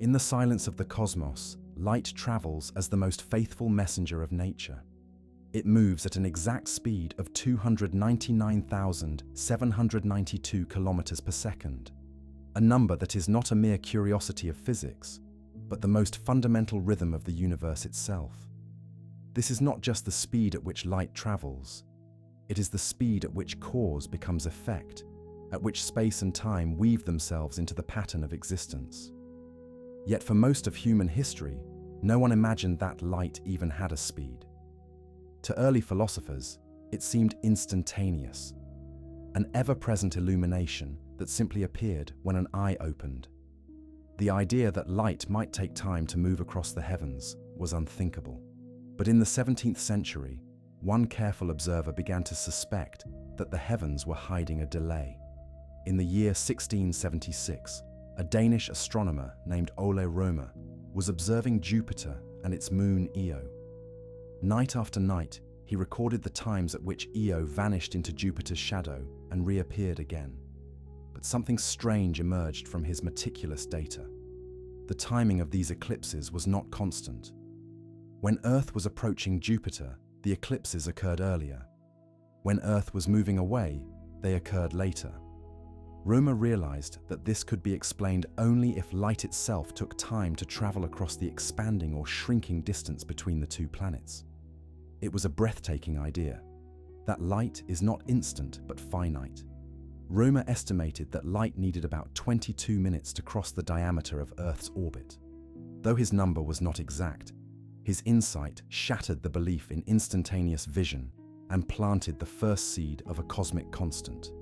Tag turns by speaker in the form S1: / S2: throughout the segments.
S1: In the silence of the cosmos, light travels as the most faithful messenger of nature. It moves at an exact speed of 299,792 kilometers per second, a number that is not a mere curiosity of physics, but the most fundamental rhythm of the universe itself. This is not just the speed at which light travels, it is the speed at which cause becomes effect, at which space and time weave themselves into the pattern of existence. Yet for most of human history, no one imagined that light even had a speed. To early philosophers, it seemed instantaneous, an ever-present illumination that simply appeared when an eye opened. The idea that light might take time to move across the heavens was unthinkable. But in the 17th century, one careful observer began to suspect that the heavens were hiding a delay. In the year 1676, a Danish astronomer named Ole Rømer was observing Jupiter and its moon Io. Night after night, he recorded the times at which Io vanished into Jupiter's shadow and reappeared again. But something strange emerged from his meticulous data. The timing of these eclipses was not constant. When Earth was approaching Jupiter, the eclipses occurred earlier. When Earth was moving away, they occurred later. Rømer realized that this could be explained only if light itself took time to travel across the expanding or shrinking distance between the two planets. It was a breathtaking idea, that light is not instant but finite. Rømer estimated that light needed about 22 minutes to cross the diameter of Earth's orbit. Though his number was not exact, his insight shattered the belief in instantaneous vision and planted the first seed of a cosmic constant.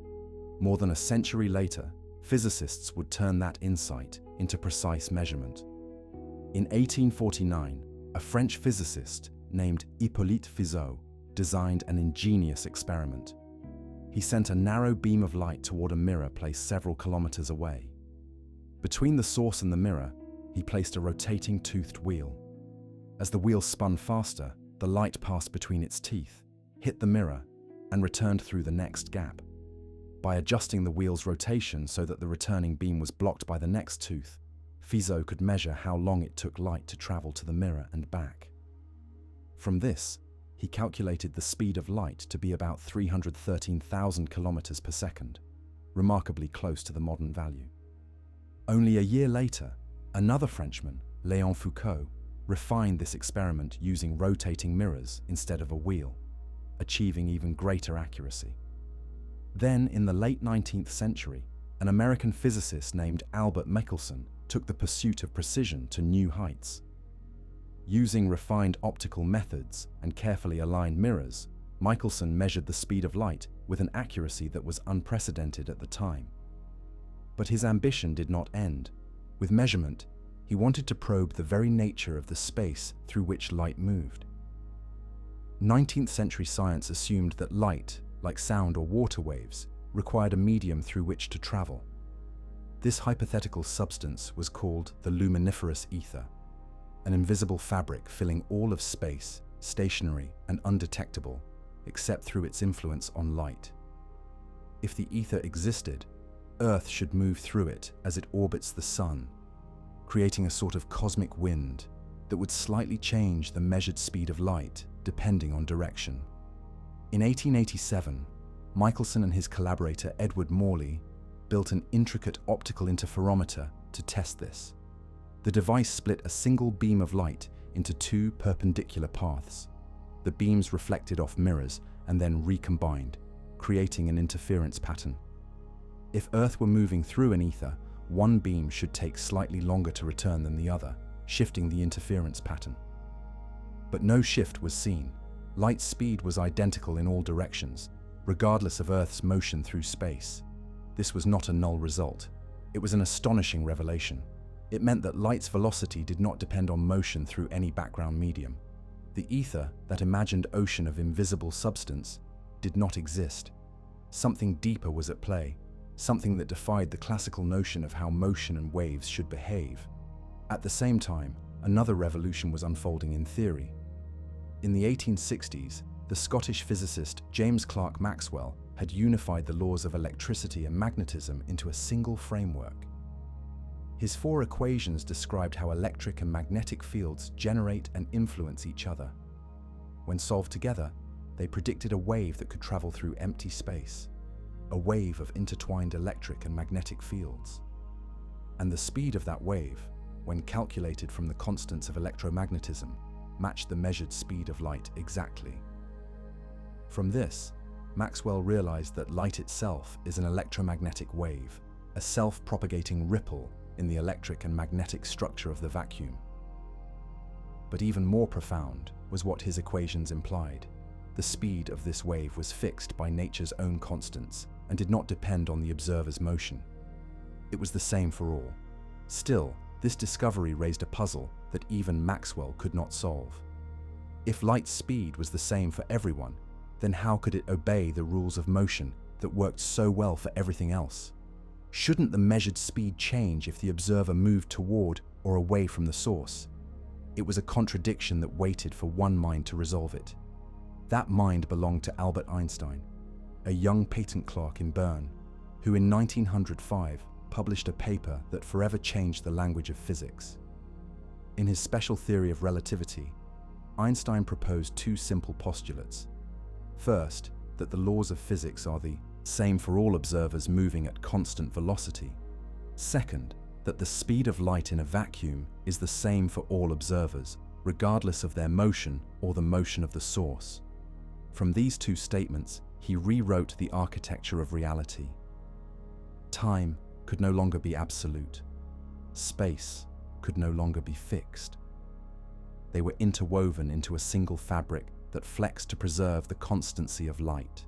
S1: More than a century later, physicists would turn that insight into precise measurement. In 1849, a French physicist named Hippolyte Fizeau designed an ingenious experiment. He sent a narrow beam of light toward a mirror placed several kilometers away. Between the source and the mirror, he placed a rotating toothed wheel. As the wheel spun faster, the light passed between its teeth, hit the mirror, and returned through the next gap. By adjusting the wheel's rotation so that the returning beam was blocked by the next tooth, Fizeau could measure how long it took light to travel to the mirror and back. From this, he calculated the speed of light to be about 313,000 kilometers per second, remarkably close to the modern value. Only a year later, another Frenchman, Léon Foucault, refined this experiment using rotating mirrors instead of a wheel, achieving even greater accuracy. Then, in the late 19th century, an American physicist named Albert Michelson took the pursuit of precision to new heights. Using refined optical methods and carefully aligned mirrors, Michelson measured the speed of light with an accuracy that was unprecedented at the time. But his ambition did not end. With measurement, he wanted to probe the very nature of the space through which light moved. 19th century science assumed that light, like sound or water waves, required a medium through which to travel. This hypothetical substance was called the luminiferous ether, an invisible fabric filling all of space, stationary and undetectable, except through its influence on light. If the ether existed, Earth should move through it as it orbits the sun, creating a sort of cosmic wind that would slightly change the measured speed of light depending on direction. In 1887, Michelson and his collaborator Edward Morley built an intricate optical interferometer to test this. The device split a single beam of light into two perpendicular paths. The beams reflected off mirrors and then recombined, creating an interference pattern. If Earth were moving through an ether, one beam should take slightly longer to return than the other, shifting the interference pattern. But no shift was seen. Light's speed was identical in all directions, regardless of Earth's motion through space. This was not a null result. It was an astonishing revelation. It meant that light's velocity did not depend on motion through any background medium. The ether, that imagined ocean of invisible substance, did not exist. Something deeper was at play, something that defied the classical notion of how motion and waves should behave. At the same time, another revolution was unfolding in theory. In the 1860s, the Scottish physicist James Clerk Maxwell had unified the laws of electricity and magnetism into a single framework. His four equations described how electric and magnetic fields generate and influence each other. When solved together, they predicted a wave that could travel through empty space, a wave of intertwined electric and magnetic fields. And the speed of that wave, when calculated from the constants of electromagnetism, matched the measured speed of light exactly. From this, Maxwell realized that light itself is an electromagnetic wave, a self-propagating ripple in the electric and magnetic structure of the vacuum. But even more profound was what his equations implied. The speed of this wave was fixed by nature's own constants and did not depend on the observer's motion. It was the same for all. Still, this discovery raised a puzzle that even Maxwell could not solve. If light's speed was the same for everyone, then how could it obey the rules of motion that worked so well for everything else? Shouldn't the measured speed change if the observer moved toward or away from the source? It was a contradiction that waited for one mind to resolve it. That mind belonged to Albert Einstein, a young patent clerk in Bern, who in 1905 published a paper that forever changed the language of physics. In his special theory of relativity, Einstein proposed two simple postulates. First, that the laws of physics are the same for all observers moving at constant velocity. Second, that the speed of light in a vacuum is the same for all observers, regardless of their motion or the motion of the source. From these two statements, he rewrote the architecture of reality. Time could no longer be absolute. Space could no longer be fixed. They were interwoven into a single fabric that flexed to preserve the constancy of light.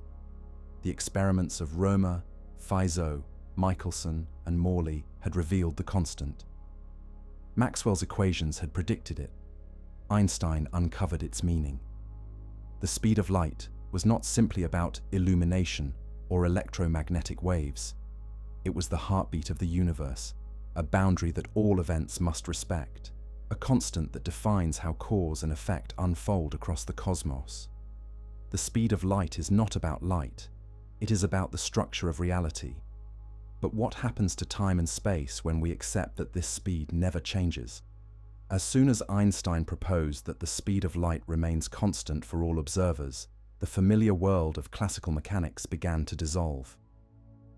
S1: The experiments of Romer, Fizeau, Michelson, and Morley had revealed the constant. Maxwell's equations had predicted it. Einstein uncovered its meaning. The speed of light was not simply about illumination or electromagnetic waves. It was the heartbeat of the universe, a boundary that all events must respect, a constant that defines how cause and effect unfold across the cosmos. The speed of light is not about light. It is about the structure of reality. But what happens to time and space when we accept that this speed never changes? As soon as Einstein proposed that the speed of light remains constant for all observers, the familiar world of classical mechanics began to dissolve.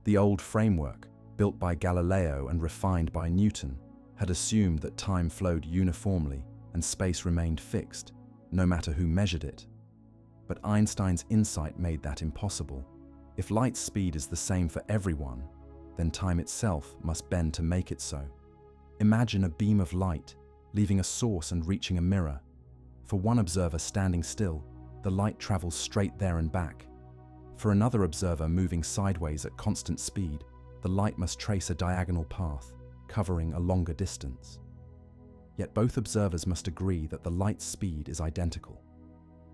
S1: The old framework, built by Galileo and refined by Newton, had assumed that time flowed uniformly and space remained fixed, no matter who measured it. But Einstein's insight made that impossible. If light's speed is the same for everyone, then time itself must bend to make it so. Imagine a beam of light leaving a source and reaching a mirror. For one observer standing still, the light travels straight there and back. For another observer moving sideways at constant speed, the light must trace a diagonal path, covering a longer distance. Yet both observers must agree that the light's speed is identical,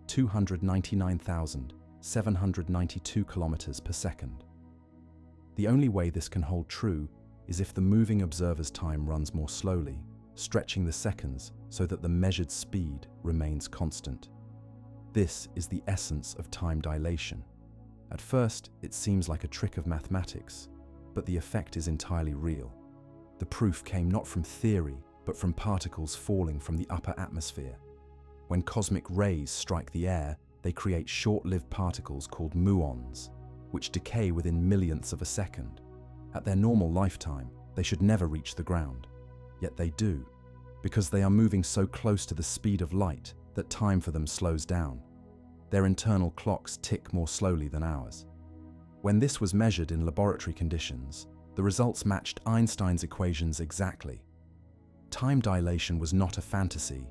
S1: 299,792 kilometers per second. The only way this can hold true is if the moving observer's time runs more slowly, stretching the seconds so that the measured speed remains constant. This is the essence of time dilation. At first, it seems like a trick of mathematics, but the effect is entirely real. The proof came not from theory, but from particles falling from the upper atmosphere. When cosmic rays strike the air, they create short-lived particles called muons, which decay within millionths of a second. At their normal lifetime, they should never reach the ground. Yet they do, because they are moving so close to the speed of light that time for them slows down. Their internal clocks tick more slowly than ours. When this was measured in laboratory conditions, the results matched Einstein's equations exactly. Time dilation was not a fantasy,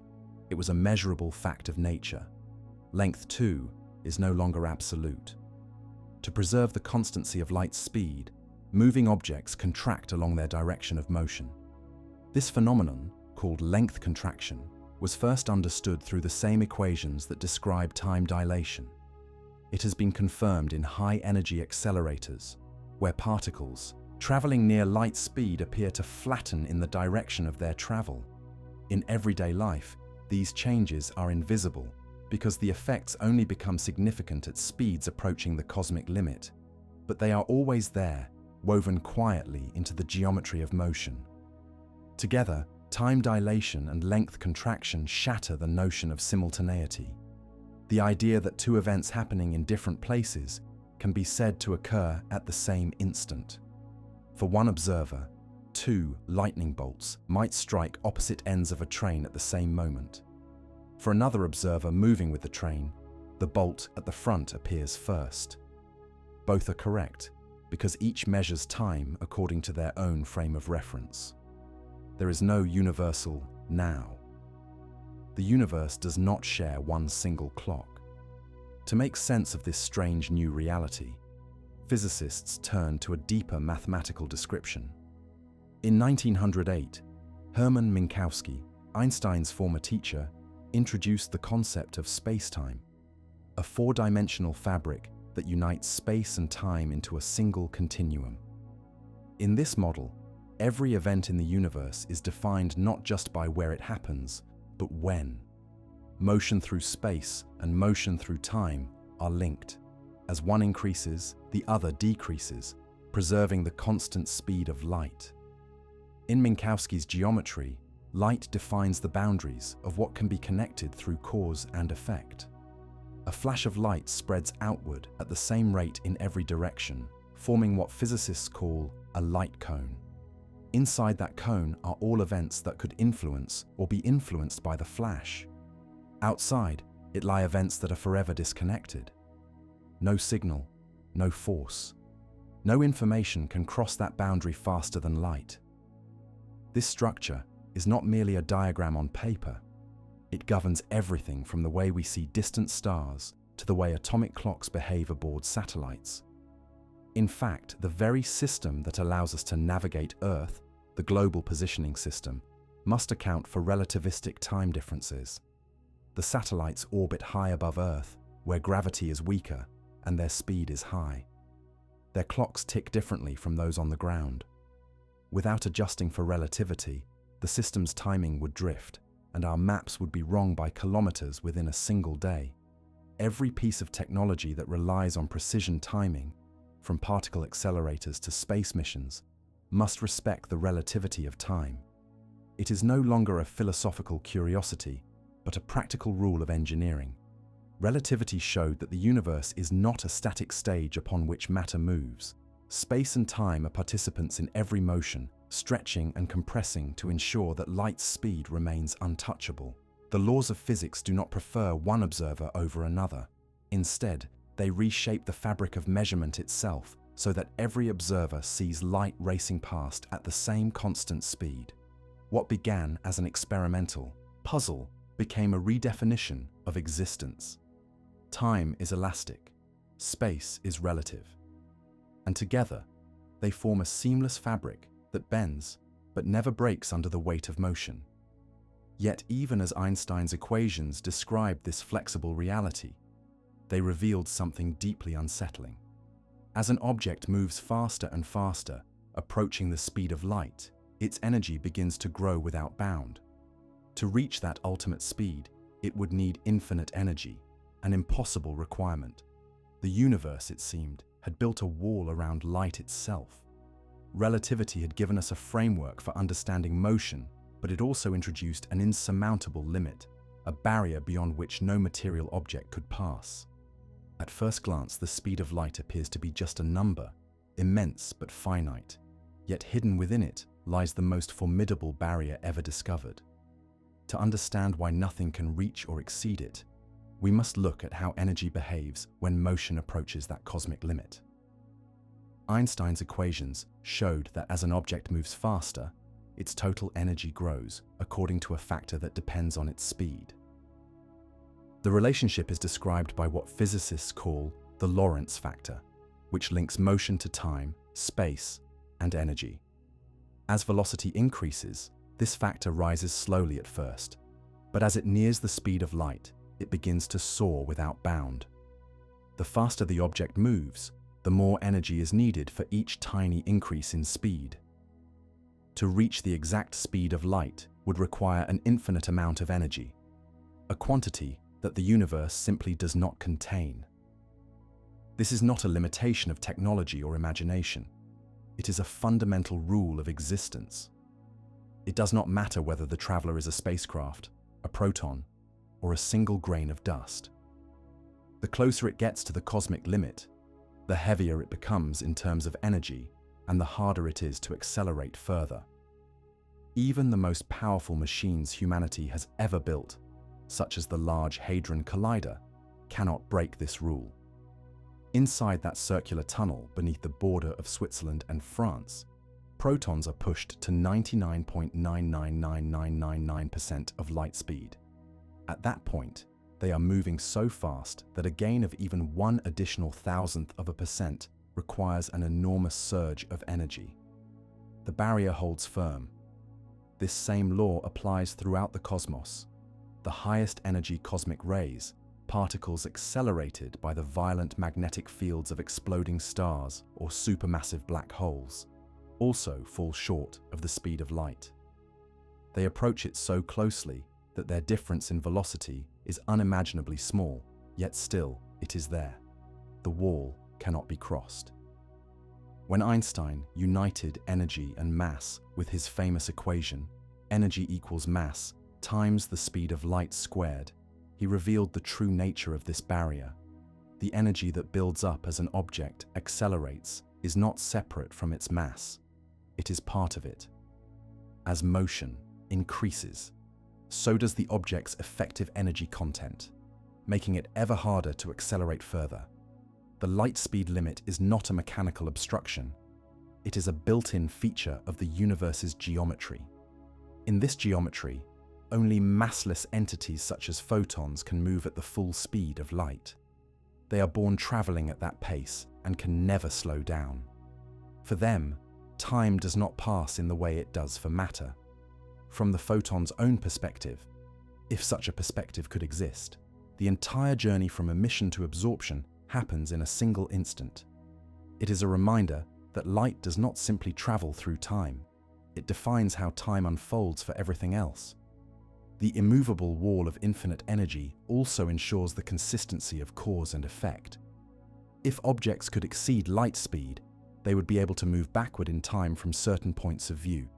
S1: it was a measurable fact of nature. Length, too, is no longer absolute. To preserve the constancy of light's speed, moving objects contract along their direction of motion. This phenomenon, called length contraction, was first understood through the same equations that describe time dilation. It has been confirmed in high-energy accelerators, where particles, traveling near light speed, appear to flatten in the direction of their travel. In everyday life, these changes are invisible because the effects only become significant at speeds approaching the cosmic limit, but they are always there, woven quietly into the geometry of motion. Together, time dilation and length contraction shatter the notion of simultaneity. The idea that two events happening in different places can be said to occur at the same instant. For one observer, two lightning bolts might strike opposite ends of a train at the same moment. For another observer moving with the train, the bolt at the front appears first. Both are correct, because each measures time according to their own frame of reference. There is no universal now. The universe does not share one single clock. To make sense of this strange new reality, physicists turn to a deeper mathematical description. In 1908, Hermann Minkowski, Einstein's former teacher, introduced the concept of spacetime, a four-dimensional fabric that unites space and time into a single continuum. In this model, every event in the universe is defined not just by where it happens, but when. Motion through space and motion through time are linked. As one increases, the other decreases, preserving the constant speed of light. In Minkowski's geometry, light defines the boundaries of what can be connected through cause and effect. A flash of light spreads outward at the same rate in every direction, forming what physicists call a light cone. Inside that cone are all events that could influence or be influenced by the flash. Outside, it lie events that are forever disconnected. No signal, no force. No information can cross that boundary faster than light. This structure is not merely a diagram on paper. It governs everything from the way we see distant stars to the way atomic clocks behave aboard satellites. In fact, the very system that allows us to navigate Earth, the global positioning system, must account for relativistic time differences. The satellites orbit high above Earth, where gravity is weaker and their speed is high. Their clocks tick differently from those on the ground. Without adjusting for relativity, the system's timing would drift, and our maps would be wrong by kilometers within a single day. Every piece of technology that relies on precision timing, from particle accelerators to space missions, must respect the relativity of time. It is no longer a philosophical curiosity, but a practical rule of engineering. Relativity showed that the universe is not a static stage upon which matter moves. Space and time are participants in every motion, stretching and compressing to ensure that light's speed remains untouchable. The laws of physics do not prefer one observer over another. Instead, they reshape the fabric of measurement itself so that every observer sees light racing past at the same constant speed. What began as an experimental puzzle became a redefinition of existence. Time is elastic, space is relative, and together they form a seamless fabric that bends but never breaks under the weight of motion. Yet even as Einstein's equations described this flexible reality, they revealed something deeply unsettling. As an object moves faster and faster, approaching the speed of light, its energy begins to grow without bound. To reach that ultimate speed, it would need infinite energy, an impossible requirement. The universe, it seemed, had built a wall around light itself. Relativity had given us a framework for understanding motion, but it also introduced an insurmountable limit, a barrier beyond which no material object could pass. At first glance, the speed of light appears to be just a number, immense but finite, yet hidden within it lies the most formidable barrier ever discovered. To understand why nothing can reach or exceed it, we must look at how energy behaves when motion approaches that cosmic limit. Einstein's equations showed that as an object moves faster, its total energy grows according to a factor that depends on its speed. The relationship is described by what physicists call the Lorentz factor, which links motion to time, space, and energy. As velocity increases, this factor rises slowly at first, but as it nears the speed of light, it begins to soar without bound. The faster the object moves, the more energy is needed for each tiny increase in speed. To reach the exact speed of light would require an infinite amount of energy, a quantity that the universe simply does not contain. This is not a limitation of technology or imagination. It is a fundamental rule of existence. It does not matter whether the traveler is a spacecraft, a proton, or a single grain of dust. The closer it gets to the cosmic limit, the heavier it becomes in terms of energy, and the harder it is to accelerate further. Even the most powerful machines humanity has ever built, such as the Large Hadron Collider, cannot break this rule. Inside that circular tunnel beneath the border of Switzerland and France, protons are pushed to 99.999999% of light speed. At that point, they are moving so fast that a gain of even 1 additional thousandth of a percent requires an enormous surge of energy. The barrier holds firm. This same law applies throughout the cosmos. The highest energy cosmic rays, particles accelerated by the violent magnetic fields of exploding stars or supermassive black holes, also fall short of the speed of light. They approach it so closely that their difference in velocity is unimaginably small, yet still it is there. The wall cannot be crossed. When Einstein united energy and mass with his famous equation, energy equals mass times the speed of light squared, he revealed the true nature of this barrier. The energy that builds up as an object accelerates is not separate from its mass. It is part of it. As motion increases, so does the object's effective energy content, making it ever harder to accelerate further. The light speed limit is not a mechanical obstruction. It is a built-in feature of the universe's geometry. In this geometry, only massless entities such as photons can move at the full speed of light. They are born traveling at that pace and can never slow down. For them, time does not pass in the way it does for matter. From the photon's own perspective, if such a perspective could exist, the entire journey from emission to absorption happens in a single instant. It is a reminder that light does not simply travel through time. It defines how time unfolds for everything else. The immovable wall of infinite energy also ensures the consistency of cause and effect. If objects could exceed light speed, they would be able to move backward in time from certain points of view,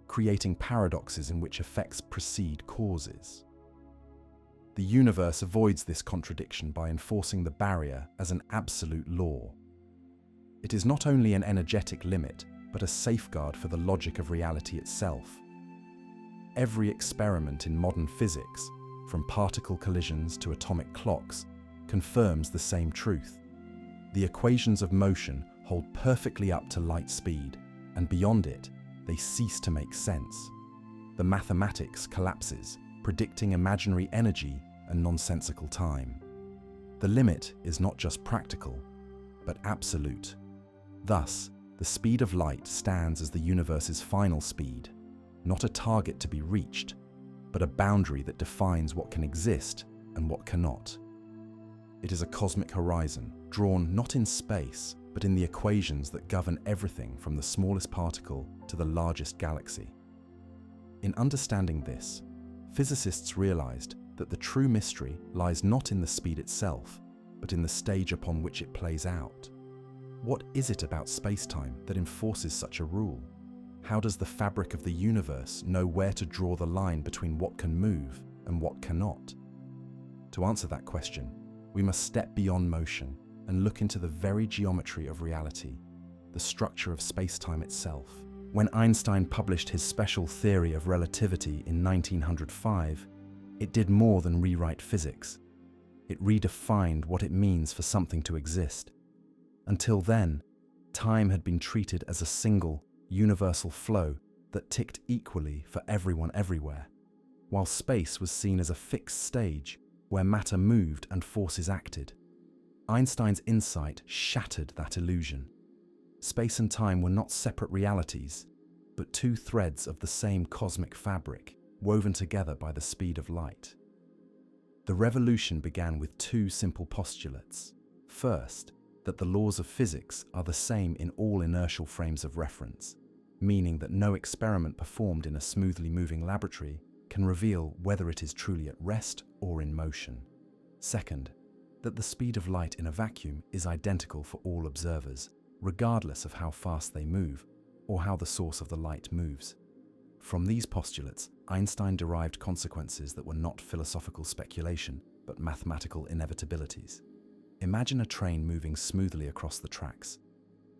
S1: creating paradoxes in which effects precede causes. The universe avoids this contradiction by enforcing the barrier as an absolute law. It is not only an energetic limit, but a safeguard for the logic of reality itself. Every experiment in modern physics, from particle collisions to atomic clocks, confirms the same truth. The equations of motion hold perfectly up to light speed, and beyond it, they cease to make sense. The mathematics collapses, predicting imaginary energy and nonsensical time. The limit is not just practical, but absolute. Thus, the speed of light stands as the universe's final speed, not a target to be reached, but a boundary that defines what can exist and what cannot. It is a cosmic horizon, drawn not in space, but in the equations that govern everything from the smallest particle to the largest galaxy. In understanding this, physicists realized that the true mystery lies not in the speed itself, but in the stage upon which it plays out. What is it about spacetime that enforces such a rule? How does the fabric of the universe know where to draw the line between what can move and what cannot? To answer that question, we must step beyond motion and look into the very geometry of reality, the structure of spacetime itself. When Einstein published his special theory of relativity in 1905, it did more than rewrite physics. It redefined what it means for something to exist. Until then, time had been treated as a single, universal flow that ticked equally for everyone everywhere, while space was seen as a fixed stage where matter moved and forces acted. Einstein's insight shattered that illusion. Space and time were not separate realities, but two threads of the same cosmic fabric, woven together by the speed of light. The revolution began with two simple postulates. First, that the laws of physics are the same in all inertial frames of reference, meaning that no experiment performed in a smoothly moving laboratory can reveal whether it is truly at rest or in motion. Second, that the speed of light in a vacuum is identical for all observers, regardless of how fast they move or how the source of the light moves. From these postulates, Einstein derived consequences that were not philosophical speculation, but mathematical inevitabilities. Imagine a train moving smoothly across the tracks.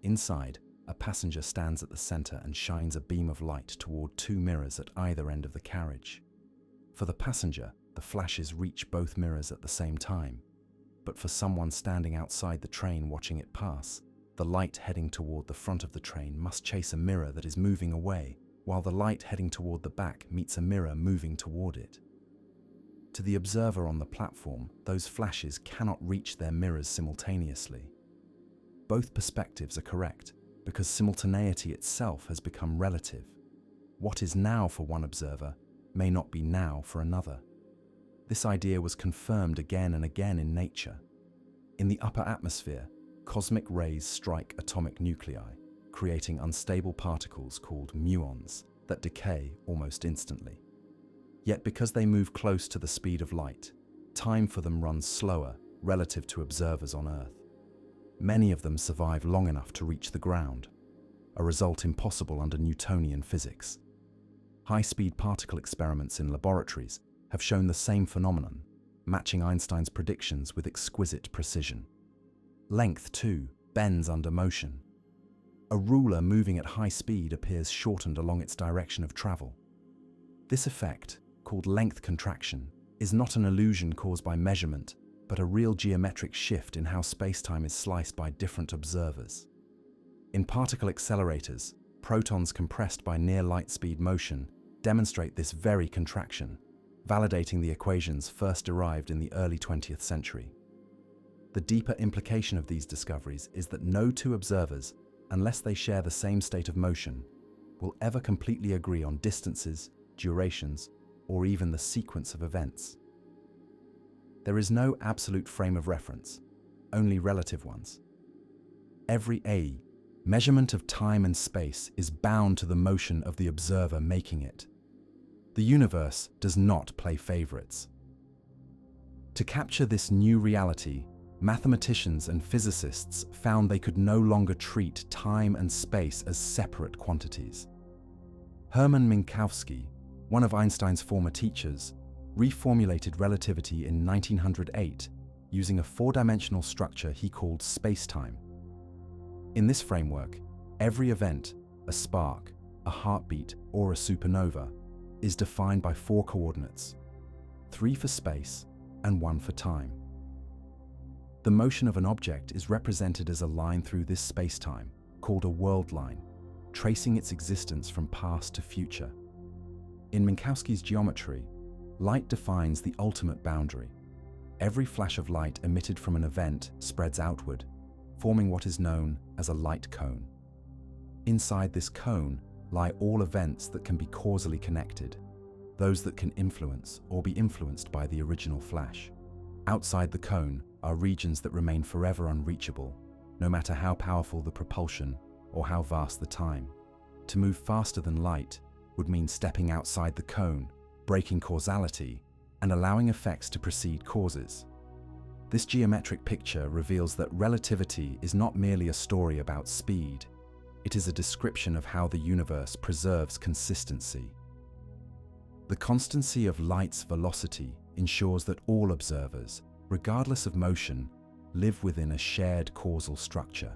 S1: Inside, a passenger stands at the center and shines a beam of light toward two mirrors at either end of the carriage. For the passenger, the flashes reach both mirrors at the same time. But for someone standing outside the train watching it pass, the light heading toward the front of the train must chase a mirror that is moving away, while the light heading toward the back meets a mirror moving toward it. To the observer on the platform, those flashes cannot reach their mirrors simultaneously. Both perspectives are correct, because simultaneity itself has become relative. What is now for one observer may not be now for another. This idea was confirmed again and again in nature. In the upper atmosphere, cosmic rays strike atomic nuclei, creating unstable particles called muons that decay almost instantly. Yet because they move close to the speed of light, time for them runs slower relative to observers on Earth. Many of them survive long enough to reach the ground, a result impossible under Newtonian physics. High-speed particle experiments in laboratories have shown the same phenomenon, matching Einstein's predictions with exquisite precision. Length, too, bends under motion. A ruler moving at high speed appears shortened along its direction of travel. This effect, called length contraction, is not an illusion caused by measurement, but a real geometric shift in how spacetime is sliced by different observers. In particle accelerators, protons compressed by near light speed motion demonstrate this very contraction, validating the equations first derived in the early 20th century. The deeper implication of these discoveries is that no two observers, unless they share the same state of motion, will ever completely agree on distances, durations, or even the sequence of events. There is no absolute frame of reference, only relative ones. Every measurement of time and space is bound to the motion of the observer making it. The universe does not play favorites. To capture this new reality, mathematicians and physicists found they could no longer treat time and space as separate quantities. Hermann Minkowski, one of Einstein's former teachers, reformulated relativity in 1908 using a four-dimensional structure he called spacetime. In this framework, every event, a spark, a heartbeat, or a supernova, is defined by four coordinates, 3 for space and 1 for time. The motion of an object is represented as a line through this spacetime, called a world line, tracing its existence from past to future. In Minkowski's geometry, light defines the ultimate boundary. Every flash of light emitted from an event spreads outward, forming what is known as a light cone. Inside this cone lie all events that can be causally connected, those that can influence or be influenced by the original flash. Outside the cone are regions that remain forever unreachable, no matter how powerful the propulsion or how vast the time. To move faster than light would mean stepping outside the cone, breaking causality, and allowing effects to precede causes. This geometric picture reveals that relativity is not merely a story about speed. It is a description of how the universe preserves consistency. The constancy of light's velocity ensures that all observers, regardless of motion, live within a shared causal structure.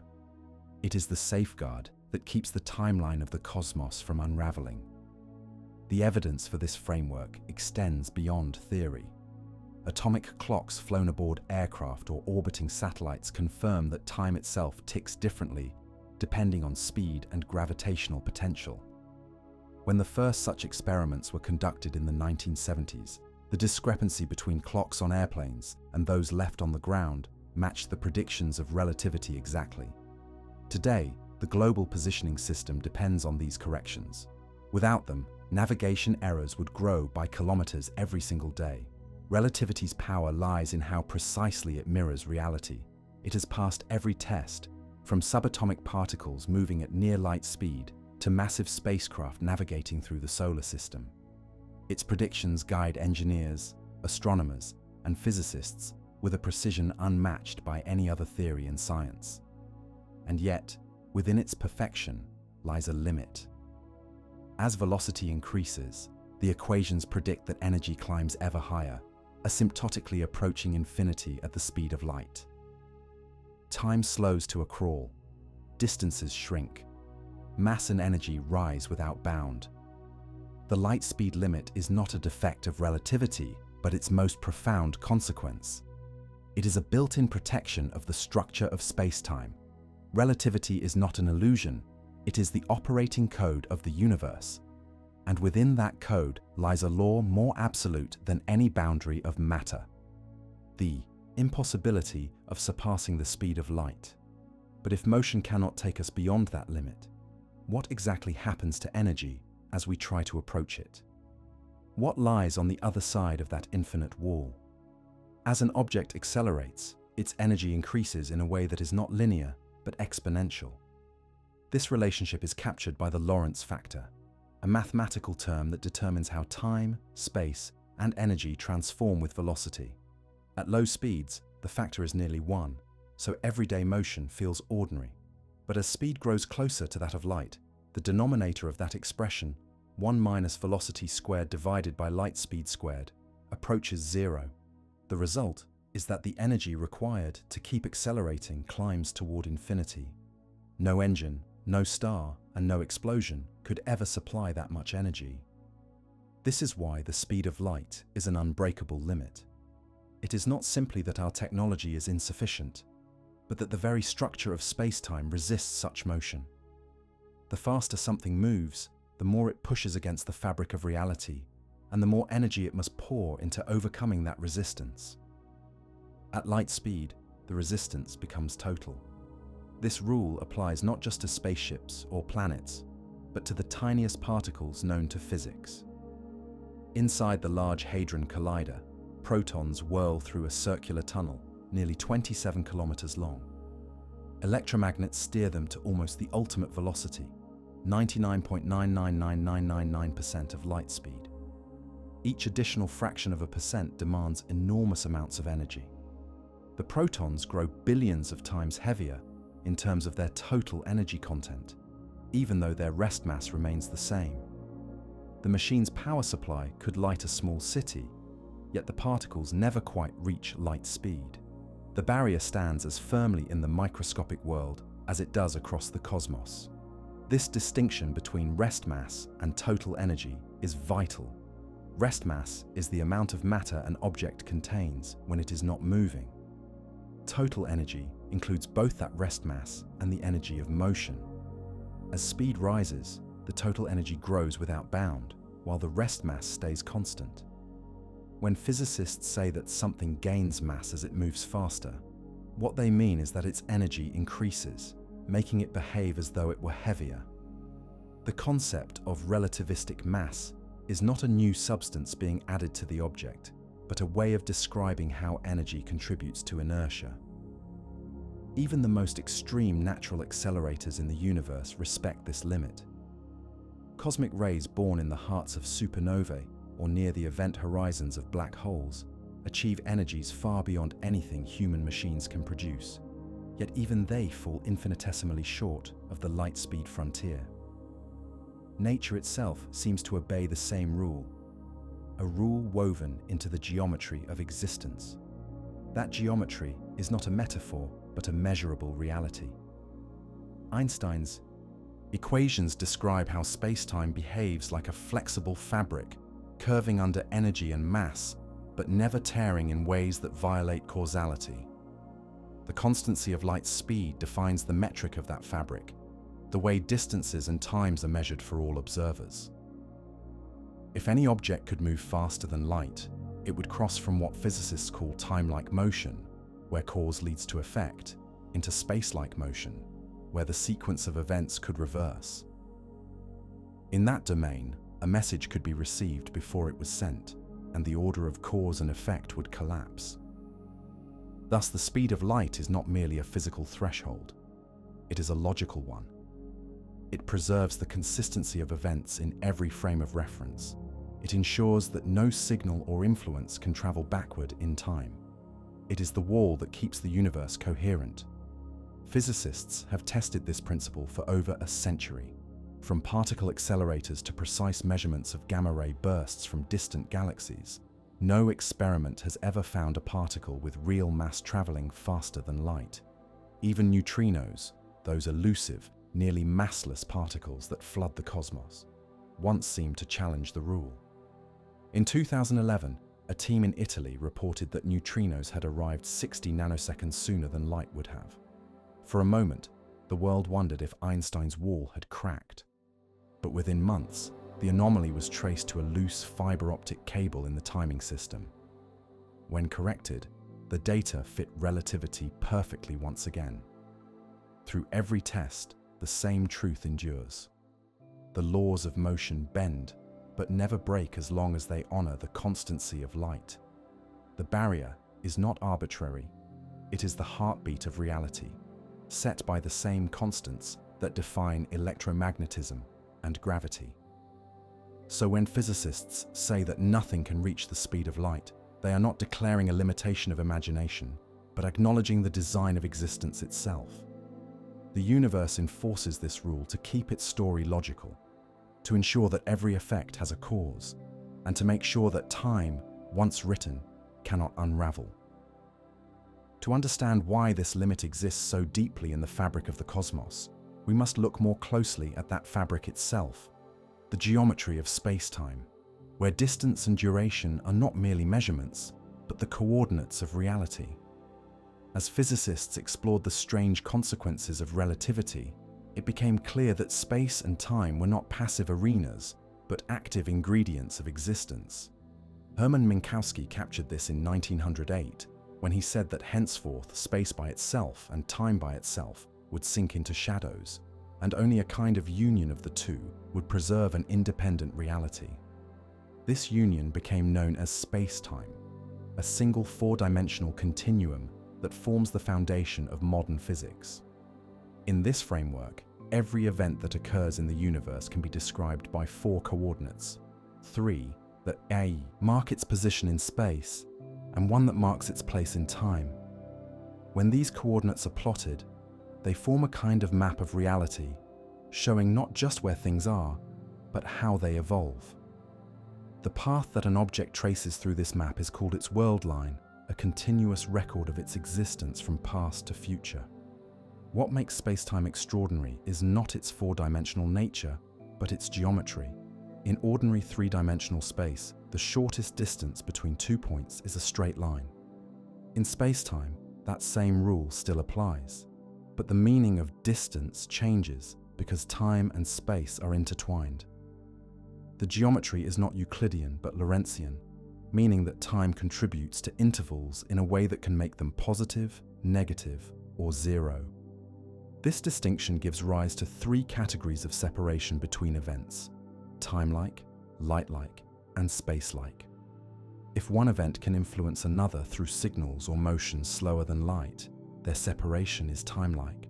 S1: It is the safeguard that keeps the timeline of the cosmos from unraveling. The evidence for this framework extends beyond theory. Atomic clocks flown aboard aircraft or orbiting satellites confirm that time itself ticks differently depending on speed and gravitational potential. When the first such experiments were conducted in the 1970s, the discrepancy between clocks on airplanes and those left on the ground matched the predictions of relativity exactly. Today, the global positioning system depends on these corrections. Without them, navigation errors would grow by kilometers every single day. Relativity's power lies in how precisely it mirrors reality. It has passed every test, from subatomic particles moving at near light speed to massive spacecraft navigating through the solar system. Its predictions guide engineers, astronomers, and physicists with a precision unmatched by any other theory in science. And yet, within its perfection lies a limit. As velocity increases, the equations predict that energy climbs ever higher, asymptotically approaching infinity at the speed of light. Time slows to a crawl, distances shrink, mass and energy rise without bound. The light speed limit is not a defect of relativity, but its most profound consequence. It is a built-in protection of the structure of spacetime. Relativity is not an illusion, it is the operating code of the universe. And within that code lies a law more absolute than any boundary of matter: the impossibility of surpassing the speed of light. But if motion cannot take us beyond that limit, what exactly happens to energy as we try to approach it? What lies on the other side of that infinite wall? As an object accelerates, its energy increases in a way that is not linear, but exponential. This relationship is captured by the Lorentz factor, a mathematical term that determines how time, space, and energy transform with velocity. At low speeds, the factor is nearly 1, so everyday motion feels ordinary. But as speed grows closer to that of light, the denominator of that expression, 1 minus velocity squared divided by light speed squared, approaches 0. The result is that the energy required to keep accelerating climbs toward infinity. No engine, no star, and no explosion could ever supply that much energy. This is why the speed of light is an unbreakable limit. It is not simply that our technology is insufficient, but that the very structure of spacetime resists such motion. The faster something moves, the more it pushes against the fabric of reality, and the more energy it must pour into overcoming that resistance. At light speed, the resistance becomes total. This rule applies not just to spaceships or planets, but to the tiniest particles known to physics. Inside the Large Hadron Collider, protons whirl through a circular tunnel nearly 27 kilometers long. Electromagnets steer them to almost the ultimate velocity, 99.999999% of light speed. Each additional fraction of a percent demands enormous amounts of energy. The protons grow billions of times heavier in terms of their total energy content, even though their rest mass remains the same. The machine's power supply could light a small city, yet the particles never quite reach light speed. The barrier stands as firmly in the microscopic world as it does across the cosmos. This distinction between rest mass and total energy is vital. Rest mass is the amount of matter an object contains when it is not moving. Total energy includes both that rest mass and the energy of motion. As speed rises, the total energy grows without bound, while the rest mass stays constant. When physicists say that something gains mass as it moves faster, what they mean is that its energy increases, making it behave as though it were heavier. The concept of relativistic mass is not a new substance being added to the object, but a way of describing how energy contributes to inertia. Even the most extreme natural accelerators in the universe respect this limit. Cosmic rays born in the hearts of supernovae or near the event horizons of black holes achieve energies far beyond anything human machines can produce, yet even they fall infinitesimally short of the light speed frontier. Nature itself seems to obey the same rule, a rule woven into the geometry of existence. That geometry is not a metaphor, but a measurable reality. Einstein's equations describe how spacetime behaves like a flexible fabric, curving under energy and mass, but never tearing in ways that violate causality. The constancy of light's speed defines the metric of that fabric, the way distances and times are measured for all observers. If any object could move faster than light, it would cross from what physicists call time-like motion, where cause leads to effect, into space-like motion, where the sequence of events could reverse. In that domain, a message could be received before it was sent, and the order of cause and effect would collapse. Thus, the speed of light is not merely a physical threshold, it is a logical one. It preserves the consistency of events in every frame of reference. It ensures that no signal or influence can travel backward in time. It is the wall that keeps the universe coherent. Physicists have tested this principle for over a century, From particle accelerators to precise measurements of gamma-ray bursts from distant galaxies, no experiment has ever found a particle with real mass traveling faster than light. Even neutrinos, those elusive, nearly massless particles that flood the cosmos, once seemed to challenge the rule. In 2011, a team in Italy reported that neutrinos had arrived 60 nanoseconds sooner than light would have. For a moment, the world wondered if Einstein's wall had cracked. But within months, the anomaly was traced to a loose fiber optic cable in the timing system. When corrected, the data fit relativity perfectly once again. Through every test, the same truth endures. The laws of motion bend, but never break as long as they honor the constancy of light. The barrier is not arbitrary. It is the heartbeat of reality, set by the same constants that define electromagnetism and gravity. So when physicists say that nothing can reach the speed of light, they are not declaring a limitation of imagination, but acknowledging the design of existence itself. The universe enforces this rule to keep its story logical, to ensure that every effect has a cause, and to make sure that time, once written, cannot unravel. To understand why this limit exists so deeply in the fabric of the cosmos, we must look more closely at that fabric itself, the geometry of space-time, where distance and duration are not merely measurements, but the coordinates of reality. As physicists explored the strange consequences of relativity, it became clear that space and time were not passive arenas, but active ingredients of existence. Hermann Minkowski captured this in 1908, when he said that henceforth space by itself and time by itself would sink into shadows, and only a kind of union of the two would preserve an independent reality. This union became known as space-time, a single four-dimensional continuum that forms the foundation of modern physics. In this framework, every event that occurs in the universe can be described by four coordinates: three that A mark its position in space, and one that marks its place in time. When these coordinates are plotted, they form a kind of map of reality, showing not just where things are, but how they evolve. The path that an object traces through this map is called its world line, a continuous record of its existence from past to future. What makes spacetime extraordinary is not its four-dimensional nature, but its geometry. In ordinary three-dimensional space, the shortest distance between 2 points is a straight line. In spacetime, that same rule still applies, but the meaning of distance changes because time and space are intertwined. The geometry is not Euclidean but Lorentzian, meaning that time contributes to intervals in a way that can make them positive, negative, or zero. This distinction gives rise to three categories of separation between events: time-like, light-like, and space-like. If one event can influence another through signals or motions slower than light, their separation is time-like.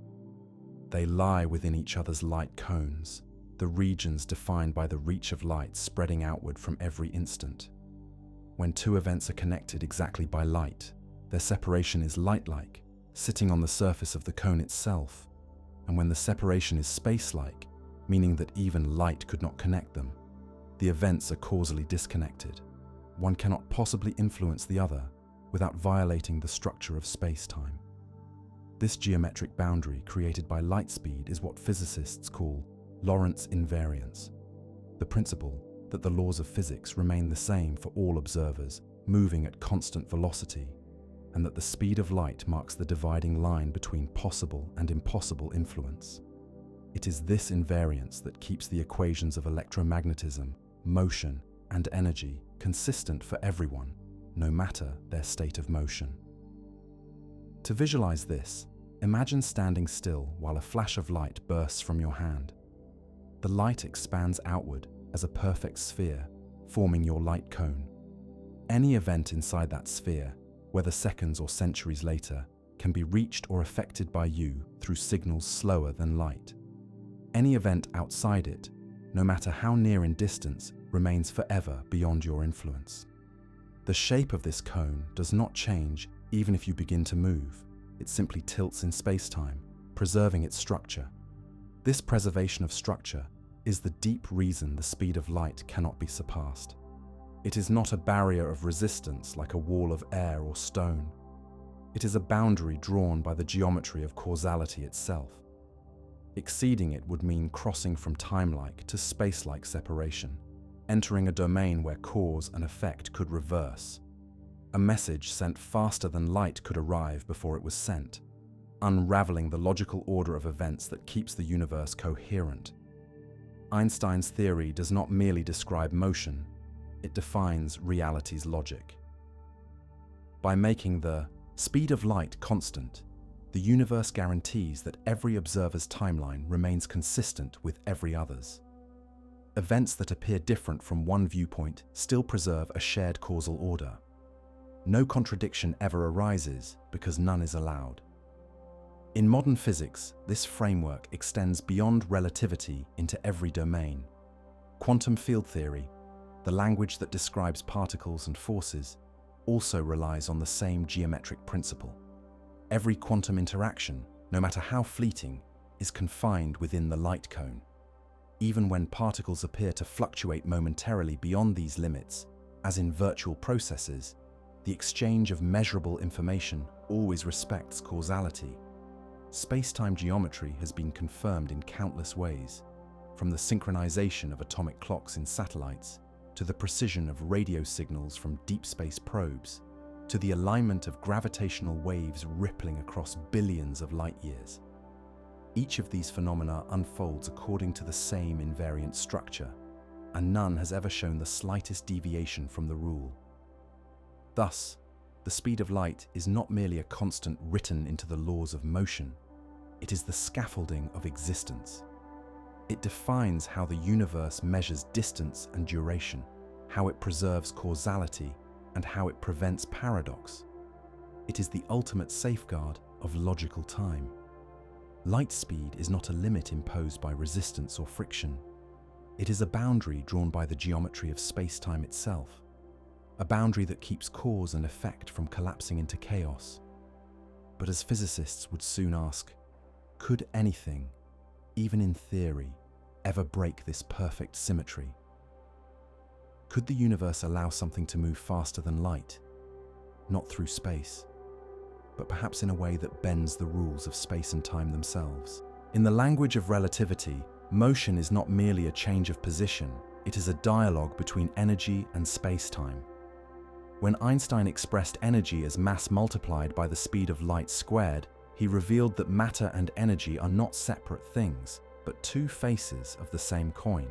S1: They lie within each other's light cones, the regions defined by the reach of light spreading outward from every instant. When two events are connected exactly by light, their separation is light-like, sitting on the surface of the cone itself, and when the separation is space-like, meaning that even light could not connect them, the events are causally disconnected. One cannot possibly influence the other without violating the structure of space-time. This geometric boundary created by light speed is what physicists call Lorentz invariance, the principle that the laws of physics remain the same for all observers moving at constant velocity, and that the speed of light marks the dividing line between possible and impossible influence. It is this invariance that keeps the equations of electromagnetism, motion, and energy consistent for everyone, no matter their state of motion. To visualize this, imagine standing still while a flash of light bursts from your hand. The light expands outward as a perfect sphere, forming your light cone. Any event inside that sphere, whether seconds or centuries later, can be reached or affected by you through signals slower than light. Any event outside it, no matter how near in distance, remains forever beyond your influence. The shape of this cone does not change even if you begin to move. It simply tilts in space-time, preserving its structure. This preservation of structure is the deep reason the speed of light cannot be surpassed. It is not a barrier of resistance like a wall of air or stone. It is a boundary drawn by the geometry of causality itself. Exceeding it would mean crossing from time-like to space-like separation, entering a domain where cause and effect could reverse. A message sent faster than light could arrive before it was sent, unraveling the logical order of events that keeps the universe coherent. Einstein's theory does not merely describe motion, it defines reality's logic. By making the speed of light constant, the universe guarantees that every observer's timeline remains consistent with every other's. Events that appear different from one viewpoint still preserve a shared causal order. No contradiction ever arises because none is allowed. In modern physics, this framework extends beyond relativity into every domain. Quantum field theory, the language that describes particles and forces, also relies on the same geometric principle. Every quantum interaction, no matter how fleeting, is confined within the light cone. Even when particles appear to fluctuate momentarily beyond these limits, as in virtual processes, the exchange of measurable information always respects causality. Space-time geometry has been confirmed in countless ways, from the synchronization of atomic clocks in satellites, to the precision of radio signals from deep space probes, to the alignment of gravitational waves rippling across billions of light years. Each of these phenomena unfolds according to the same invariant structure, and none has ever shown the slightest deviation from the rule. Thus, the speed of light is not merely a constant written into the laws of motion, it is the scaffolding of existence. It defines how the universe measures distance and duration, how it preserves causality, and how it prevents paradox. It is the ultimate safeguard of logical time. Light speed is not a limit imposed by resistance or friction. It is a boundary drawn by the geometry of space-time itself, a boundary that keeps cause and effect from collapsing into chaos. But as physicists would soon ask, could anything, even in theory, ever break this perfect symmetry? Could the universe allow something to move faster than light? Not through space, but perhaps in a way that bends the rules of space and time themselves. In the language of relativity, motion is not merely a change of position, it is a dialogue between energy and space-time. When Einstein expressed energy as mass multiplied by the speed of light squared, he revealed that matter and energy are not separate things, but two faces of the same coin.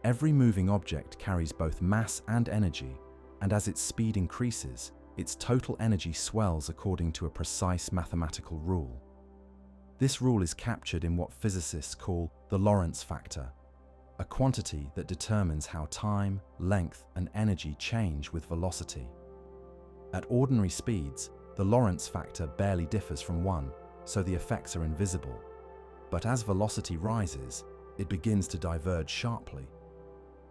S1: Every moving object carries both mass and energy, and as its speed increases, its total energy swells according to a precise mathematical rule. This rule is captured in what physicists call the Lorentz factor, a quantity that determines how time, length, and energy change with velocity. At ordinary speeds, the Lorentz factor barely differs from 1, so the effects are invisible. But as velocity rises, it begins to diverge sharply.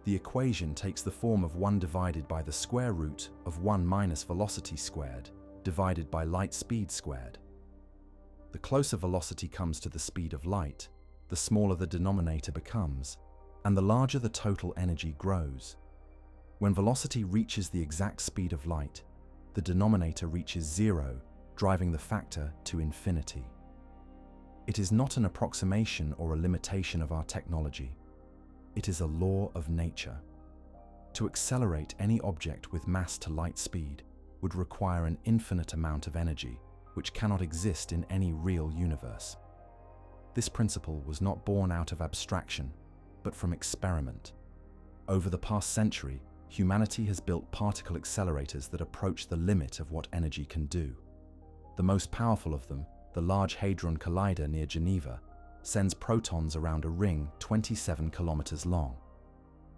S1: The equation takes the form of 1 divided by the square root of 1 minus velocity squared, divided by light speed squared. The closer velocity comes to the speed of light, the smaller the denominator becomes, and the larger the total energy grows. When velocity reaches the exact speed of light, the denominator reaches 0, driving the factor to infinity. It is not an approximation or a limitation of our technology. It is a law of nature. To accelerate any object with mass to light speed would require an infinite amount of energy, which cannot exist in any real universe. This principle was not born out of abstraction, but from experiment. Over the past century, humanity has built particle accelerators that approach the limit of what energy can do. The most powerful of them, the Large Hadron Collider near Geneva, sends protons around a ring 27 kilometers long.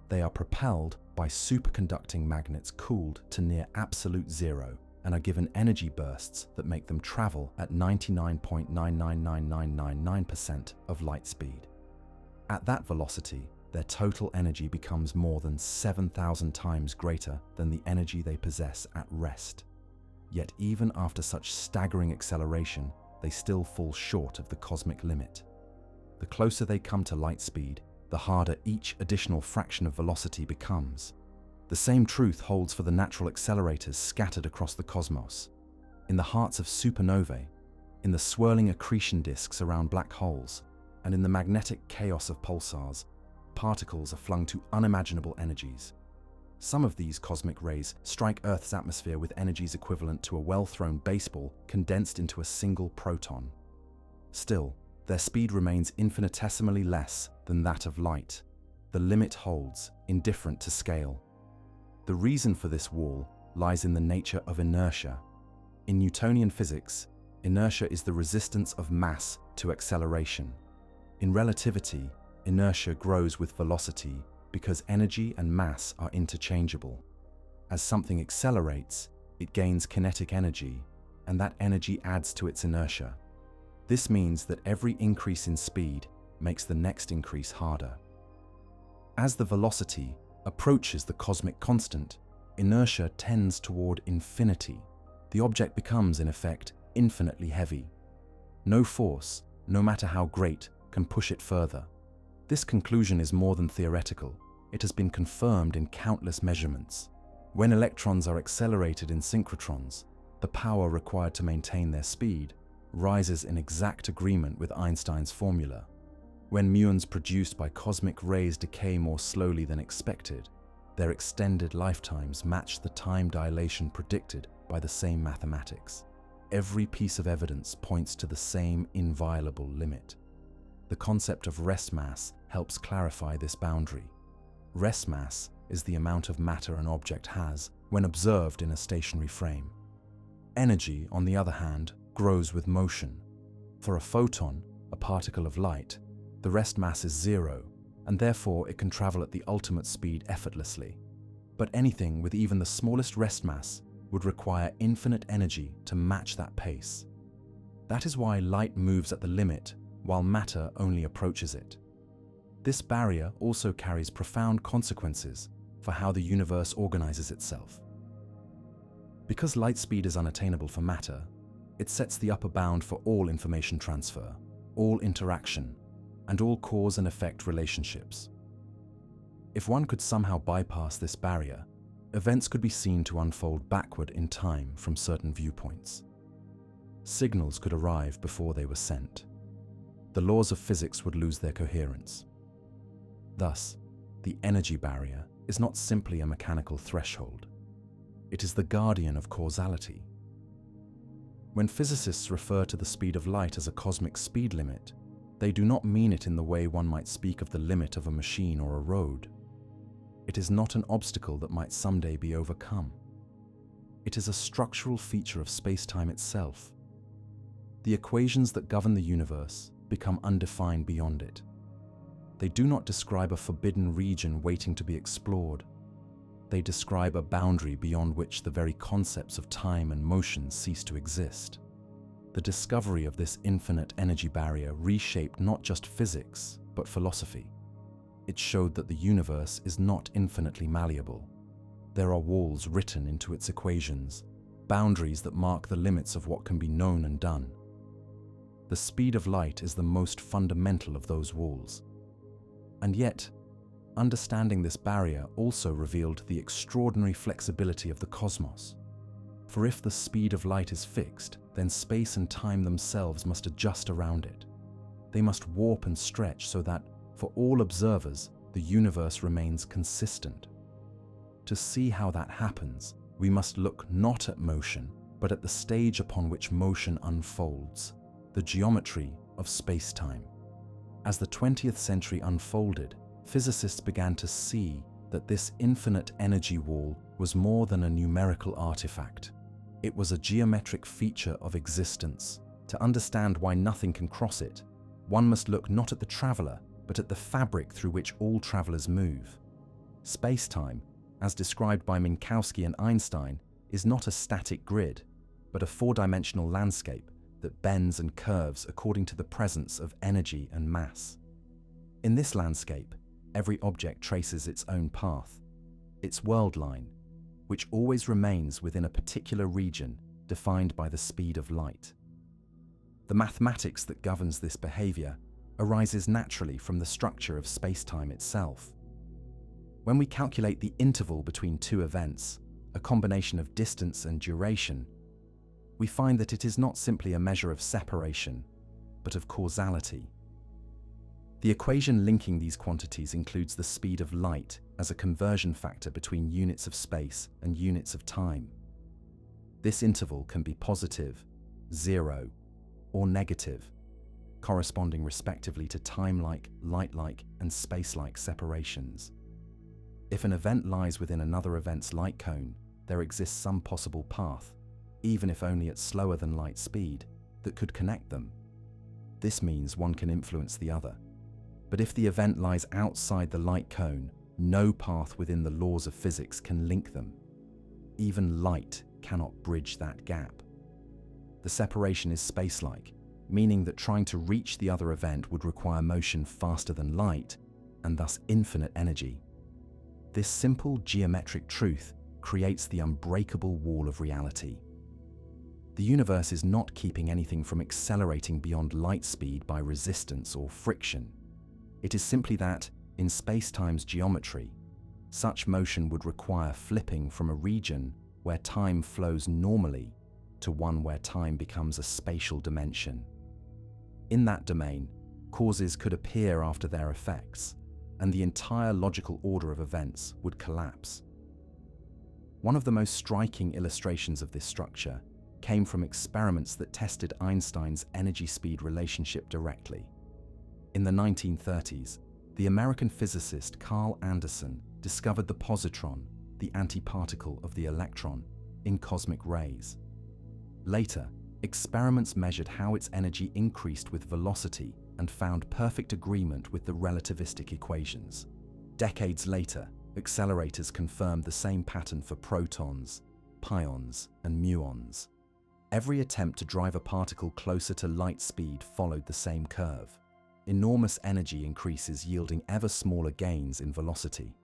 S1: They are propelled by superconducting magnets cooled to near absolute zero and are given energy bursts that make them travel at 99.999999% of light speed. At that velocity, their total energy becomes more than 7,000 times greater than the energy they possess at rest. Yet even after such staggering acceleration, they still fall short of the cosmic limit. The closer they come to light speed, the harder each additional fraction of velocity becomes. The same truth holds for the natural accelerators scattered across the cosmos. In the hearts of supernovae, in the swirling accretion disks around black holes, and in the magnetic chaos of pulsars, particles are flung to unimaginable energies. Some of these cosmic rays strike Earth's atmosphere with energies equivalent to a well-thrown baseball condensed into a single proton. Still, their speed remains infinitesimally less than that of light. The limit holds, indifferent to scale. The reason for this wall lies in the nature of inertia. In Newtonian physics, inertia is the resistance of mass to acceleration. In relativity, inertia grows with velocity because energy and mass are interchangeable. As something accelerates, it gains kinetic energy, and that energy adds to its inertia. This means that every increase in speed makes the next increase harder. As the velocity approaches the cosmic constant, inertia tends toward infinity. The object becomes, in effect, infinitely heavy. No force, no matter how great, can push it further. This conclusion is more than theoretical. It has been confirmed in countless measurements. When electrons are accelerated in synchrotrons, the power required to maintain their speed rises in exact agreement with Einstein's formula. When muons produced by cosmic rays decay more slowly than expected, their extended lifetimes match the time dilation predicted by the same mathematics. Every piece of evidence points to the same inviolable limit. The concept of rest mass helps clarify this boundary. Rest mass is the amount of matter an object has when observed in a stationary frame. Energy, on the other hand, grows with motion. For a photon, a particle of light, the rest mass is zero, and therefore it can travel at the ultimate speed effortlessly. But anything with even the smallest rest mass would require infinite energy to match that pace. That is why light moves at the limit, while matter only approaches it. This barrier also carries profound consequences for how the universe organizes itself. Because light speed is unattainable for matter, it sets the upper bound for all information transfer, all interaction, and all cause and effect relationships. If one could somehow bypass this barrier, events could be seen to unfold backward in time from certain viewpoints. Signals could arrive before they were sent. The laws of physics would lose their coherence. Thus, the energy barrier is not simply a mechanical threshold. It is the guardian of causality. When physicists refer to the speed of light as a cosmic speed limit, they do not mean it in the way one might speak of the limit of a machine or a road. It is not an obstacle that might someday be overcome. It is a structural feature of space-time itself. The equations that govern the universe become undefined beyond it. They do not describe a forbidden region waiting to be explored. They describe a boundary beyond which the very concepts of time and motion cease to exist. The discovery of this infinite energy barrier reshaped not just physics, but philosophy. It showed that the universe is not infinitely malleable. There are walls written into its equations, boundaries that mark the limits of what can be known and done. The speed of light is the most fundamental of those walls. And yet, understanding this barrier also revealed the extraordinary flexibility of the cosmos. For if the speed of light is fixed, then space and time themselves must adjust around it. They must warp and stretch so that, for all observers, the universe remains consistent. To see how that happens, we must look not at motion, but at the stage upon which motion unfolds, the geometry of space-time. As the 20th century unfolded, physicists began to see that this infinite energy wall was more than a numerical artifact. It was a geometric feature of existence. To understand why nothing can cross it, one must look not at the traveler, but at the fabric through which all travelers move. Space-time, as described by Minkowski and Einstein, is not a static grid, but a four-dimensional landscape that bends and curves according to the presence of energy and mass. In this landscape, every object traces its own path, its world line, which always remains within a particular region defined by the speed of light. The mathematics that governs this behavior arises naturally from the structure of spacetime itself. When we calculate the interval between two events, a combination of distance and duration, we find that it is not simply a measure of separation, but of causality. The equation linking these quantities includes the speed of light as a conversion factor between units of space and units of time. This interval can be positive, 0, or negative, corresponding respectively to time-like, light-like, and space-like separations. If an event lies within another event's light cone, there exists some possible path, even if only at slower than light speed, that could connect them. This means one can influence the other. But if the event lies outside the light cone, no path within the laws of physics can link them. Even light cannot bridge that gap. The separation is space-like, meaning that trying to reach the other event would require motion faster than light, and thus infinite energy. This simple geometric truth creates the unbreakable wall of reality. The universe is not keeping anything from accelerating beyond light speed by resistance or friction. It is simply that, in spacetime's geometry, such motion would require flipping from a region where time flows normally to one where time becomes a spatial dimension. In that domain, causes could appear after their effects, and the entire logical order of events would collapse. One of the most striking illustrations of this structure came from experiments that tested Einstein's energy-speed relationship directly. In the 1930s, the American physicist Carl Anderson discovered the positron, the antiparticle of the electron, in cosmic rays. Later, experiments measured how its energy increased with velocity and found perfect agreement with the relativistic equations. Decades later, accelerators confirmed the same pattern for protons, pions, and muons. Every attempt to drive a particle closer to light speed followed the same curve. Enormous energy increases yielding ever smaller gains in velocity.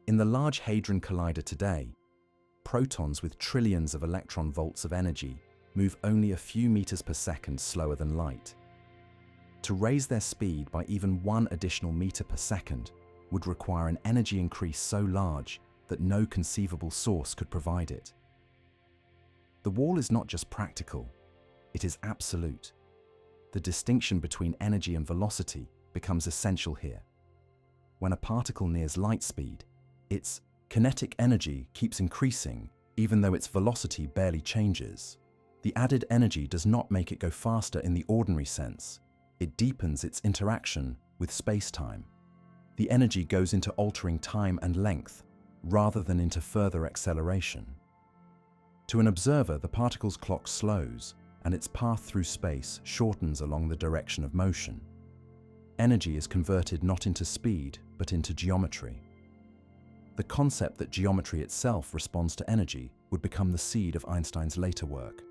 S1: In the Large Hadron Collider today, protons with trillions of electron volts of energy move only a few meters per second slower than light. To raise their speed by even 1 additional meter per second would require an energy increase so large that no conceivable source could provide it. The wall is not just practical, it is absolute. The distinction between energy and velocity becomes essential here. When a particle nears light speed, its kinetic energy keeps increasing even though its velocity barely changes. The added energy does not make it go faster in the ordinary sense. It deepens its interaction with space-time. The energy goes into altering time and length rather than into further acceleration. To an observer, the particle's clock slows, and its path through space shortens along the direction of motion. Energy is converted not into speed, but into geometry. The concept that geometry itself responds to energy would become the seed of Einstein's later work,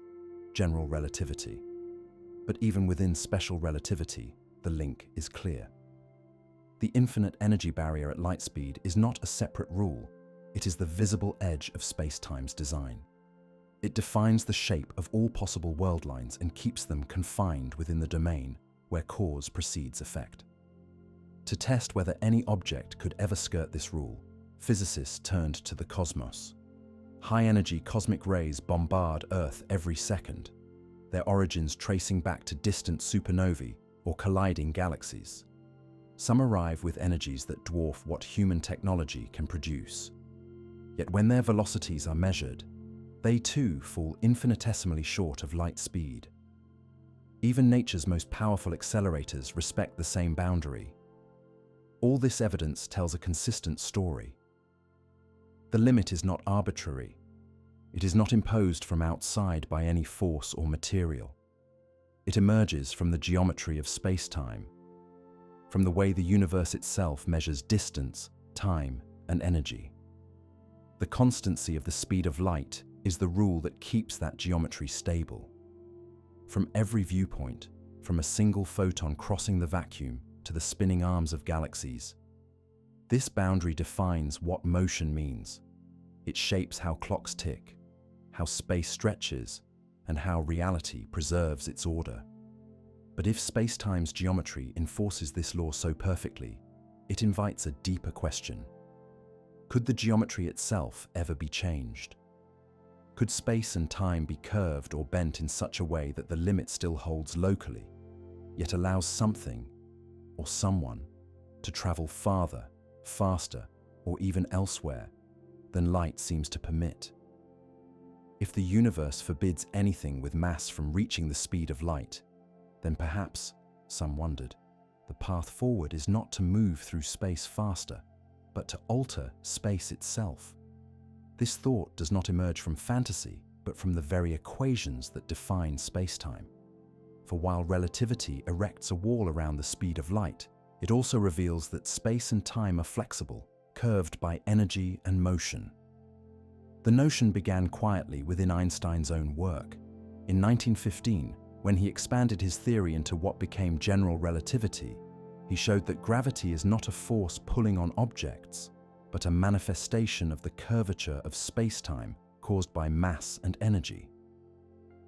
S1: general relativity. But even within special relativity, the link is clear. The infinite energy barrier at light speed is not a separate rule, it is the visible edge of spacetime's design. It defines the shape of all possible world lines and keeps them confined within the domain where cause precedes effect. To test whether any object could ever skirt this rule, physicists turned to the cosmos. High-energy cosmic rays bombard Earth every second, their origins tracing back to distant supernovae or colliding galaxies. Some arrive with energies that dwarf what human technology can produce. Yet when their velocities are measured, they too fall infinitesimally short of light speed. Even nature's most powerful accelerators respect the same boundary. All this evidence tells a consistent story. The limit is not arbitrary. It is not imposed from outside by any force or material. It emerges from the geometry of space-time, from the way the universe itself measures distance, time, and energy. The constancy of the speed of light is the rule that keeps that geometry stable. From every viewpoint, from a single photon crossing the vacuum to the spinning arms of galaxies, this boundary defines what motion means. It shapes how clocks tick, how space stretches, and how reality preserves its order. But if spacetime's geometry enforces this law so perfectly, it invites a deeper question. Could the geometry itself ever be changed? Could space and time be curved or bent in such a way that the limit still holds locally, yet allows something or someone to travel farther, faster, or even elsewhere than light seems to permit? If the universe forbids anything with mass from reaching the speed of light, then perhaps, some wondered, the path forward is not to move through space faster, but to alter space itself. This thought does not emerge from fantasy, but from the very equations that define spacetime. For while relativity erects a wall around the speed of light, it also reveals that space and time are flexible, curved by energy and motion. The notion began quietly within Einstein's own work. In 1915, when he expanded his theory into what became general relativity, he showed that gravity is not a force pulling on objects, but a manifestation of the curvature of spacetime caused by mass and energy.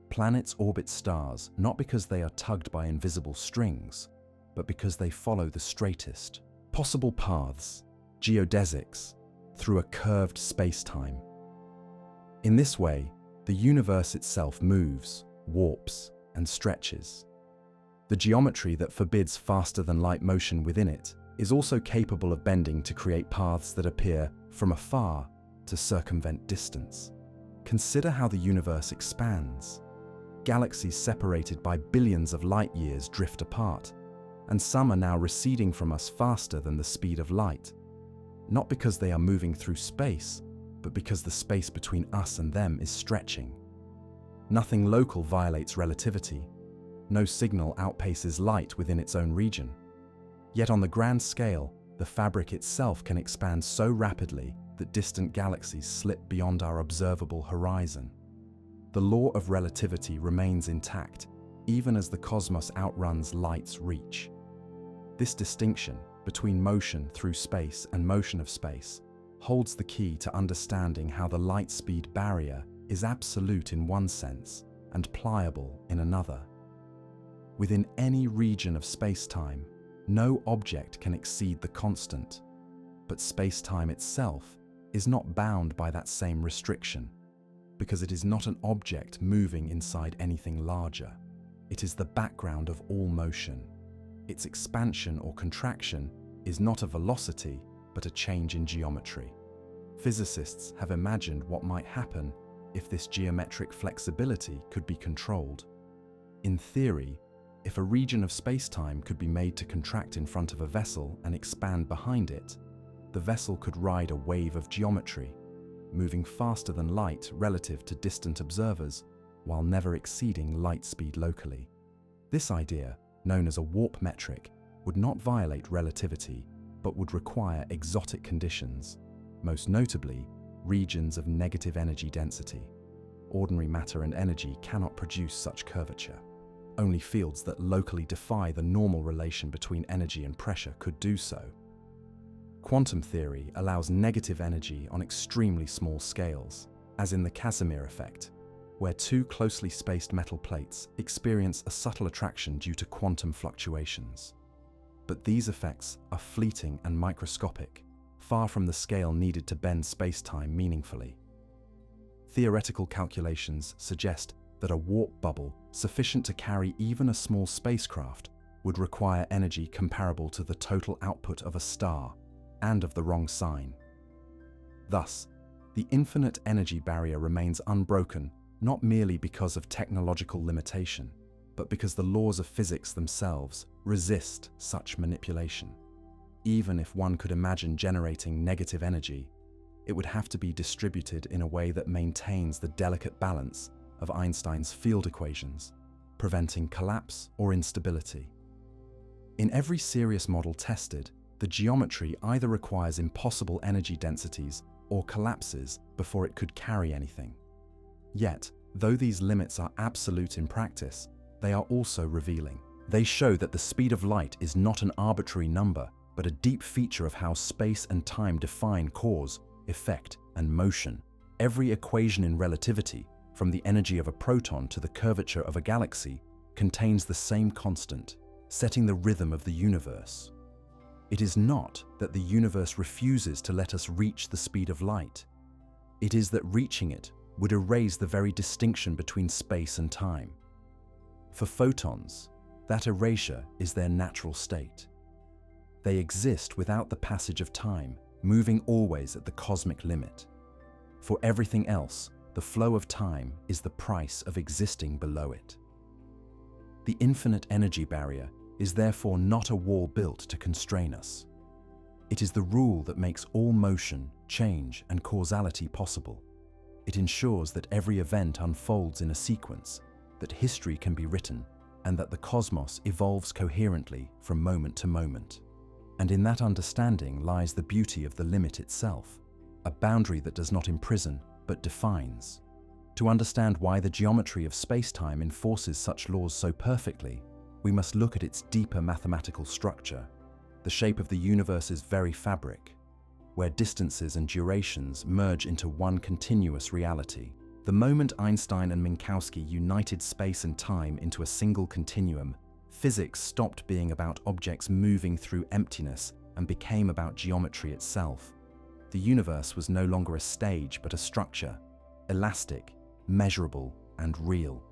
S1: Planets orbit stars not because they are tugged by invisible strings, but because they follow the straightest possible paths, geodesics, through a curved spacetime. In this way, the universe itself moves, warps, and stretches. The geometry that forbids faster-than-light motion within it is also capable of bending to create paths that appear, from afar, to circumvent distance. Consider how the universe expands. Galaxies separated by billions of light-years drift apart, and some are now receding from us faster than the speed of light, not because they are moving through space, but because the space between us and them is stretching. Nothing local violates relativity. No signal outpaces light within its own region. Yet on the grand scale, the fabric itself can expand so rapidly that distant galaxies slip beyond our observable horizon. The law of relativity remains intact, even as the cosmos outruns light's reach. This distinction between motion through space and motion of space holds the key to understanding how the light-speed barrier is absolute in one sense and pliable in another. Within any region of space-time, no object can exceed the constant, but space-time itself is not bound by that same restriction, because it is not an object moving inside anything larger. It is the background of all motion. Its expansion or contraction is not a velocity, but a change in geometry. Physicists have imagined what might happen if this geometric flexibility could be controlled. In theory, if a region of space-time could be made to contract in front of a vessel and expand behind it, the vessel could ride a wave of geometry, moving faster than light relative to distant observers, while never exceeding light speed locally. This idea, known as a warp metric, would not violate relativity, but would require exotic conditions, most notably regions of negative energy density. Ordinary matter and energy cannot produce such curvature. Only fields that locally defy the normal relation between energy and pressure could do so. Quantum theory allows negative energy on extremely small scales, as in the Casimir effect, where two closely spaced metal plates experience a subtle attraction due to quantum fluctuations. But these effects are fleeting and microscopic, far from the scale needed to bend spacetime meaningfully. Theoretical calculations suggest that a warp bubble sufficient to carry even a small spacecraft would require energy comparable to the total output of a star and of the wrong sign. Thus, the infinite energy barrier remains unbroken not merely because of technological limitation, but because the laws of physics themselves resist such manipulation. Even if one could imagine generating negative energy, it would have to be distributed in a way that maintains the delicate balance of Einstein's field equations, preventing collapse or instability. In every serious model tested, the geometry either requires impossible energy densities or collapses before it could carry anything. Yet, though these limits are absolute in practice, they are also revealing. They show that the speed of light is not an arbitrary number, but a deep feature of how space and time define cause, effect, and motion. Every equation in relativity, from the energy of a proton to the curvature of a galaxy, contains the same constant, setting the rhythm of the universe. It is not that the universe refuses to let us reach the speed of light. It is that reaching it would erase the very distinction between space and time. For photons, that erasure is their natural state. They exist without the passage of time, moving always at the cosmic limit. For everything else, the flow of time is the price of existing below it. The infinite energy barrier is therefore not a wall built to constrain us. It is the rule that makes all motion, change, and causality possible. It ensures that every event unfolds in a sequence, that history can be written, and that the cosmos evolves coherently from moment to moment. And in that understanding lies the beauty of the limit itself, a boundary that does not imprison, but defines. To understand why the geometry of space-time enforces such laws so perfectly, we must look at its deeper mathematical structure, the shape of the universe's very fabric, where distances and durations merge into one continuous reality. The moment Einstein and Minkowski united space and time into a single continuum, physics stopped being about objects moving through emptiness and became about geometry itself. The universe was no longer a stage but a structure, elastic, measurable, and real.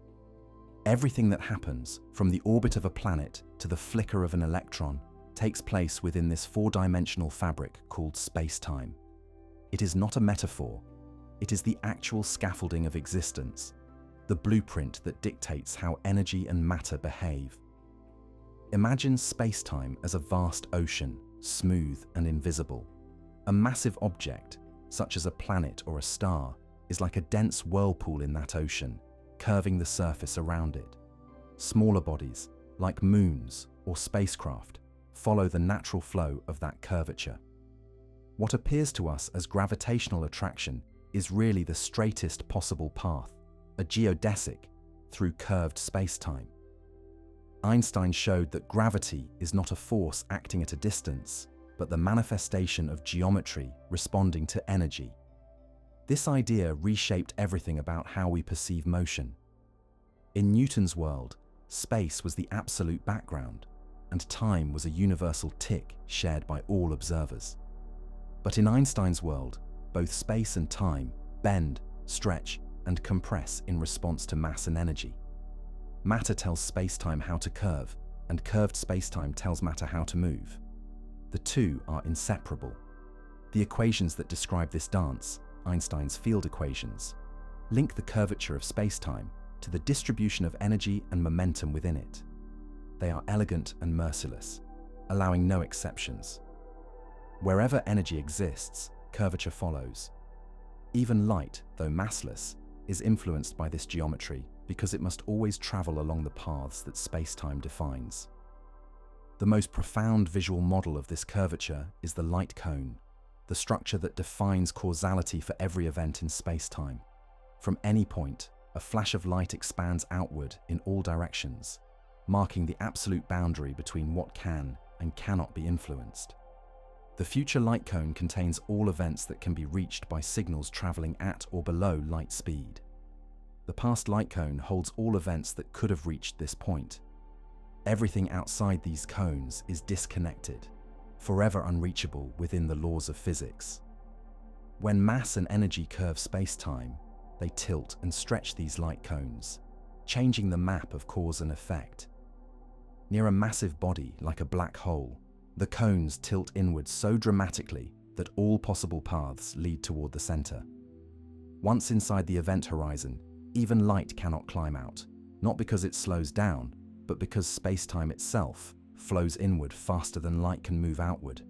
S1: Everything that happens, from the orbit of a planet to the flicker of an electron, takes place within this four-dimensional fabric called space-time. It is not a metaphor. It is the actual scaffolding of existence, the blueprint that dictates how energy and matter behave. Imagine space-time as a vast ocean, smooth and invisible. A massive object, such as a planet or a star, is like a dense whirlpool in that ocean, curving the surface around it. Smaller bodies, like moons or spacecraft, follow the natural flow of that curvature. What appears to us as gravitational attraction is really the straightest possible path, a geodesic, through curved space-time. Einstein showed that gravity is not a force acting at a distance, but the manifestation of geometry responding to energy. This idea reshaped everything about how we perceive motion. In Newton's world, space was the absolute background, and time was a universal tick shared by all observers. But in Einstein's world, both space and time bend, stretch, and compress in response to mass and energy. Matter tells space-time how to curve, and curved space-time tells matter how to move. The two are inseparable. The equations that describe this dance, Einstein's field equations, link the curvature of space-time to the distribution of energy and momentum within it. They are elegant and merciless, allowing no exceptions. Wherever energy exists, curvature follows. Even light, though massless, is influenced by this geometry because it must always travel along the paths that space-time defines. The most profound visual model of this curvature is the light cone, the structure that defines causality for every event in space-time. From any point, a flash of light expands outward in all directions, marking the absolute boundary between what can and cannot be influenced. The future light cone contains all events that can be reached by signals traveling at or below light speed. The past light cone holds all events that could have reached this point. Everything outside these cones is disconnected, forever unreachable within the laws of physics. When mass and energy curve space-time, they tilt and stretch these light cones, changing the map of cause and effect. Near a massive body like a black hole, the cones tilt inward so dramatically that all possible paths lead toward the center. Once inside the event horizon, even light cannot climb out, not because it slows down, but because space-time itself flows inward faster than light can move outward.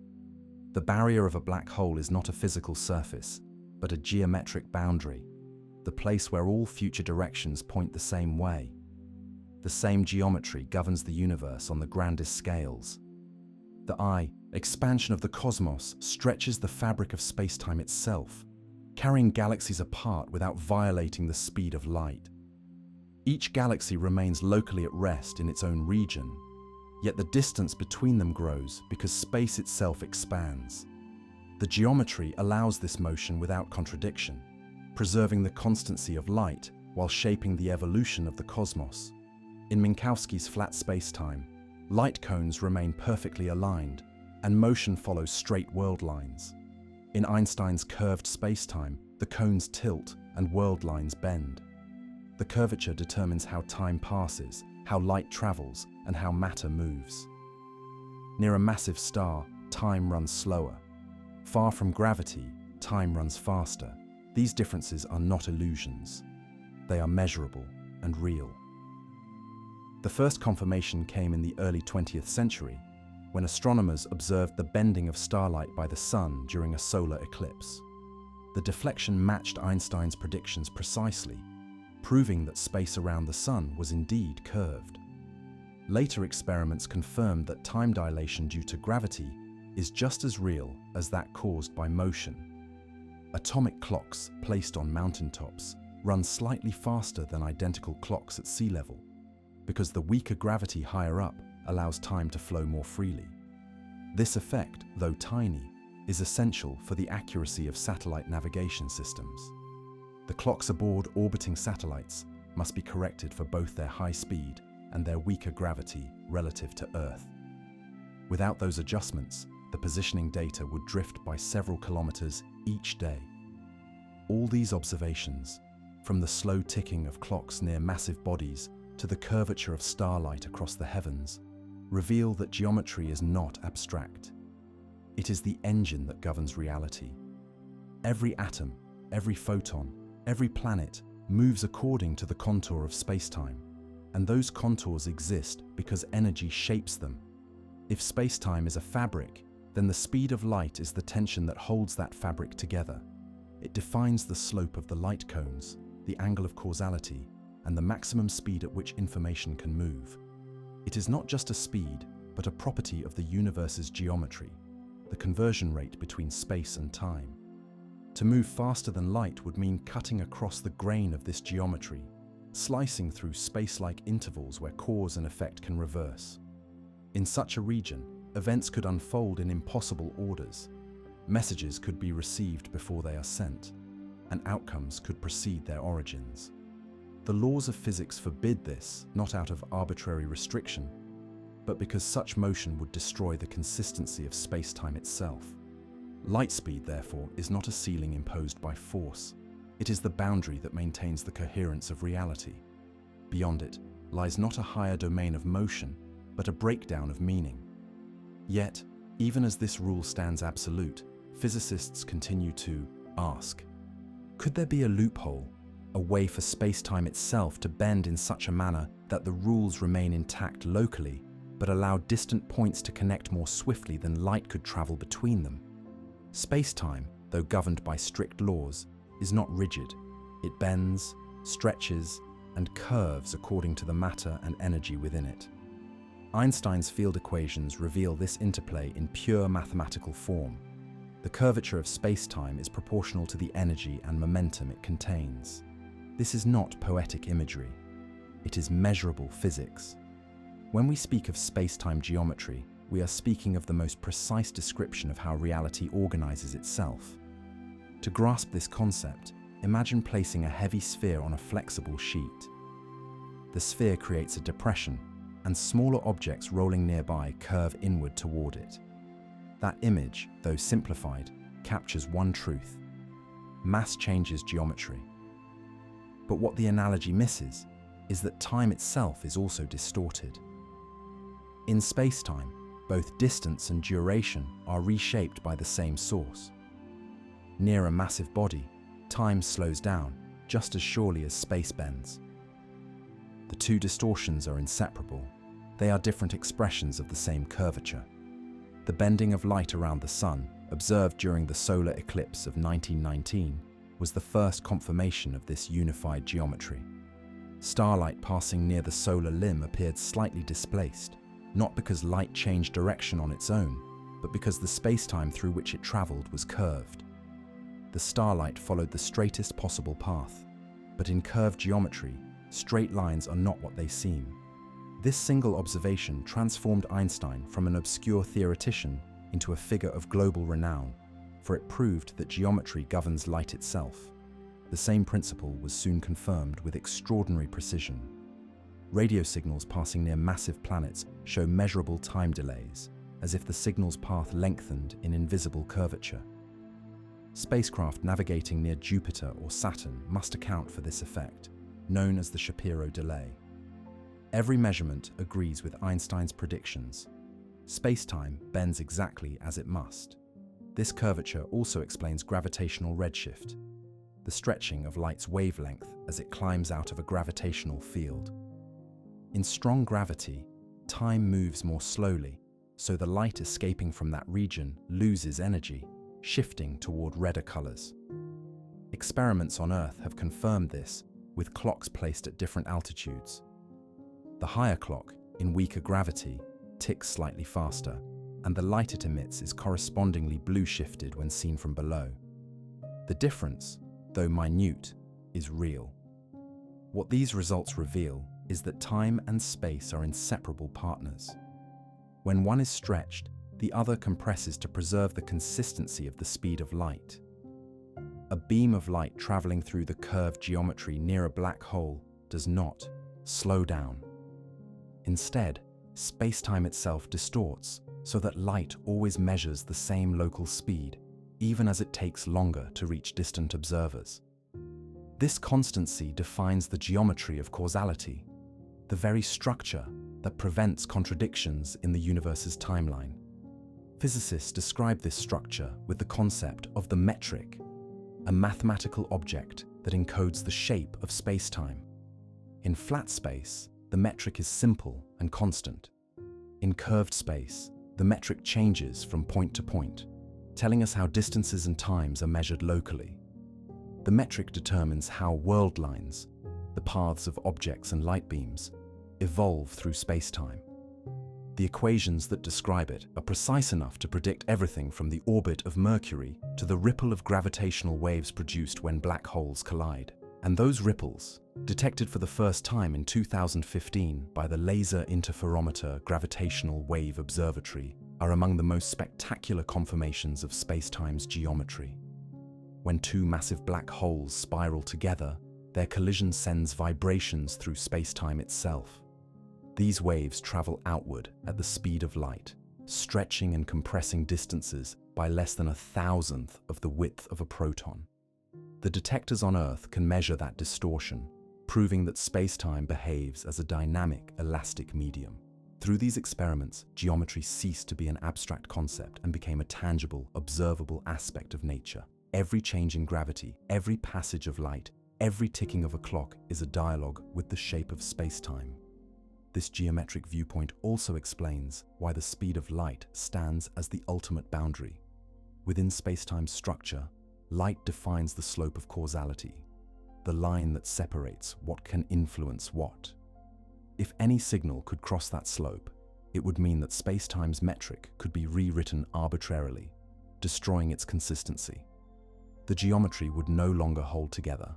S1: The barrier of a black hole is not a physical surface, but a geometric boundary, the place where all future directions point the same way. The same geometry governs the universe on the grandest scales. The expansion of the cosmos stretches the fabric of space-time itself, carrying galaxies apart without violating the speed of light. Each galaxy remains locally at rest in its own region, yet the distance between them grows because space itself expands. The geometry allows this motion without contradiction, preserving the constancy of light while shaping the evolution of the cosmos. In Minkowski's flat spacetime, light cones remain perfectly aligned, and motion follows straight world lines. In Einstein's curved spacetime, the cones tilt and world lines bend. The curvature determines how time passes, how light travels, and how matter moves. Near a massive star, time runs slower. Far from gravity, time runs faster. These differences are not illusions. They are measurable and real. The first confirmation came in the early 20th century, when astronomers observed the bending of starlight by the sun during a solar eclipse. The deflection matched Einstein's predictions precisely, proving that space around the sun was indeed curved. Later experiments confirmed that time dilation due to gravity is just as real as that caused by motion. Atomic clocks placed on mountaintops run slightly faster than identical clocks at sea level, because the weaker gravity higher up allows time to flow more freely. This effect, though tiny, is essential for the accuracy of satellite navigation systems. The clocks aboard orbiting satellites must be corrected for both their high speed and their weaker gravity relative to Earth. Without those adjustments, the positioning data would drift by several kilometers each day. All these observations, from the slow ticking of clocks near massive bodies to the curvature of starlight across the heavens, reveal that geometry is not abstract. It is the engine that governs reality. Every atom, every photon, every planet moves according to the contour of spacetime, and those contours exist because energy shapes them. If spacetime is a fabric, then the speed of light is the tension that holds that fabric together. It defines the slope of the light cones, the angle of causality, and the maximum speed at which information can move. It is not just a speed, but a property of the universe's geometry, the conversion rate between space and time. To move faster than light would mean cutting across the grain of this geometry, slicing through space-like intervals where cause and effect can reverse. In such a region, events could unfold in impossible orders. Messages could be received before they are sent, and outcomes could precede their origins. The laws of physics forbid this, not out of arbitrary restriction, but because such motion would destroy the consistency of spacetime itself. Light speed, therefore, is not a ceiling imposed by force. It is the boundary that maintains the coherence of reality. Beyond it lies not a higher domain of motion, but a breakdown of meaning. Yet, even as this rule stands absolute, physicists continue to ask, could there be a loophole, a way for spacetime itself to bend in such a manner that the rules remain intact locally, but allow distant points to connect more swiftly than light could travel between them? Spacetime, though governed by strict laws, is not rigid. It bends, stretches, and curves according to the matter and energy within it. Einstein's field equations reveal this interplay in pure mathematical form. The curvature of spacetime is proportional to the energy and momentum it contains. This is not poetic imagery. It is measurable physics. When we speak of spacetime geometry, we are speaking of the most precise description of how reality organizes itself. To grasp this concept, imagine placing a heavy sphere on a flexible sheet. The sphere creates a depression, and smaller objects rolling nearby curve inward toward it. That image, though simplified, captures one truth: mass changes geometry. But what the analogy misses is that time itself is also distorted. In spacetime, both distance and duration are reshaped by the same source. Near a massive body, time slows down just as surely as space bends. The two distortions are inseparable. They are different expressions of the same curvature. The bending of light around the sun, observed during the solar eclipse of 1919, was the first confirmation of this unified geometry. Starlight passing near the solar limb appeared slightly displaced, not because light changed direction on its own, but because the spacetime through which it traveled was curved. The starlight followed the straightest possible path, but in curved geometry, straight lines are not what they seem. This single observation transformed Einstein from an obscure theoretician into a figure of global renown, for it proved that geometry governs light itself. The same principle was soon confirmed with extraordinary precision. Radio signals passing near massive planets show measurable time delays, as if the signal's path lengthened in invisible curvature. Spacecraft navigating near Jupiter or Saturn must account for this effect, known as the Shapiro delay. Every measurement agrees with Einstein's predictions. Spacetime bends exactly as it must. This curvature also explains gravitational redshift, the stretching of light's wavelength as it climbs out of a gravitational field. In strong gravity, time moves more slowly, so the light escaping from that region loses energy, shifting toward redder colors. Experiments on Earth have confirmed this, with clocks placed at different altitudes. The higher clock, in weaker gravity, ticks slightly faster, and the light it emits is correspondingly blue-shifted when seen from below. The difference, though minute, is real. What these results reveal is that time and space are inseparable partners. When one is stretched, the other compresses to preserve the consistency of the speed of light. A beam of light traveling through the curved geometry near a black hole does not slow down. Instead, space-time itself distorts, so that light always measures the same local speed, even as it takes longer to reach distant observers. This constancy defines the geometry of causality, the very structure that prevents contradictions in the universe's timeline. Physicists describe this structure with the concept of the metric, a mathematical object that encodes the shape of space-time. In flat space, the metric is simple and constant. In curved space, the metric changes from point to point, telling us how distances and times are measured locally. The metric determines how world lines, the paths of objects and light beams, evolve through space-time. The equations that describe it are precise enough to predict everything from the orbit of Mercury to the ripple of gravitational waves produced when black holes collide. And those ripples, detected for the first time in 2015 by the Laser Interferometer Gravitational Wave Observatory, are among the most spectacular confirmations of space-time's geometry. When two massive black holes spiral together, their collision sends vibrations through space-time itself. These waves travel outward at the speed of light, stretching and compressing distances by less than 1,000th of the width of a proton. The detectors on Earth can measure that distortion, proving that space-time behaves as a dynamic, elastic medium. Through these experiments, geometry ceased to be an abstract concept and became a tangible, observable aspect of nature. Every change in gravity, every passage of light, every ticking of a clock is a dialogue with the shape of space-time. This geometric viewpoint also explains why the speed of light stands as the ultimate boundary. Within space-time's structure, light defines the slope of causality, the line that separates what can influence what. If any signal could cross that slope, it would mean that space-time's metric could be rewritten arbitrarily, destroying its consistency. The geometry would no longer hold together.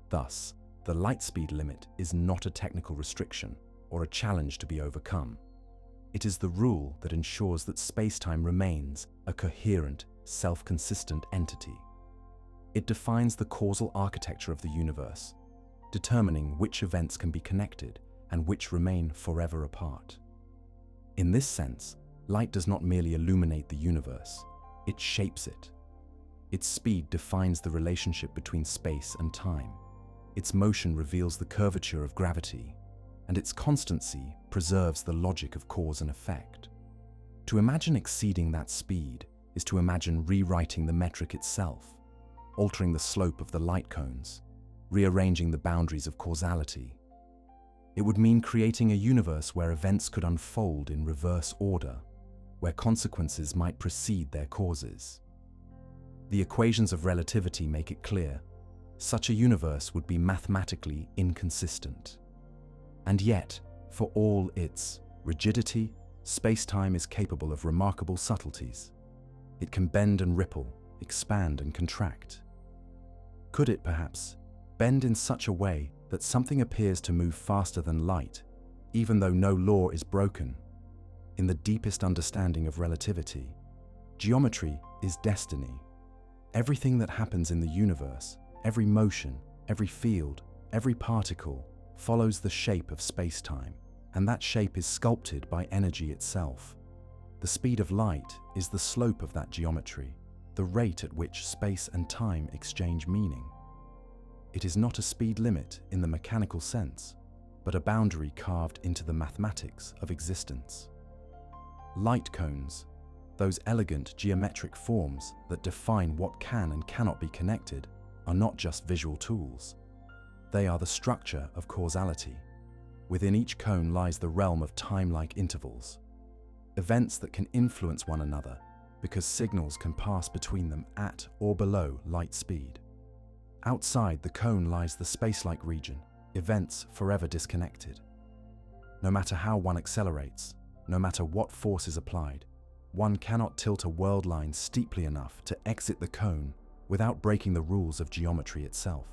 S1: Thus, the light speed limit is not a technical restriction or a challenge to be overcome. It is the rule that ensures that space-time remains a coherent, self-consistent entity. It defines the causal architecture of the universe, determining which events can be connected and which remain forever apart. In this sense, light does not merely illuminate the universe, it shapes it. Its speed defines the relationship between space and time. Its motion reveals the curvature of gravity, and its constancy preserves the logic of cause and effect. To imagine exceeding that speed is to imagine rewriting the metric itself, altering the slope of the light cones, rearranging the boundaries of causality. It would mean creating a universe where events could unfold in reverse order, where consequences might precede their causes. The equations of relativity make it clear, such a universe would be mathematically inconsistent. And yet, for all its rigidity, space-time is capable of remarkable subtleties. It can bend and ripple, expand and contract. Could it, perhaps, bend in such a way that something appears to move faster than light, even though no law is broken? In the deepest understanding of relativity, geometry is destiny. Everything that happens in the universe, every motion, every field, every particle, follows the shape of space-time, and that shape is sculpted by energy itself. The speed of light is the slope of that geometry, the rate at which space and time exchange meaning. It is not a speed limit in the mechanical sense, but a boundary carved into the mathematics of existence. Light cones, those elegant geometric forms that define what can and cannot be connected, are not just visual tools. They are the structure of causality. Within each cone lies the realm of time-like intervals, events that can influence one another because signals can pass between them at or below light speed. Outside the cone lies the space-like region, events forever disconnected. No matter how one accelerates, no matter what force is applied, one cannot tilt a world line steeply enough to exit the cone without breaking the rules of geometry itself.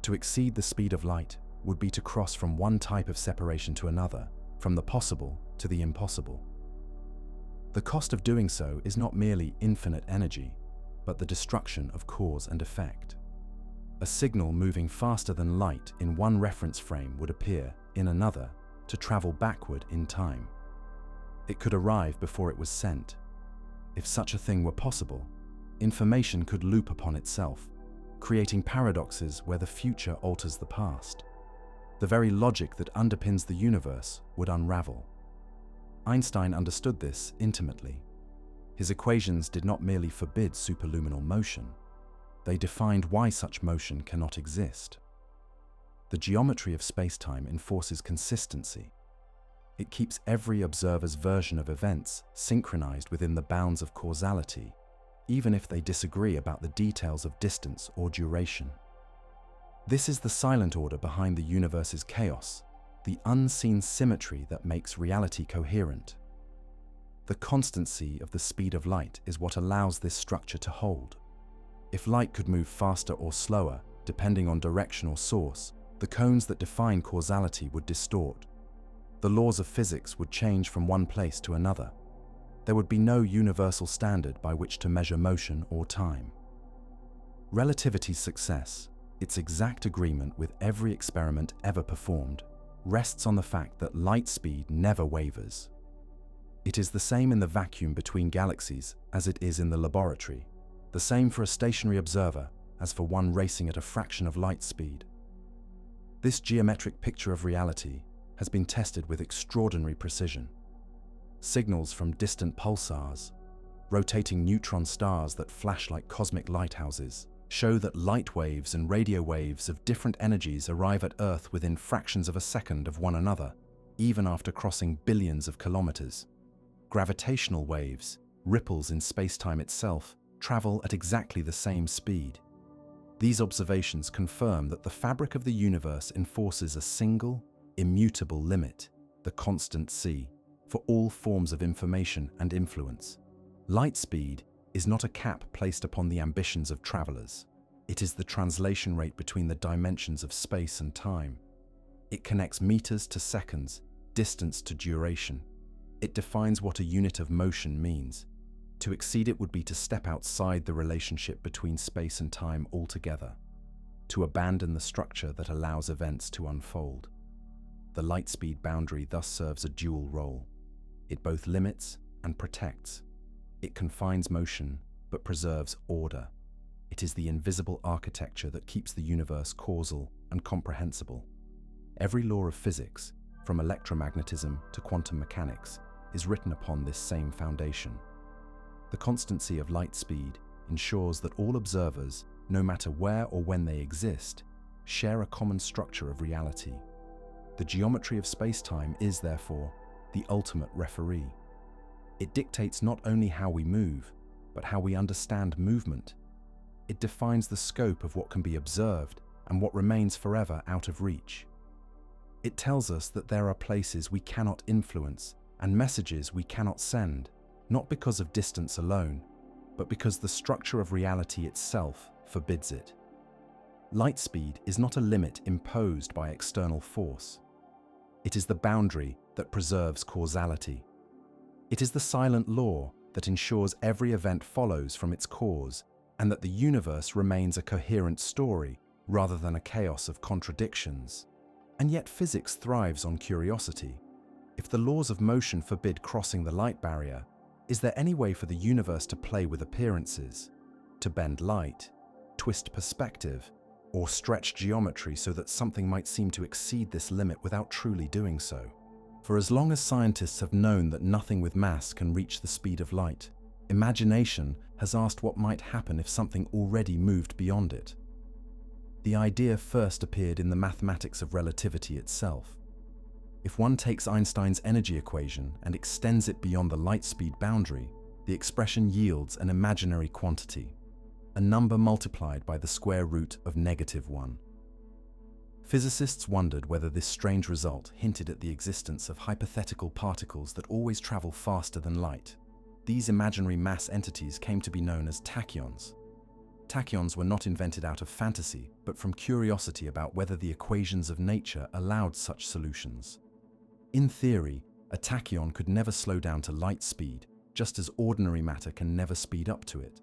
S1: To exceed the speed of light would be to cross from one type of separation to another, from the possible to the impossible. The cost of doing so is not merely infinite energy, but the destruction of cause and effect. A signal moving faster than light in one reference frame would appear, in another, to travel backward in time. It could arrive before it was sent. If such a thing were possible, information could loop upon itself, creating paradoxes where the future alters the past. The very logic that underpins the universe would unravel. Einstein understood this intimately. His equations did not merely forbid superluminal motion, they defined why such motion cannot exist. The geometry of spacetime enforces consistency. It keeps every observer's version of events synchronized within the bounds of causality, even if they disagree about the details of distance or duration. This is the silent order behind the universe's chaos, the unseen symmetry that makes reality coherent. The constancy of the speed of light is what allows this structure to hold. If light could move faster or slower, depending on direction or source, the cones that define causality would distort. The laws of physics would change from one place to another. There would be no universal standard by which to measure motion or time. Relativity's success, its exact agreement with every experiment ever performed, rests on the fact that light speed never wavers. It is the same in the vacuum between galaxies as it is in the laboratory, the same for a stationary observer as for one racing at a fraction of light speed. This geometric picture of reality has been tested with extraordinary precision. Signals from distant pulsars, rotating neutron stars that flash like cosmic lighthouses, show that light waves and radio waves of different energies arrive at Earth within fractions of a second of one another, even after crossing billions of kilometers. Gravitational waves, ripples in spacetime itself, travel at exactly the same speed. These observations confirm that the fabric of the universe enforces a single, immutable limit, the constant c, for all forms of information and influence. Light speed is not a cap placed upon the ambitions of travelers. It is the translation rate between the dimensions of space and time. It connects meters to seconds, distance to duration. It defines what a unit of motion means. To exceed it would be to step outside the relationship between space and time altogether, to abandon the structure that allows events to unfold. The light speed boundary thus serves a dual role. It both limits and protects. It confines motion, but preserves order. It is the invisible architecture that keeps the universe causal and comprehensible. Every law of physics, from electromagnetism to quantum mechanics, is written upon this same foundation. The constancy of light speed ensures that all observers, no matter where or when they exist, share a common structure of reality. The geometry of spacetime is, therefore, the ultimate referee. It dictates not only how we move, but how we understand movement. It defines the scope of what can be observed and what remains forever out of reach. It tells us that there are places we cannot influence and messages we cannot send, not because of distance alone, but because the structure of reality itself forbids it. Light speed is not a limit imposed by external force. It is the boundary that preserves causality. It is the silent law that ensures every event follows from its cause and that the universe remains a coherent story rather than a chaos of contradictions. And yet physics thrives on curiosity. If the laws of motion forbid crossing the light barrier, is there any way for the universe to play with appearances, to bend light, twist perspective, or stretch geometry so that something might seem to exceed this limit without truly doing so? For as long as scientists have known that nothing with mass can reach the speed of light, imagination has asked what might happen if something already moved beyond it. The idea first appeared in the mathematics of relativity itself. If one takes Einstein's energy equation and extends it beyond the light speed boundary, the expression yields an imaginary quantity, a number multiplied by the square root of -1. Physicists wondered whether this strange result hinted at the existence of hypothetical particles that always travel faster than light. These imaginary mass entities came to be known as tachyons. Tachyons were not invented out of fantasy, but from curiosity about whether the equations of nature allowed such solutions. In theory, a tachyon could never slow down to light speed, just as ordinary matter can never speed up to it.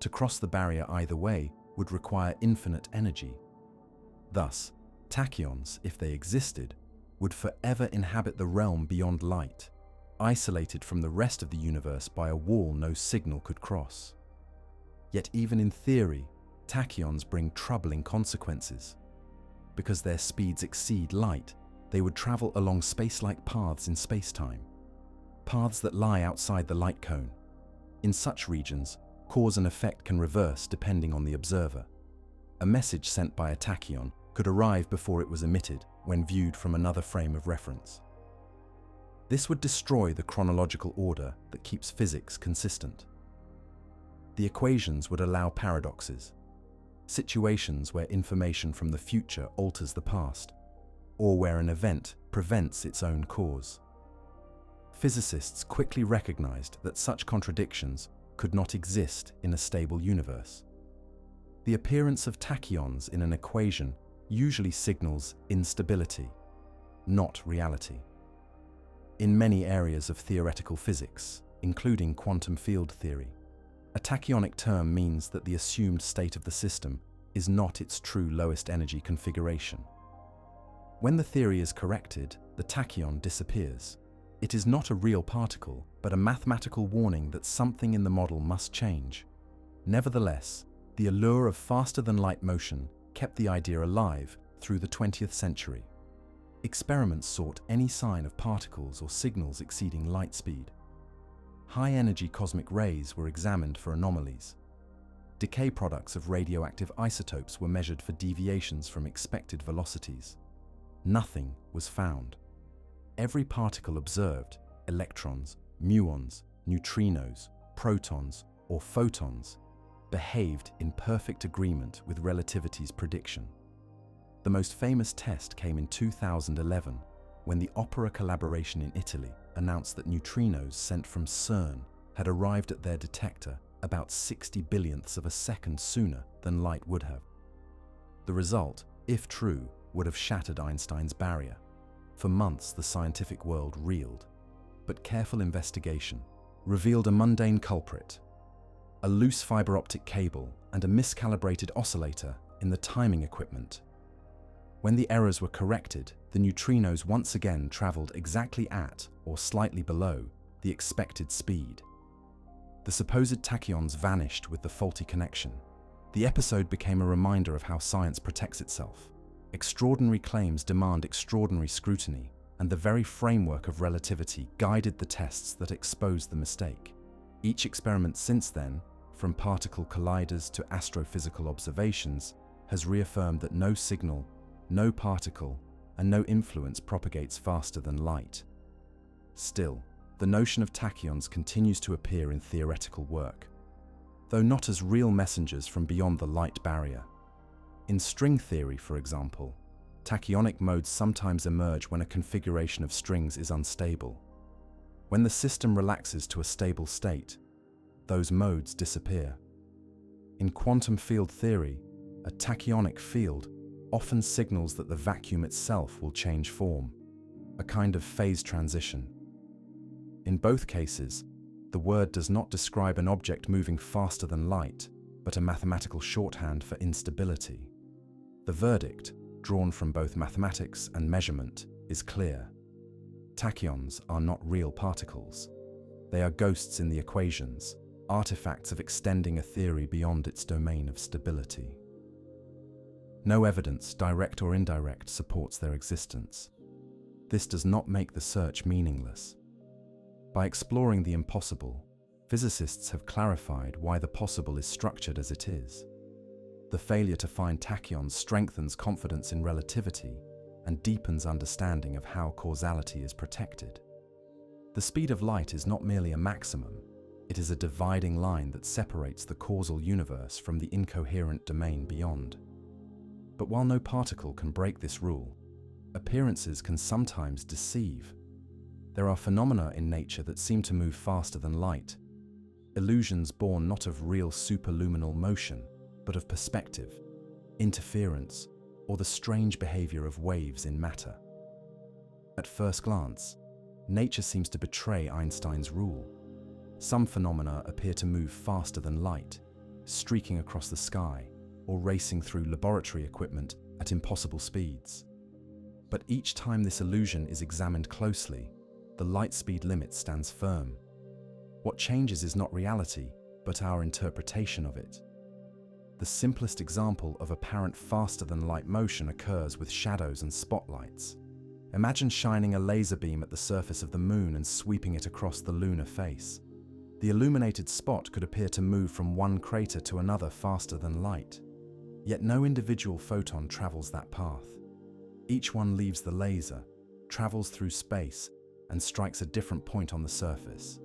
S1: To cross the barrier either way would require infinite energy. Thus, tachyons, if they existed, would forever inhabit the realm beyond light, isolated from the rest of the universe by a wall no signal could cross. Yet even in theory, tachyons bring troubling consequences. Because their speeds exceed light, they would travel along space-like paths in spacetime, paths that lie outside the light cone. In such regions, cause and effect can reverse depending on the observer. A message sent by a tachyon could arrive before it was emitted when viewed from another frame of reference. This would destroy the chronological order that keeps physics consistent. The equations would allow paradoxes, situations where information from the future alters the past, or where an event prevents its own cause. Physicists quickly recognized that such contradictions could not exist in a stable universe. The appearance of tachyons in an equation usually signals instability, not reality. In many areas of theoretical physics, including quantum field theory, a tachyonic term means that the assumed state of the system is not its true lowest energy configuration. When the theory is corrected, the tachyon disappears. It is not a real particle, but a mathematical warning that something in the model must change. Nevertheless, the allure of faster-than-light motion kept the idea alive through the 20th century. Experiments sought any sign of particles or signals exceeding light speed. High-energy cosmic rays were examined for anomalies. Decay products of radioactive isotopes were measured for deviations from expected velocities. Nothing was found. Every particle observed, electrons, muons, neutrinos, protons, or photons, behaved in perfect agreement with relativity's prediction. The most famous test came in 2011, when the Opera collaboration in Italy announced that neutrinos sent from CERN had arrived at their detector about 60 billionths of a second sooner than light would have. The result, if true, would have shattered Einstein's barrier. For months, the scientific world reeled, but careful investigation revealed a mundane culprit: a loose fiber optic cable and a miscalibrated oscillator in the timing equipment. When the errors were corrected, the neutrinos once again traveled exactly at, or slightly below, the expected speed. The supposed tachyons vanished with the faulty connection. The episode became a reminder of how science protects itself. Extraordinary claims demand extraordinary scrutiny, and the very framework of relativity guided the tests that exposed the mistake. Each experiment since then, from particle colliders to astrophysical observations, has reaffirmed that no signal, no particle, and no influence propagates faster than light. Still, the notion of tachyons continues to appear in theoretical work, though not as real messengers from beyond the light barrier. In string theory, for example, tachyonic modes sometimes emerge when a configuration of strings is unstable. When the system relaxes to a stable state, those modes disappear. In quantum field theory, a tachyonic field often signals that the vacuum itself will change form, a kind of phase transition. In both cases, the word does not describe an object moving faster than light, but a mathematical shorthand for instability. The verdict, drawn from both mathematics and measurement, is clear. Tachyons are not real particles. They are ghosts in the equations, artifacts of extending a theory beyond its domain of stability. No evidence, direct or indirect, supports their existence. This does not make the search meaningless. By exploring the impossible, physicists have clarified why the possible is structured as it is. The failure to find tachyons strengthens confidence in relativity and deepens understanding of how causality is protected. The speed of light is not merely a maximum, it is a dividing line that separates the causal universe from the incoherent domain beyond. But while no particle can break this rule, appearances can sometimes deceive. There are phenomena in nature that seem to move faster than light, illusions born not of real superluminal motion, but of perspective, interference, or the strange behavior of waves in matter. At first glance, nature seems to betray Einstein's rule. Some phenomena appear to move faster than light, streaking across the sky, or racing through laboratory equipment at impossible speeds. But each time this illusion is examined closely, the light speed limit stands firm. What changes is not reality, but our interpretation of it. The simplest example of apparent faster-than-light motion occurs with shadows and spotlights. Imagine shining a laser beam at the surface of the moon and sweeping it across the lunar face. The illuminated spot could appear to move from one crater to another faster than light. Yet no individual photon travels that path. Each one leaves the laser, travels through space, and strikes a different point on the surface.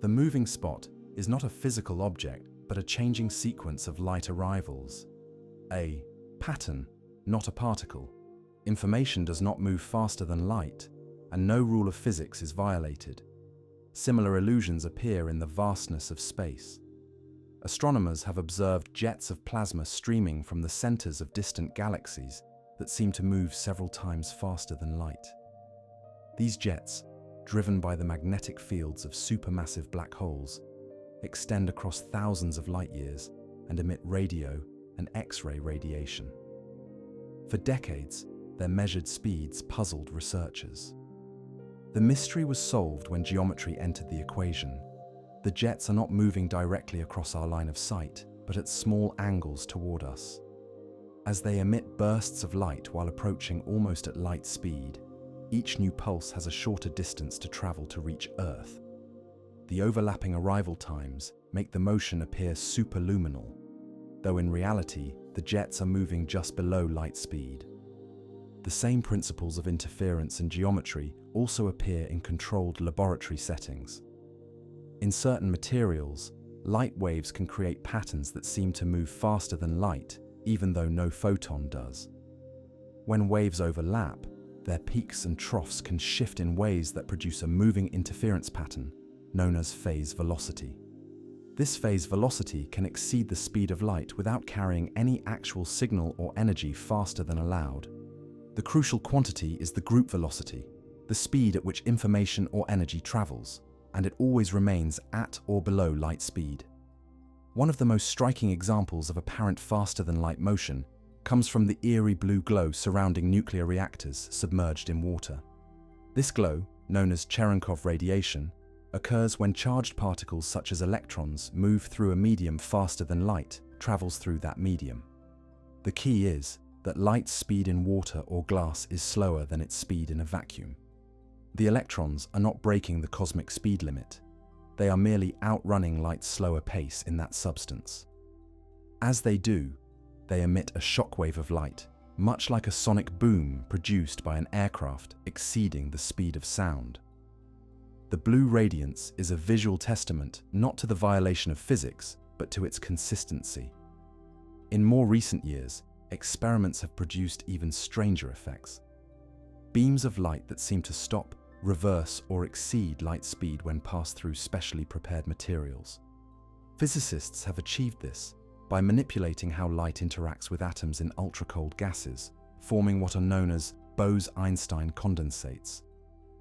S1: The moving spot is not a physical object, but a changing sequence of light arrivals. A pattern, not a particle. Information does not move faster than light, and no rule of physics is violated. Similar illusions appear in the vastness of space. Astronomers have observed jets of plasma streaming from the centers of distant galaxies that seem to move several times faster than light. These jets, driven by the magnetic fields of supermassive black holes, extend across thousands of light years and emit radio and X-ray radiation. For decades, their measured speeds puzzled researchers. The mystery was solved when geometry entered the equation. The jets are not moving directly across our line of sight, but at small angles toward us. As they emit bursts of light while approaching almost at light speed, each new pulse has a shorter distance to travel to reach Earth. The overlapping arrival times make the motion appear superluminal, though in reality, the jets are moving just below light speed. The same principles of interference and geometry also appear in controlled laboratory settings. In certain materials, light waves can create patterns that seem to move faster than light, even though no photon does. When waves overlap, their peaks and troughs can shift in ways that produce a moving interference pattern, known as phase velocity. This phase velocity can exceed the speed of light without carrying any actual signal or energy faster than allowed. The crucial quantity is the group velocity, the speed at which information or energy travels, and it always remains at or below light speed. One of the most striking examples of apparent faster-than-light motion comes from the eerie blue glow surrounding nuclear reactors submerged in water. This glow, known as Cherenkov radiation, occurs when charged particles such as electrons move through a medium faster than light travels through that medium. The key is that light's speed in water or glass is slower than its speed in a vacuum. The electrons are not breaking the cosmic speed limit. They are merely outrunning light's slower pace in that substance. As they do, they emit a shockwave of light, much like a sonic boom produced by an aircraft exceeding the speed of sound. The blue radiance is a visual testament not to the violation of physics, but to its consistency. In more recent years, experiments have produced even stranger effects. Beams of light that seem to stop, reverse, or exceed light speed when passed through specially prepared materials. Physicists have achieved this by manipulating how light interacts with atoms in ultra-cold gases, forming what are known as Bose-Einstein condensates.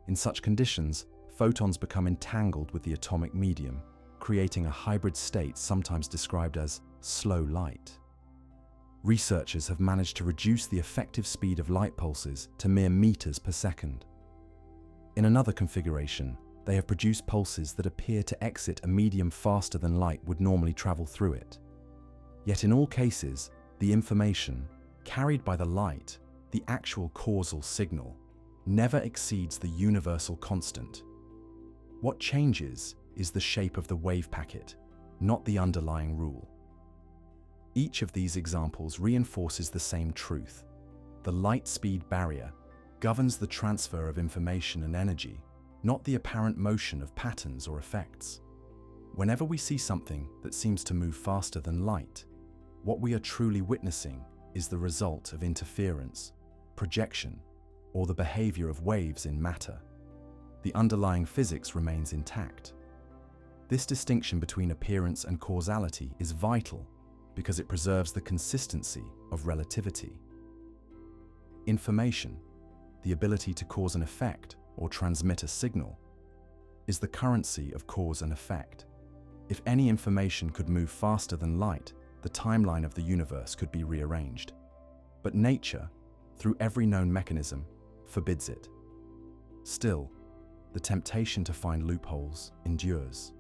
S1: In such conditions, photons become entangled with the atomic medium, creating a hybrid state sometimes described as slow light. researchers have managed to reduce the effective speed of light pulses to mere meters per second. In another configuration, they have produced pulses that appear to exit a medium faster than light would normally travel through it. Yet in all cases, the information carried by the light, the actual causal signal, never exceeds the universal constant. What changes is the shape of the wave packet, not the underlying rule. Each of these examples reinforces the same truth. The light-speed barrier governs the transfer of information and energy, not the apparent motion of patterns or effects. Whenever we see something that seems to move faster than light, what we are truly witnessing is the result of interference, projection, or the behavior of waves in matter. The underlying physics remains intact. This distinction between appearance and causality is vital because it preserves the consistency of relativity. Information, the ability to cause an effect or transmit a signal, is the currency of cause and effect. If any information could move faster than light, the timeline of the universe could be rearranged. But nature, through every known mechanism, forbids it. Still, the temptation to find loopholes endures.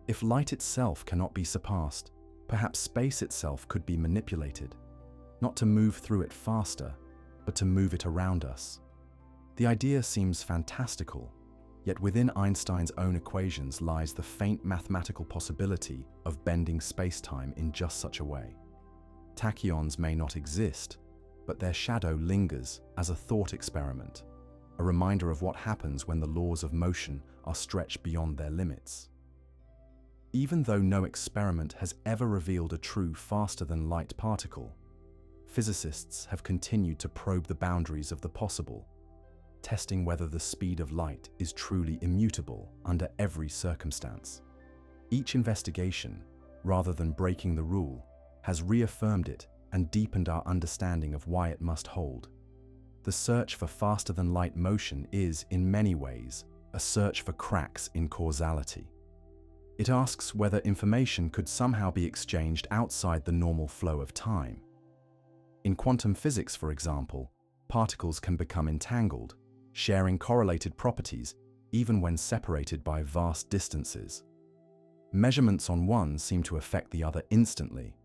S1: If light itself cannot be surpassed, perhaps space itself could be manipulated, not to move through it faster, but to move it around us. The idea seems fantastical, yet within Einstein's own equations lies the faint mathematical possibility of bending spacetime in just such a way. Tachyons may not exist, but their shadow lingers as a thought experiment, a reminder of what happens when the laws of motion are stretched beyond their limits. Even though no experiment has ever revealed a true faster-than-light particle, physicists have continued to probe the boundaries of the possible, testing whether the speed of light is truly immutable under every circumstance. Each investigation, rather than breaking the rule, has reaffirmed it and deepened our understanding of why it must hold. The search for faster-than-light motion is, in many ways, a search for cracks in causality. It asks whether information could somehow be exchanged outside the normal flow of time. In quantum physics, for example, particles can become entangled, sharing correlated properties even when separated by vast distances. Measurements on one seem to affect the other instantly,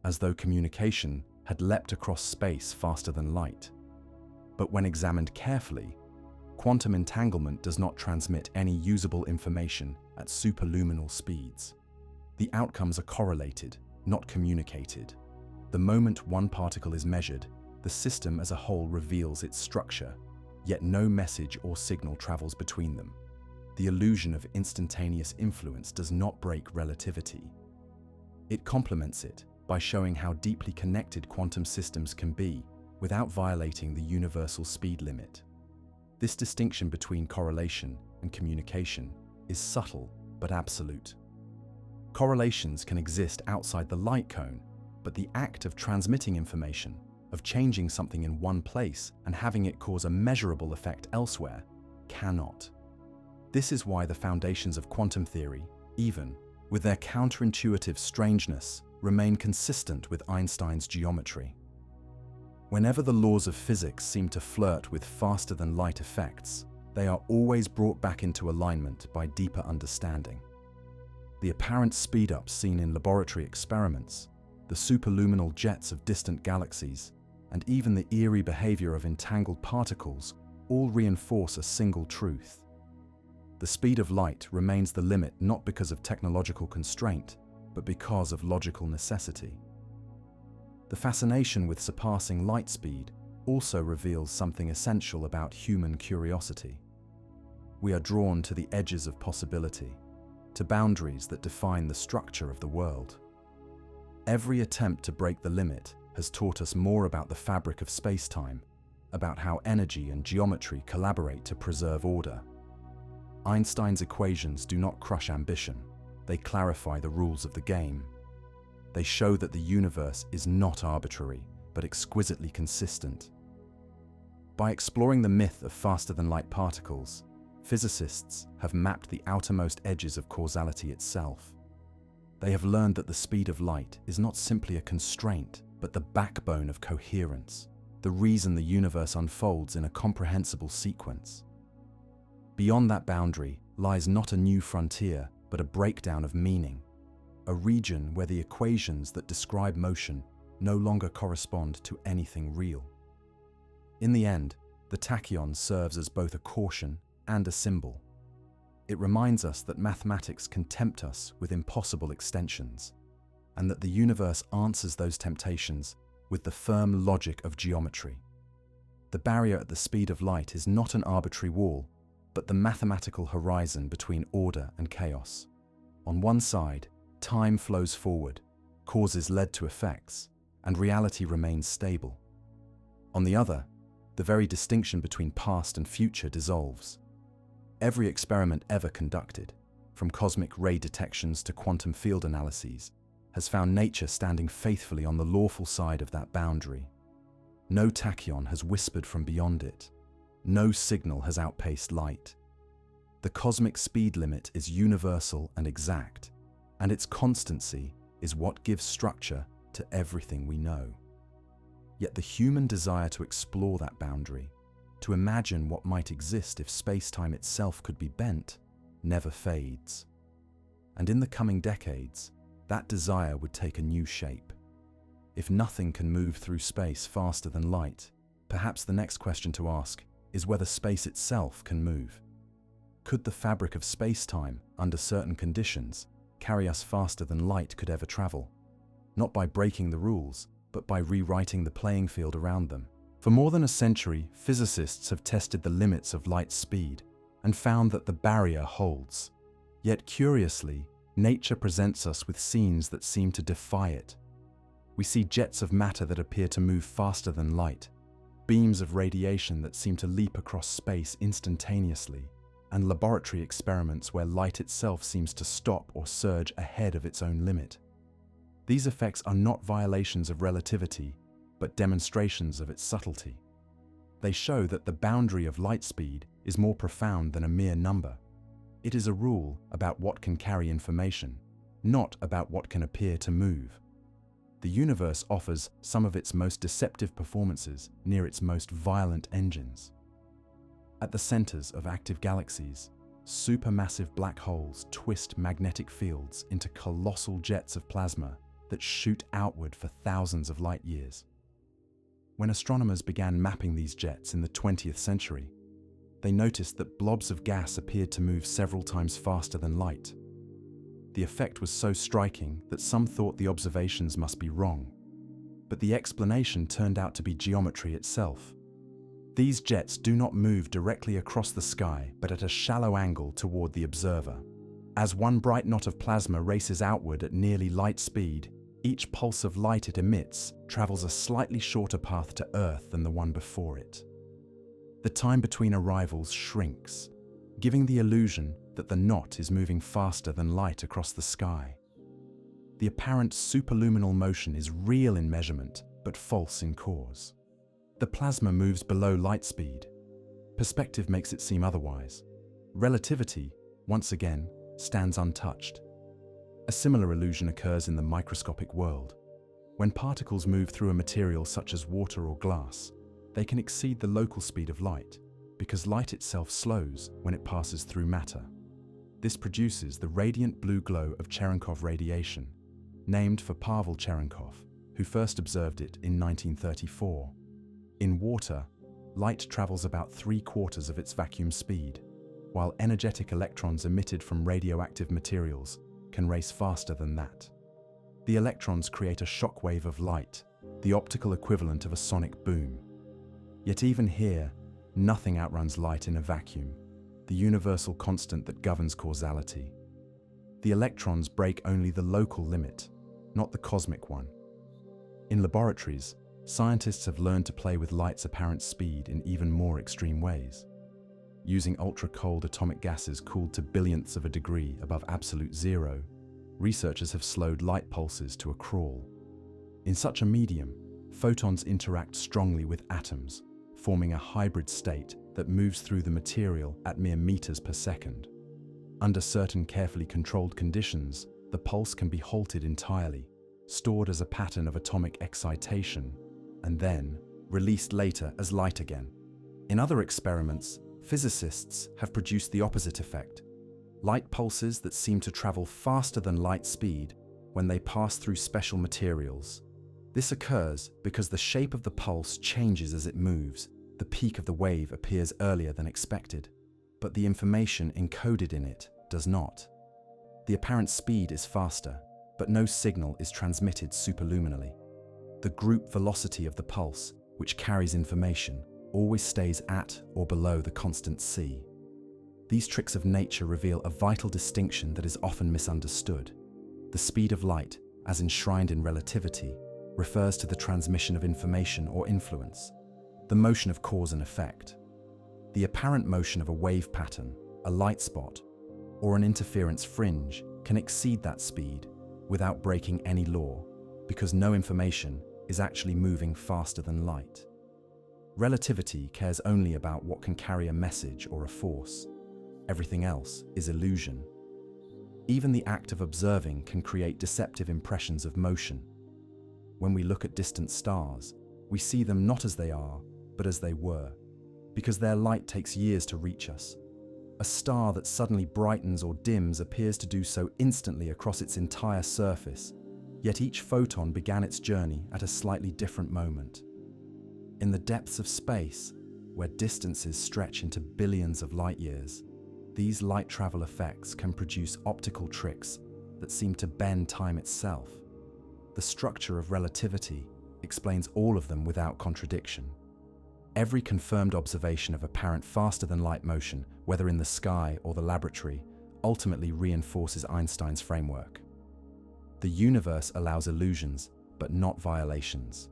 S1: as though communication had leapt across space faster than light. But when examined carefully, quantum entanglement does not transmit any usable information at superluminal speeds. The outcomes are correlated, not communicated. The moment one particle is measured, the system as a whole reveals its structure, yet no message or signal travels between them. The illusion of instantaneous influence does not break relativity. It complements it by showing how deeply connected quantum systems can be without violating the universal speed limit. This distinction between correlation and communication is subtle but absolute. Correlations can exist outside the light cone, but the act of transmitting information, of changing something in one place and having it cause a measurable effect elsewhere, cannot. This is why the foundations of quantum theory, even with their counterintuitive strangeness, remain consistent with Einstein's geometry. Whenever the laws of physics seem to flirt with faster-than-light effects, they are always brought back into alignment by deeper understanding. The apparent speed-ups seen in laboratory experiments, the superluminal jets of distant galaxies, and even the eerie behavior of entangled particles all reinforce a single truth. The speed of light remains the limit not because of technological constraint, but because of logical necessity. The fascination with surpassing light speed also reveals something essential about human curiosity. We are drawn to the edges of possibility, to boundaries that define the structure of the world. Every attempt to break the limit has taught us more about the fabric of space-time, about how energy and geometry collaborate to preserve order. Einstein's equations do not crush ambition, they clarify the rules of the game. They show that the universe is not arbitrary, but exquisitely consistent. By exploring the myth of faster-than-light particles, physicists have mapped the outermost edges of causality itself. They have learned that the speed of light is not simply a constraint, but the backbone of coherence, the reason the universe unfolds in a comprehensible sequence. Beyond that boundary lies not a new frontier, but a breakdown of meaning, a region where the equations that describe motion no longer correspond to anything real. In the end, the tachyon serves as both a caution and a symbol. It reminds us that mathematics can tempt us with impossible extensions, and that the universe answers those temptations with the firm logic of geometry. The barrier at the speed of light is not an arbitrary wall, but the mathematical horizon between order and chaos. On one side, time flows forward, causes led to effects, and reality remains stable. On the other, the very distinction between past and future dissolves. Every experiment ever conducted, from cosmic ray detections to quantum field analyses, has found nature standing faithfully on the lawful side of that boundary. No tachyon has whispered from beyond it. No signal has outpaced light. The cosmic speed limit is universal and exact, and its constancy is what gives structure to everything we know. Yet the human desire to explore that boundary, to imagine what might exist if space-time itself could be bent, never fades. And in the coming decades, that desire would take a new shape. If nothing can move through space faster than light, perhaps the next question to ask is whether space itself can move. Could the fabric of space-time, under certain conditions, carry us faster than light could ever travel? Not by breaking the rules, but by rewriting the playing field around them. For more than a century, physicists have tested the limits of light's speed and found that the barrier holds. Yet curiously, nature presents us with scenes that seem to defy it. We see jets of matter that appear to move faster than light, beams of radiation that seem to leap across space instantaneously, and laboratory experiments where light itself seems to stop or surge ahead of its own limit. These effects are not violations of relativity, but demonstrations of its subtlety. They show that the boundary of light speed is more profound than a mere number. It is a rule about what can carry information, not about what can appear to move. The universe offers some of its most deceptive performances near its most violent engines. At the centers of active galaxies, supermassive black holes twist magnetic fields into colossal jets of plasma that shoot outward for thousands of light years. When astronomers began mapping these jets in the 20th century, they noticed that blobs of gas appeared to move several times faster than light. The effect was so striking that some thought the observations must be wrong, but the explanation turned out to be geometry itself. These jets do not move directly across the sky, but at a shallow angle toward the observer. As one bright knot of plasma races outward at nearly light speed, each pulse of light it emits travels a slightly shorter path to Earth than the one before it. The time between arrivals shrinks, giving the illusion that the knot is moving faster than light across the sky. The apparent superluminal motion is real in measurement, but false in cause. The plasma moves below light speed. Perspective makes it seem otherwise. Relativity, once again, stands untouched. A similar illusion occurs in the microscopic world. When particles move through a material such as water or glass, they can exceed the local speed of light, because light itself slows when it passes through matter. This produces the radiant blue glow of Cherenkov radiation, named for Pavel Cherenkov, who first observed it in 1934. In water, light travels about 3/4 of its vacuum speed, while energetic electrons emitted from radioactive materials can race faster than that. The electrons create a shock wave of light, the optical equivalent of a sonic boom. Yet even here, nothing outruns light in a vacuum, the universal constant that governs causality. The electrons break only the local limit, not the cosmic one. In laboratories, scientists have learned to play with light's apparent speed in even more extreme ways. Using ultra-cold atomic gases cooled to billionths of a degree above absolute zero, researchers have slowed light pulses to a crawl. In such a medium, photons interact strongly with atoms, forming a hybrid state that moves through the material at mere meters per second. Under certain carefully controlled conditions, the pulse can be halted entirely, stored as a pattern of atomic excitation, and then released later as light again. In other experiments, physicists have produced the opposite effect: light pulses that seem to travel faster than light speed when they pass through special materials. This occurs because the shape of the pulse changes as it moves. The peak of the wave appears earlier than expected, but the information encoded in it does not. The apparent speed is faster, but no signal is transmitted superluminally. The group velocity of the pulse, which carries information, always stays at or below the constant c. These tricks of nature reveal a vital distinction that is often misunderstood. The speed of light, as enshrined in relativity, refers to the transmission of information or influence, the motion of cause and effect. The apparent motion of a wave pattern, a light spot, or an interference fringe can exceed that speed without breaking any law, because no information is actually moving faster than light. Relativity cares only about what can carry a message or a force. Everything else is illusion. Even the act of observing can create deceptive impressions of motion. When we look at distant stars, we see them not as they are, but as they were, because their light takes years to reach us. A star that suddenly brightens or dims appears to do so instantly across its entire surface, yet each photon began its journey at a slightly different moment. In the depths of space, where distances stretch into billions of light years, these light travel effects can produce optical tricks that seem to bend time itself. The structure of relativity explains all of them without contradiction. Every confirmed observation of apparent faster-than-light motion, whether in the sky or the laboratory, ultimately reinforces Einstein's framework. The universe allows illusions, but not violations.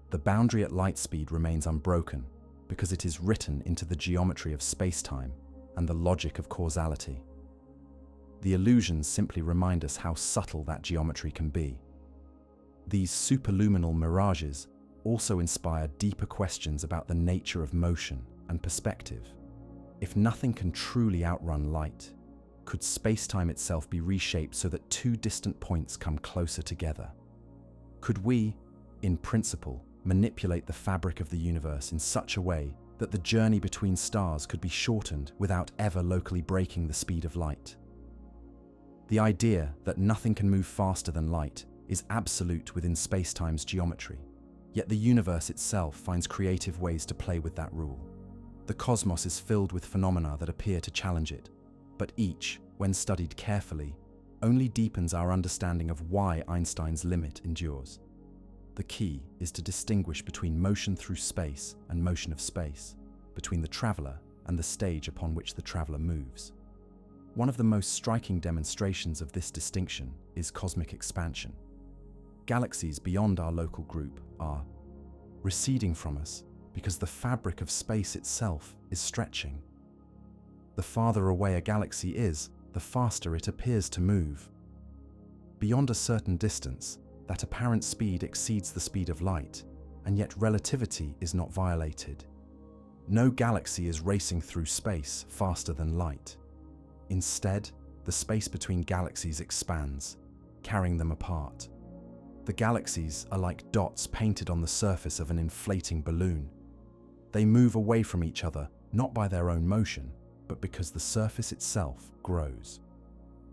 S1: The boundary at light speed remains unbroken because it is written into the geometry of spacetime and the logic of causality. The illusions simply remind us how subtle that geometry can be. These superluminal mirages also inspire deeper questions about the nature of motion and perspective. If nothing can truly outrun light, could spacetime itself be reshaped so that two distant points come closer together? Could we, in principle, manipulate the fabric of the universe in such a way that the journey between stars could be shortened without ever locally breaking the speed of light? The idea that nothing can move faster than light is absolute within spacetime's geometry. Yet the universe itself finds creative ways to play with that rule. The cosmos is filled with phenomena that appear to challenge it, but each, when studied carefully, only deepens our understanding of why Einstein's limit endures. The key is to distinguish between motion through space and motion of space, between the traveler and the stage upon which the traveler moves. One of the most striking demonstrations of this distinction is cosmic expansion. Galaxies beyond our local group are receding from us because the fabric of space itself is stretching. The farther away a galaxy is, the faster it appears to move. Beyond a certain distance, that apparent speed exceeds the speed of light, and yet relativity is not violated. No galaxy is racing through space faster than light. Instead, the space between galaxies expands, carrying them apart. The galaxies are like dots painted on the surface of an inflating balloon. They move away from each other, not by their own motion, but because the surface itself grows.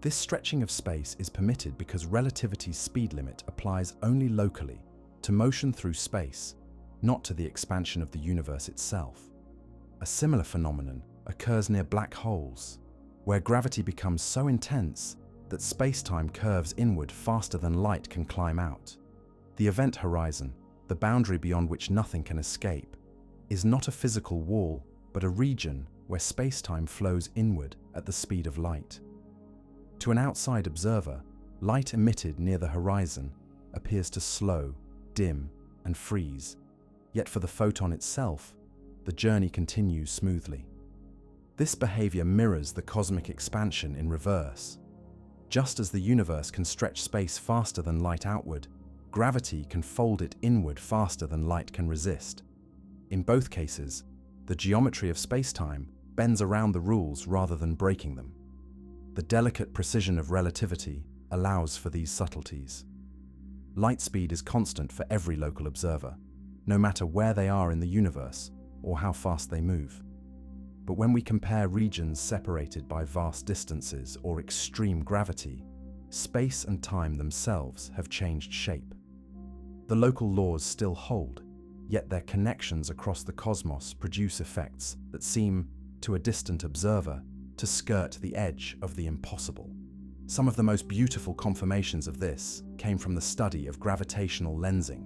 S1: This stretching of space is permitted because relativity's speed limit applies only locally to motion through space, not to the expansion of the universe itself. A similar phenomenon occurs near black holes, where gravity becomes so intense that space-time curves inward faster than light can climb out. The event horizon, the boundary beyond which nothing can escape, is not a physical wall, but a region where space-time flows inward at the speed of light. To an outside observer, light emitted near the horizon appears to slow, dim, and freeze, yet for the photon itself, the journey continues smoothly. This behavior mirrors the cosmic expansion in reverse. Just as the universe can stretch space faster than light outward, gravity can fold it inward faster than light can resist. In both cases, the geometry of spacetime bends around the rules rather than breaking them. The delicate precision of relativity allows for these subtleties. Light speed is constant for every local observer, no matter where they are in the universe or how fast they move. But when we compare regions separated by vast distances or extreme gravity, space and time themselves have changed shape. The local laws still hold, yet their connections across the cosmos produce effects that seem, to a distant observer, to skirt the edge of the impossible. Some of the most beautiful confirmations of this came from the study of gravitational lensing.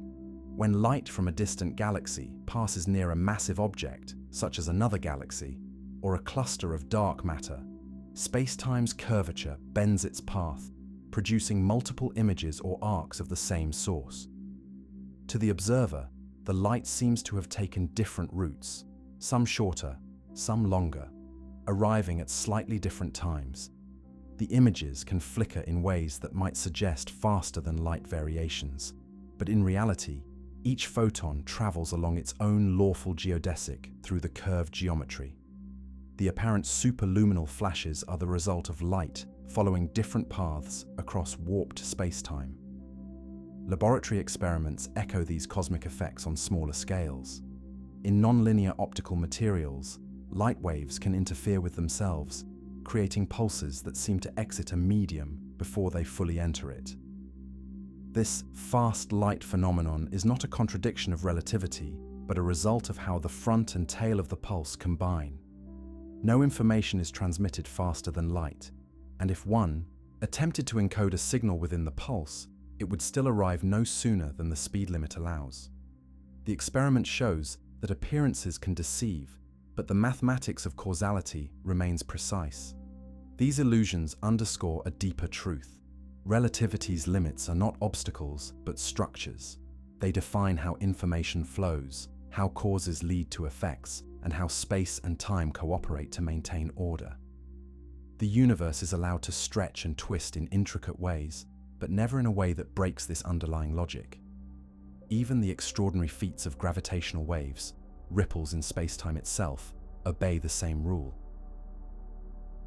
S1: When light from a distant galaxy passes near a massive object, such as another galaxy, or a cluster of dark matter, spacetime's curvature bends its path, producing multiple images or arcs of the same source. To the observer, the light seems to have taken different routes, some shorter, some longer, arriving at slightly different times. The images can flicker in ways that might suggest faster than light variations, but in reality, each photon travels along its own lawful geodesic through the curved geometry. The apparent superluminal flashes are the result of light following different paths across warped spacetime. Laboratory experiments echo these cosmic effects on smaller scales. In nonlinear optical materials, light waves can interfere with themselves, creating pulses that seem to exit a medium before they fully enter it. This fast light phenomenon is not a contradiction of relativity, but a result of how the front and tail of the pulse combine. No information is transmitted faster than light, and if one attempted to encode a signal within the pulse, it would still arrive no sooner than the speed limit allows. The experiment shows that appearances can deceive, but the mathematics of causality remains precise. These illusions underscore a deeper truth. Relativity's limits are not obstacles, but structures. They define how information flows, how causes lead to effects, and how space and time cooperate to maintain order. The universe is allowed to stretch and twist in intricate ways, but never in a way that breaks this underlying logic. Even the extraordinary feats of gravitational waves, ripples in spacetime itself, obey the same rule.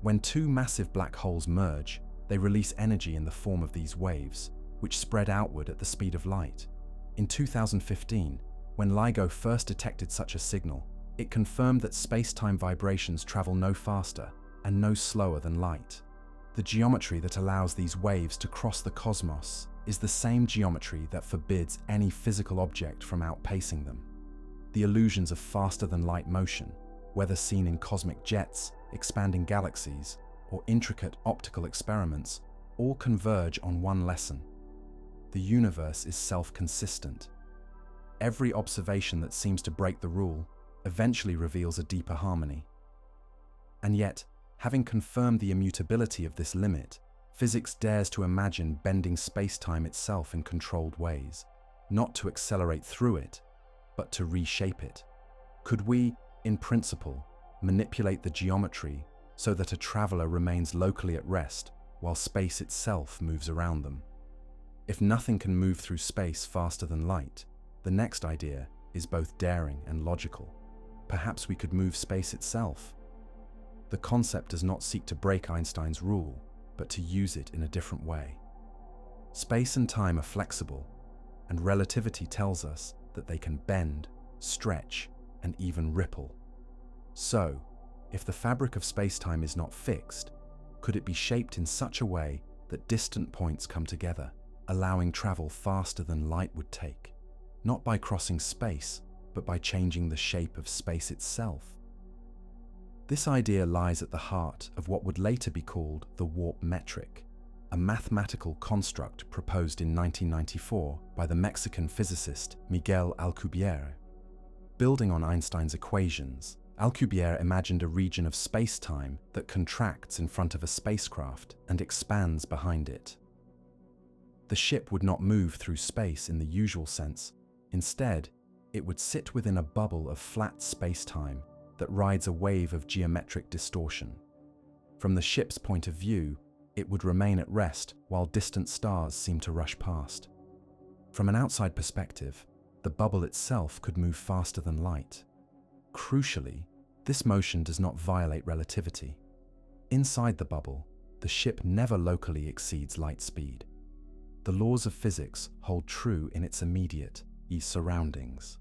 S1: When two massive black holes merge, they release energy in the form of these waves, which spread outward at the speed of light. In 2015, when LIGO first detected such a signal, it confirmed that spacetime vibrations travel no faster and no slower than light. The geometry that allows these waves to cross the cosmos is the same geometry that forbids any physical object from outpacing them. The illusions of faster-than-light motion, whether seen in cosmic jets, expanding galaxies, or intricate optical experiments, all converge on one lesson. The universe is self-consistent. Every observation that seems to break the rule eventually reveals a deeper harmony. And yet, having confirmed the immutability of this limit, physics dares to imagine bending space-time itself in controlled ways, not to accelerate through it, but to reshape it. Could we, in principle, manipulate the geometry so that a traveler remains locally at rest while space itself moves around them? If nothing can move through space faster than light, the next idea is both daring and logical. Perhaps we could move space itself. The concept does not seek to break Einstein's rule, but to use it in a different way. Space and time are flexible, and relativity tells us that they can bend, stretch, and even ripple. So, if the fabric of space-time is not fixed, could it be shaped in such a way that distant points come together, allowing travel faster than light would take, not by crossing space, but by changing the shape of space itself? This idea lies at the heart of what would later be called the warp metric, a mathematical construct proposed in 1994 by the Mexican physicist Miguel Alcubierre. Building on Einstein's equations, Alcubierre imagined a region of space-time that contracts in front of a spacecraft and expands behind it. The ship would not move through space in the usual sense. Instead, it would sit within a bubble of flat space-time that rides a wave of geometric distortion. From the ship's point of view, it would remain at rest while distant stars seem to rush past. From an outside perspective, the bubble itself could move faster than light. Crucially, this motion does not violate relativity. Inside the bubble, the ship never locally exceeds light speed. The the laws of physics hold true in its immediate surroundings.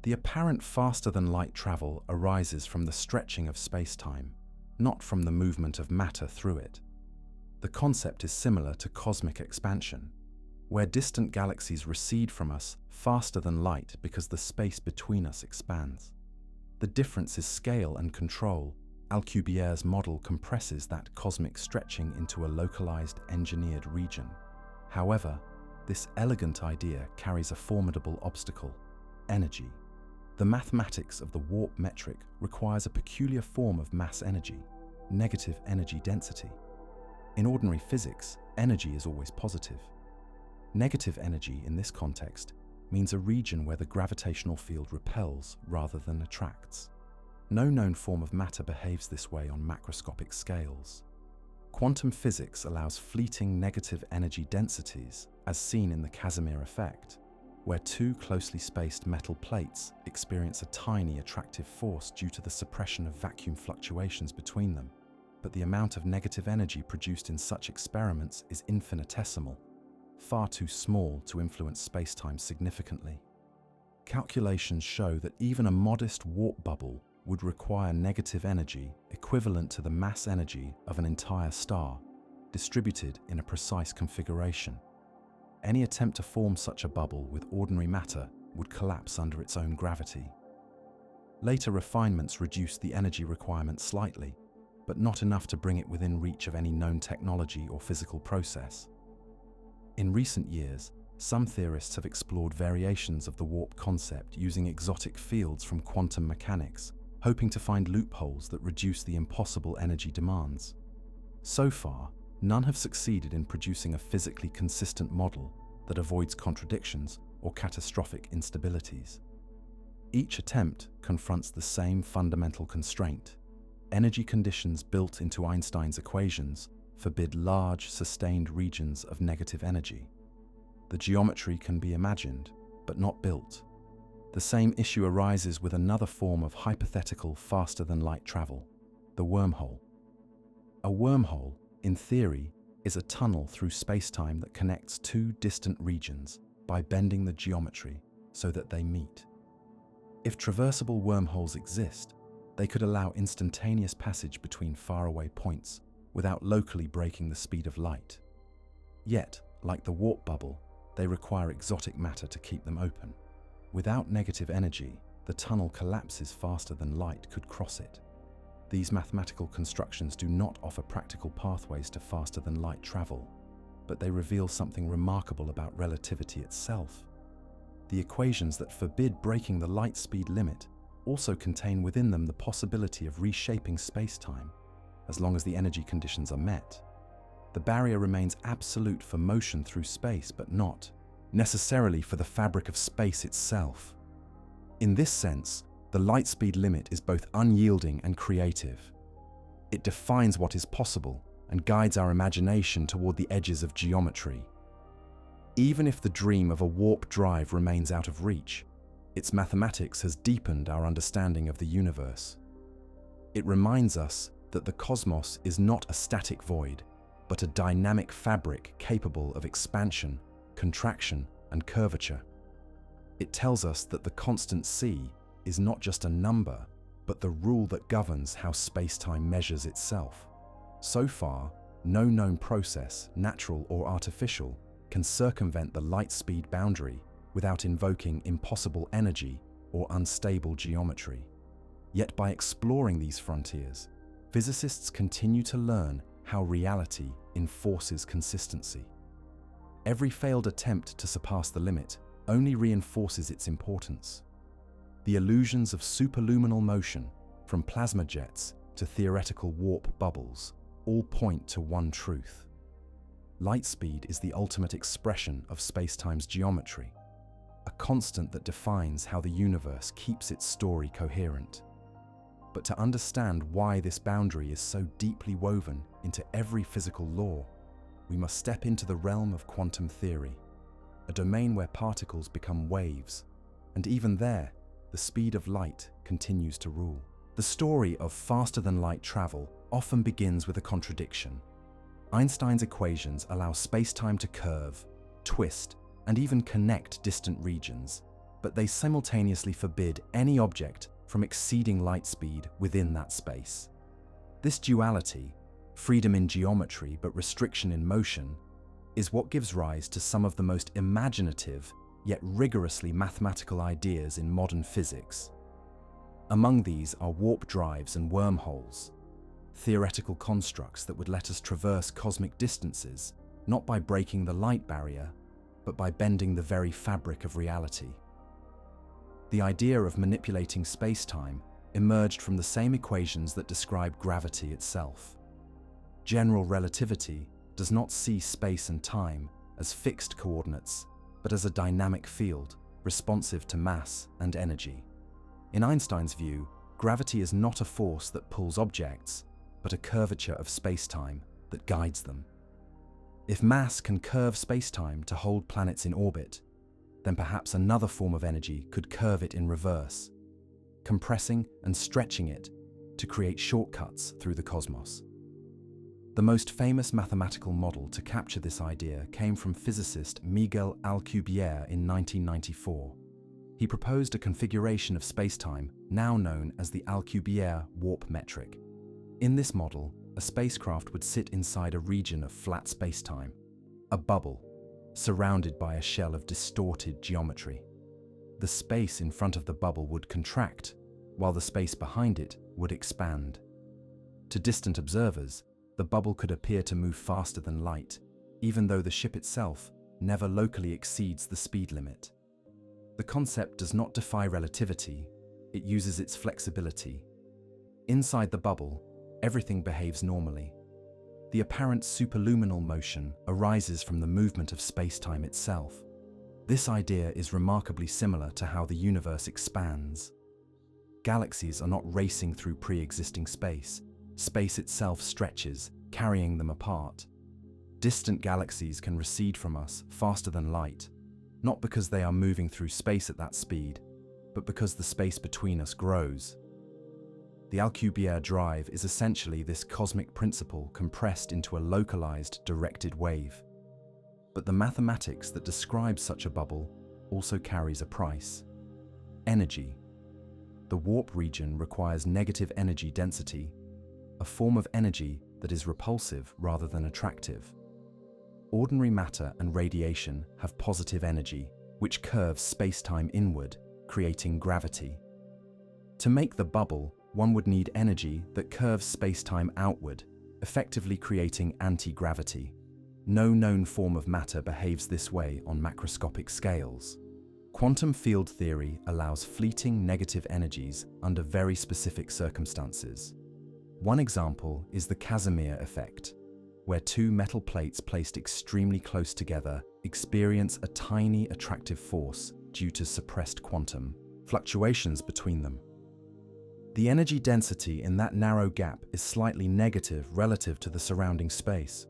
S1: The apparent faster-than-light travel arises from the stretching of spacetime, not from the movement of matter through it. The concept is similar to cosmic expansion, where distant galaxies recede from us faster than light because the space between us expands. The difference is scale and control. Alcubierre's model compresses that cosmic stretching into a localized, engineered region. However, this elegant idea carries a formidable obstacle: energy. The mathematics of the warp metric requires a peculiar form of mass energy, negative energy density. In ordinary physics, energy is always positive. Negative energy in this context means a region where the gravitational field repels rather than attracts. No known form of matter behaves this way on macroscopic scales. Quantum physics allows fleeting negative energy densities, as seen in the Casimir effect, where two closely spaced metal plates experience a tiny attractive force due to the suppression of vacuum fluctuations between them. But the amount of negative energy produced in such experiments is infinitesimal, far too small to influence spacetime significantly. Calculations show that even a modest warp bubble would require negative energy equivalent to the mass energy of an entire star, distributed in a precise configuration. Any attempt to form such a bubble with ordinary matter would collapse under its own gravity. Later refinements reduced the energy requirement slightly, but not enough to bring it within reach of any known technology or physical process. In recent years, some theorists have explored variations of the warp concept using exotic fields from quantum mechanics, hoping to find loopholes that reduce the impossible energy demands. So far, none have succeeded in producing a physically consistent model that avoids contradictions or catastrophic instabilities. Each attempt confronts the same fundamental constraint: energy conditions built into Einstein's equations forbid large, sustained regions of negative energy. The geometry can be imagined, but not built. The same issue arises with another form of hypothetical faster-than-light travel: the wormhole. A wormhole, in theory, is a tunnel through spacetime that connects two distant regions by bending the geometry so that they meet. If traversable wormholes exist, they could allow instantaneous passage between faraway points without locally breaking the speed of light. Yet, like the warp bubble, they require exotic matter to keep them open. Without negative energy, the tunnel collapses faster than light could cross it. These mathematical constructions do not offer practical pathways to faster-than-light travel, but they reveal something remarkable about relativity itself. The equations that forbid breaking the light speed limit also contain within them the possibility of reshaping spacetime, as long as the energy conditions are met. The barrier remains absolute for motion through space, but not necessarily for the fabric of space itself. In this sense, the light speed limit is both unyielding and creative. It defines what is possible and guides our imagination toward the edges of geometry. Even if the dream of a warp drive remains out of reach, its mathematics has deepened our understanding of the universe. It reminds us that the cosmos is not a static void, but a dynamic fabric capable of expansion, contraction, and curvature. It tells us that the constant c is not just a number, but the rule that governs how spacetime measures itself. So far, no known process, natural or artificial, can circumvent the light speed boundary without invoking impossible energy or unstable geometry. Yet by exploring these frontiers, physicists continue to learn how reality enforces consistency. Every failed attempt to surpass the limit only reinforces its importance. The illusions of superluminal motion, from plasma jets to theoretical warp bubbles, all point to one truth. Light speed is the ultimate expression of spacetime's geometry, a constant that defines how the universe keeps its story coherent. But to understand why this boundary is so deeply woven into every physical law, we must step into the realm of quantum theory, a domain where particles become waves, and even there, the speed of light continues to rule. The story of faster-than-light travel often begins with a contradiction. Einstein's equations allow spacetime to curve, twist, and even connect distant regions, but they simultaneously forbid any object from exceeding light speed within that space. This duality, freedom in geometry but restriction in motion, is what gives rise to some of the most imaginative yet rigorously mathematical ideas in modern physics. Among these are warp drives and wormholes, theoretical constructs that would let us traverse cosmic distances, not by breaking the light barrier, but by bending the very fabric of reality. The idea of manipulating spacetime emerged from the same equations that describe gravity itself. General relativity does not see space and time as fixed coordinates, but as a dynamic field, responsive to mass and energy. In Einstein's view, gravity is not a force that pulls objects, but a curvature of spacetime that guides them. If mass can curve spacetime to hold planets in orbit, then perhaps another form of energy could curve it in reverse, compressing and stretching it to create shortcuts through the cosmos. The most famous mathematical model to capture this idea came from physicist Miguel Alcubierre in 1994. He proposed a configuration of spacetime now known as the Alcubierre warp metric. In this model, a spacecraft would sit inside a region of flat spacetime, a bubble, surrounded by a shell of distorted geometry. The space in front of the bubble would contract, while the space behind it would expand. To distant observers, the bubble could appear to move faster than light, even though the ship itself never locally exceeds the speed limit. The concept does not defy relativity, it uses its flexibility. Inside the bubble, everything behaves normally. The apparent superluminal motion arises from the movement of spacetime itself. This idea is remarkably similar to how the universe expands. Galaxies are not racing through pre-existing space. Space itself stretches, carrying them apart. Distant galaxies can recede from us faster than light, not because they are moving through space at that speed, but because the space between us grows. The Alcubierre drive is essentially this cosmic principle compressed into a localized, directed wave. But the mathematics that describes such a bubble also carries a price. Energy. The warp region requires negative energy density, a form of energy that is repulsive rather than attractive. Ordinary matter and radiation have positive energy, which curves spacetime inward, creating gravity. To make the bubble, one would need energy that curves spacetime outward, effectively creating anti-gravity. No known form of matter behaves this way on macroscopic scales. Quantum field theory allows fleeting negative energies under very specific circumstances. One example is the Casimir effect, where two metal plates placed extremely close together experience a tiny attractive force due to suppressed quantum fluctuations between them. The energy density in that narrow gap is slightly negative relative to the surrounding space,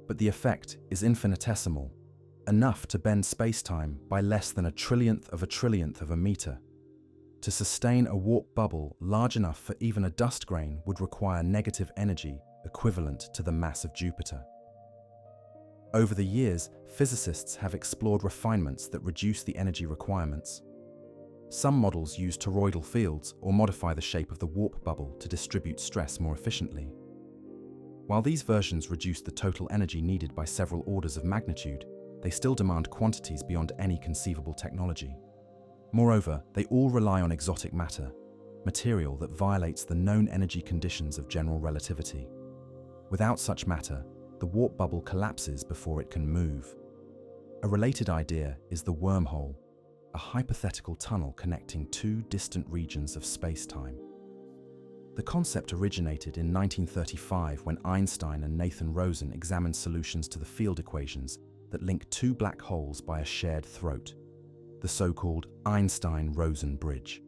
S1: but the effect is infinitesimal, enough to bend spacetime by less than a trillionth of a meter. To sustain a warp bubble large enough for even a dust grain would require negative energy equivalent to the mass of Jupiter. Over the years, physicists have explored refinements that reduce the energy requirements. Some models use toroidal fields or modify the shape of the warp bubble to distribute stress more efficiently. While these versions reduce the total energy needed by several orders of magnitude, they still demand quantities beyond any conceivable technology. Moreover, they all rely on exotic matter, material that violates the known energy conditions of general relativity. Without such matter, the warp bubble collapses before it can move. A related idea is the wormhole, a hypothetical tunnel connecting two distant regions of space-time. The concept originated in 1935 when Einstein and Nathan Rosen examined solutions to the field equations that link two black holes by a shared throat, the so-called Einstein-Rosen bridge.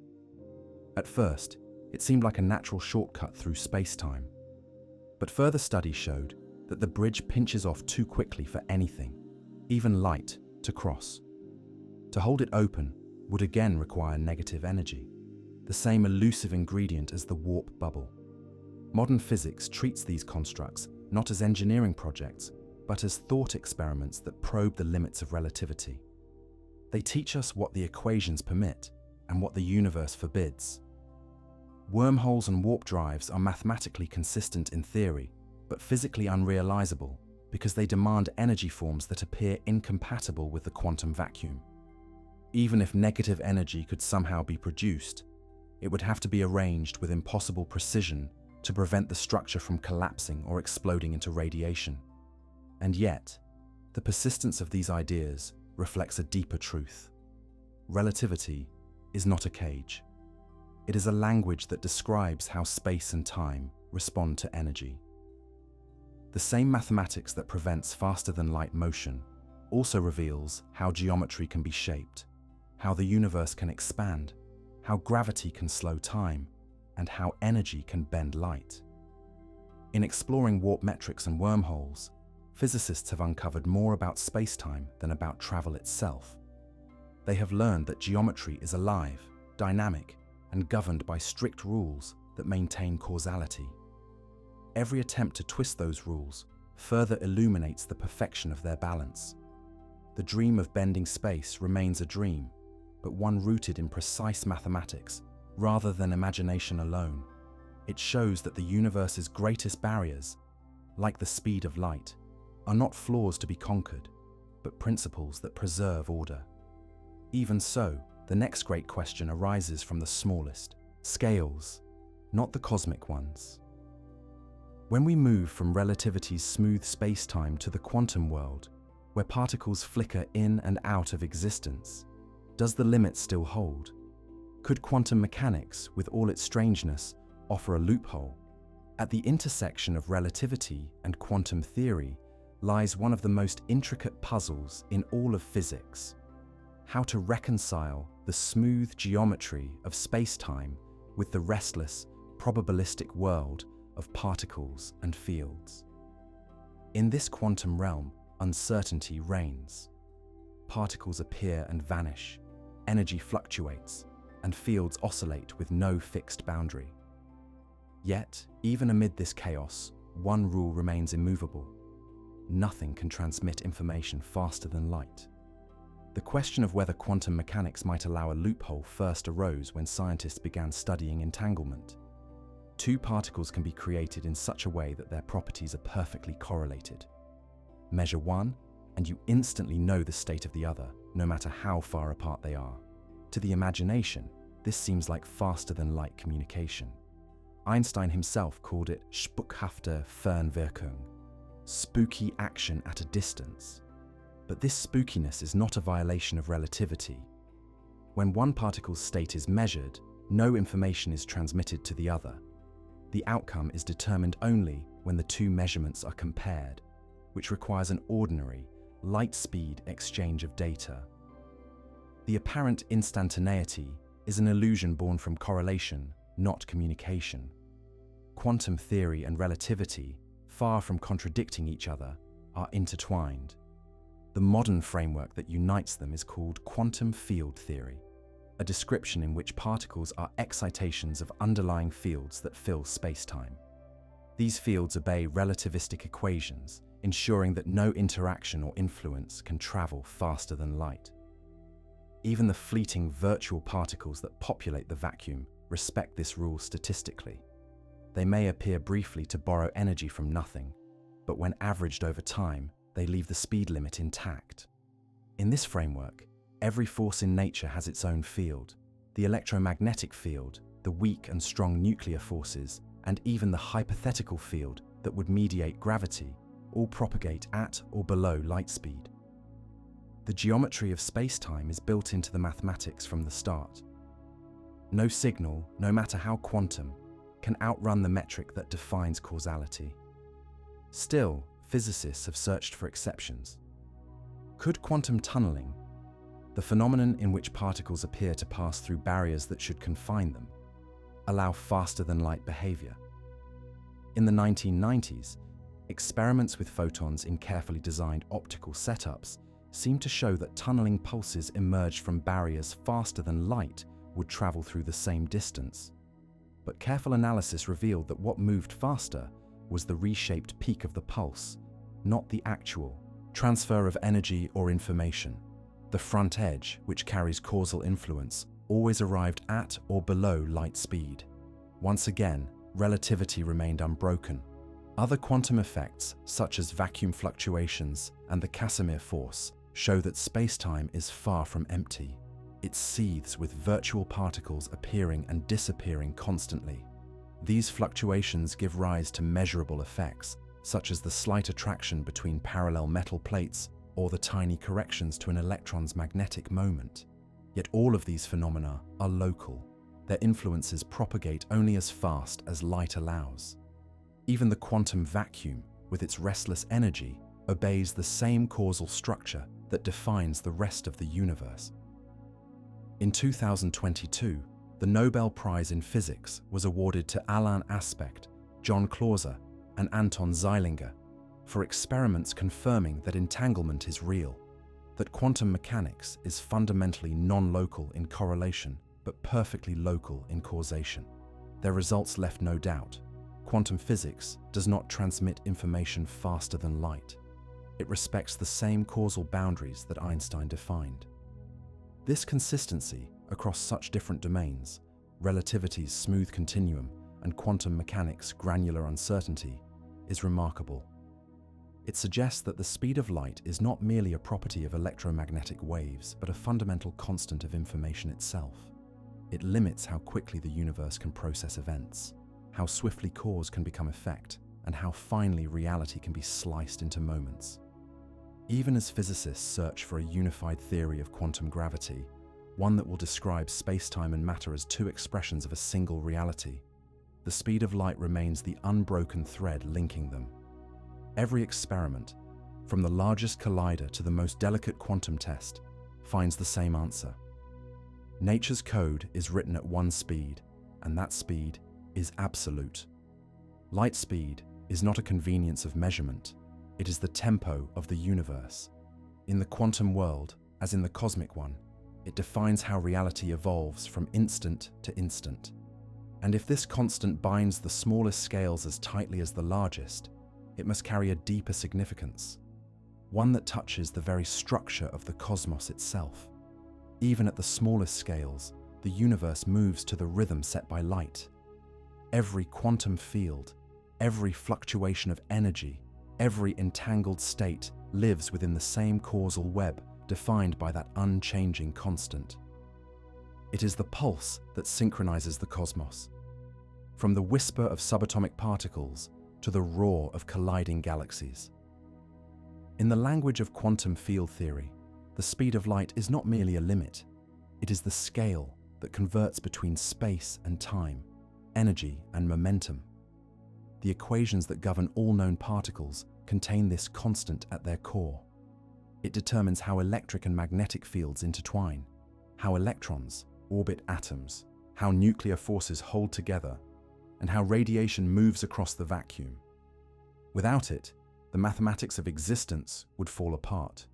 S1: At first, it seemed like a natural shortcut through space-time. But further studies showed that the bridge pinches off too quickly for anything, even light, to cross. To hold it open would again require negative energy, the same elusive ingredient as the warp bubble. Modern physics treats these constructs not as engineering projects, but as thought experiments that probe the limits of relativity. They teach us what the equations permit and what the universe forbids. Wormholes and warp drives are mathematically consistent in theory, but physically unrealizable because they demand energy forms that appear incompatible with the quantum vacuum. Even if negative energy could somehow be produced, it would have to be arranged with impossible precision to prevent the structure from collapsing or exploding into radiation. And yet, the persistence of these ideas reflects a deeper truth. Relativity is not a cage. It is a language that describes how space and time respond to energy. The same mathematics that prevents faster-than-light motion also reveals how geometry can be shaped, how the universe can expand, how gravity can slow time, and how energy can bend light. In exploring warp metrics and wormholes, physicists have uncovered more about spacetime than about travel itself. They have learned that geometry is alive, dynamic, and governed by strict rules that maintain causality. Every attempt to twist those rules further illuminates the perfection of their balance. The dream of bending space remains a dream, but one rooted in precise mathematics rather than imagination alone. It shows that the universe's greatest barriers, like the speed of light, are not flaws to be conquered, but principles that preserve order. Even so, the next great question arises from the smallest scales, not the cosmic ones. When we move from relativity's smooth spacetime to the quantum world, where particles flicker in and out of existence, does the limit still hold? Could quantum mechanics, with all its strangeness, offer a loophole? At the intersection of relativity and quantum theory lies one of the most intricate puzzles in all of physics: how to reconcile the smooth geometry of spacetime with the restless, probabilistic world of particles and fields. In this quantum realm, uncertainty reigns. Particles appear and vanish, energy fluctuates, and fields oscillate with no fixed boundary. Yet, even amid this chaos, one rule remains immovable: nothing can transmit information faster than light. The question of whether quantum mechanics might allow a loophole first arose when scientists began studying entanglement. Two particles can be created in such a way that their properties are perfectly correlated. Measure one, and you instantly know the state of the other, no matter how far apart they are. To the imagination, this seems like faster-than-light communication. Einstein himself called it spukhafte Fernwirkung, spooky action at a distance. But this spookiness is not a violation of relativity. When one particle's state is measured, no information is transmitted to the other. The outcome is determined only when the two measurements are compared, which requires an ordinary, light-speed exchange of data. The apparent instantaneity is an illusion born from correlation, not communication. Quantum theory and relativity, far from contradicting each other, are intertwined. The modern framework that unites them is called quantum field theory, a description in which particles are excitations of underlying fields that fill spacetime. These fields obey relativistic equations, ensuring that no interaction or influence can travel faster than light. Even the fleeting virtual particles that populate the vacuum respect this rule statistically. They may appear briefly to borrow energy from nothing, but when averaged over time, they leave the speed limit intact. In this framework, every force in nature has its own field. The electromagnetic field, the weak and strong nuclear forces, and even the hypothetical field that would mediate gravity, all propagate at or below light speed. The geometry of spacetime is built into the mathematics from the start. No signal, no matter how quantum, can outrun the metric that defines causality. Still, physicists have searched for exceptions. Could quantum tunneling, the phenomenon in which particles appear to pass through barriers that should confine them, allow faster-than-light behavior? In the 1990s, experiments with photons in carefully designed optical setups seemed to show that tunneling pulses emerged from barriers faster than light would travel through the same distance. But careful analysis revealed that what moved faster was the reshaped peak of the pulse, not the actual transfer of energy or information. The front edge, which carries causal influence, always arrived at or below light speed. Once again, relativity remained unbroken. Other quantum effects, such as vacuum fluctuations and the Casimir force, show that spacetime is far from empty. It seethes with virtual particles appearing and disappearing constantly. These fluctuations give rise to measurable effects, such as the slight attraction between parallel metal plates or the tiny corrections to an electron's magnetic moment. Yet all of these phenomena are local. Their influences propagate only as fast as light allows. Even the quantum vacuum, with its restless energy, obeys the same causal structure that defines the rest of the universe. In 2022, the Nobel Prize in Physics was awarded to Alain Aspect, John Clauser, and Anton Zeilinger for experiments confirming that entanglement is real, that quantum mechanics is fundamentally non-local in correlation but perfectly local in causation. Their results left no doubt. Quantum physics does not transmit information faster than light. It respects the same causal boundaries that Einstein defined. This consistency across such different domains, relativity's smooth continuum and quantum mechanics' granular uncertainty, is remarkable. It suggests that the speed of light is not merely a property of electromagnetic waves, but a fundamental constant of information itself. It limits how quickly the universe can process events, how swiftly cause can become effect, and how finely reality can be sliced into moments. Even as physicists search for a unified theory of quantum gravity, one that will describe spacetime and matter as two expressions of a single reality, the speed of light remains the unbroken thread linking them. Every experiment, from the largest collider to the most delicate quantum test, finds the same answer. Nature's code is written at one speed, and that speed is absolute. Light speed is not a convenience of measurement, it is the tempo of the universe. In the quantum world, as in the cosmic one, it defines how reality evolves from instant to instant. And if this constant binds the smallest scales as tightly as the largest, it must carry a deeper significance, one that touches the very structure of the cosmos itself. Even at the smallest scales, the universe moves to the rhythm set by light. Every quantum field, every fluctuation of energy, every entangled state lives within the same causal web defined by that unchanging constant. It is the pulse that synchronizes the cosmos. From the whisper of subatomic particles to the roar of colliding galaxies. In the language of quantum field theory, the speed of light is not merely a limit. It is the scale that converts between space and time, energy and momentum. The equations that govern all known particles contain this constant at their core. It determines how electric and magnetic fields intertwine, how electrons orbit atoms, how nuclear forces hold together, and how radiation moves across the vacuum. Without it, the mathematics of existence would fall apart.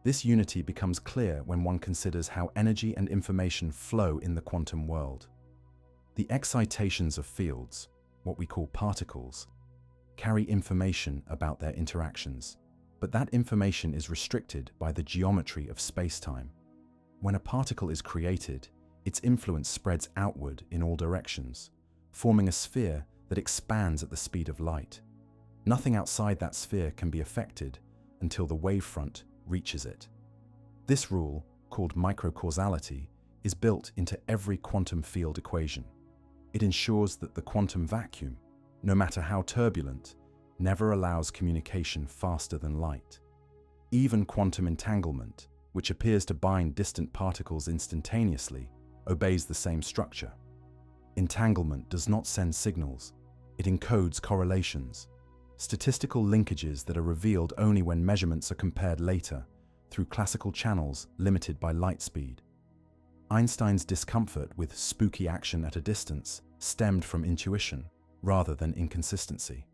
S1: This unity becomes clear when one considers how energy and information flow in the quantum world. The excitations of fields, what we call particles, carry information about their interactions, but that information is restricted by the geometry of spacetime. When a particle is created, its influence spreads outward in all directions, forming a sphere that expands at the speed of light. Nothing outside that sphere can be affected until the wavefront reaches it. This rule, called microcausality, is built into every quantum field equation. It ensures that the quantum vacuum, no matter how turbulent, never allows communication faster than light. Even quantum entanglement, which appears to bind distant particles instantaneously, obeys the same structure. Entanglement does not send signals, it encodes correlations, statistical linkages that are revealed only when measurements are compared later, through classical channels limited by light speed. Einstein's discomfort with spooky action at a distance stemmed from intuition, rather than inconsistency.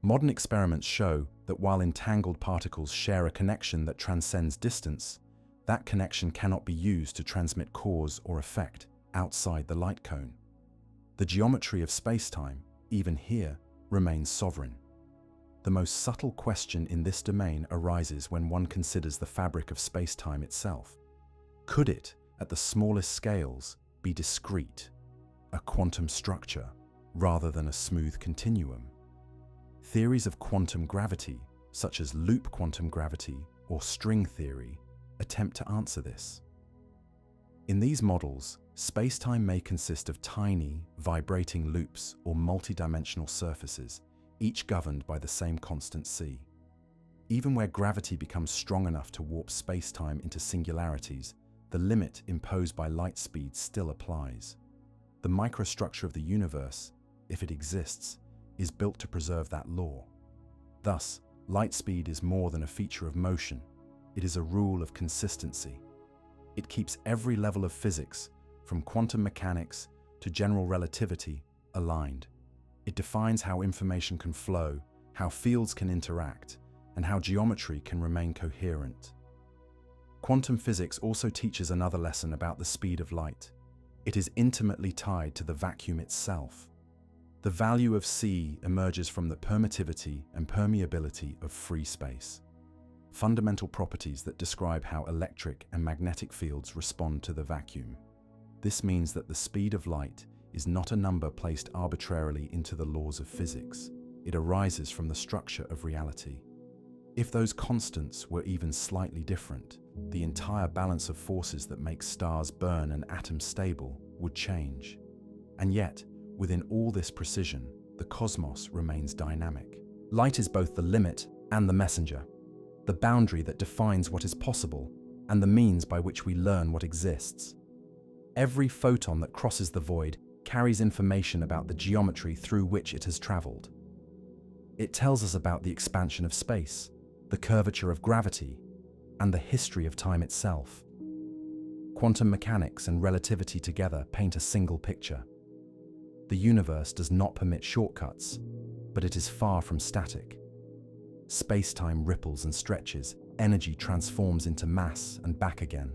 S1: Modern experiments show that while entangled particles share a connection that transcends distance, that connection cannot be used to transmit cause or effect outside the light cone. The geometry of spacetime, even here, remains sovereign. The most subtle question in this domain arises when one considers the fabric of space-time itself. Could it, at the smallest scales, be discrete, a quantum structure, rather than a smooth continuum? Theories of quantum gravity, such as loop quantum gravity or string theory, attempt to answer this. In these models, space-time may consist of tiny, vibrating loops or multidimensional surfaces, each governed by the same constant c. Even where gravity becomes strong enough to warp space-time into singularities, the limit imposed by light speed still applies. The microstructure of the universe, if it exists, is built to preserve that law. Thus, light speed is more than a feature of motion. It is a rule of consistency. It keeps every level of physics, from quantum mechanics to general relativity, aligned. It defines how information can flow, how fields can interact, and how geometry can remain coherent. Quantum physics also teaches another lesson about the speed of light. It is intimately tied to the vacuum itself. The value of c emerges from the permittivity and permeability of free space, fundamental properties that describe how electric and magnetic fields respond to the vacuum. This means that the speed of light is not a number placed arbitrarily into the laws of physics. It arises from the structure of reality. If those constants were even slightly different, the entire balance of forces that make stars burn and atoms stable would change. And yet, within all this precision, the cosmos remains dynamic. Light is both the limit and the messenger, the boundary that defines what is possible and the means by which we learn what exists. Every photon that crosses the void carries information about the geometry through which it has traveled. It tells us about the expansion of space, the curvature of gravity, and the history of time itself. Quantum mechanics and relativity together paint a single picture. The universe does not permit shortcuts, but it is far from static. Space-time ripples and stretches, energy transforms into mass and back again,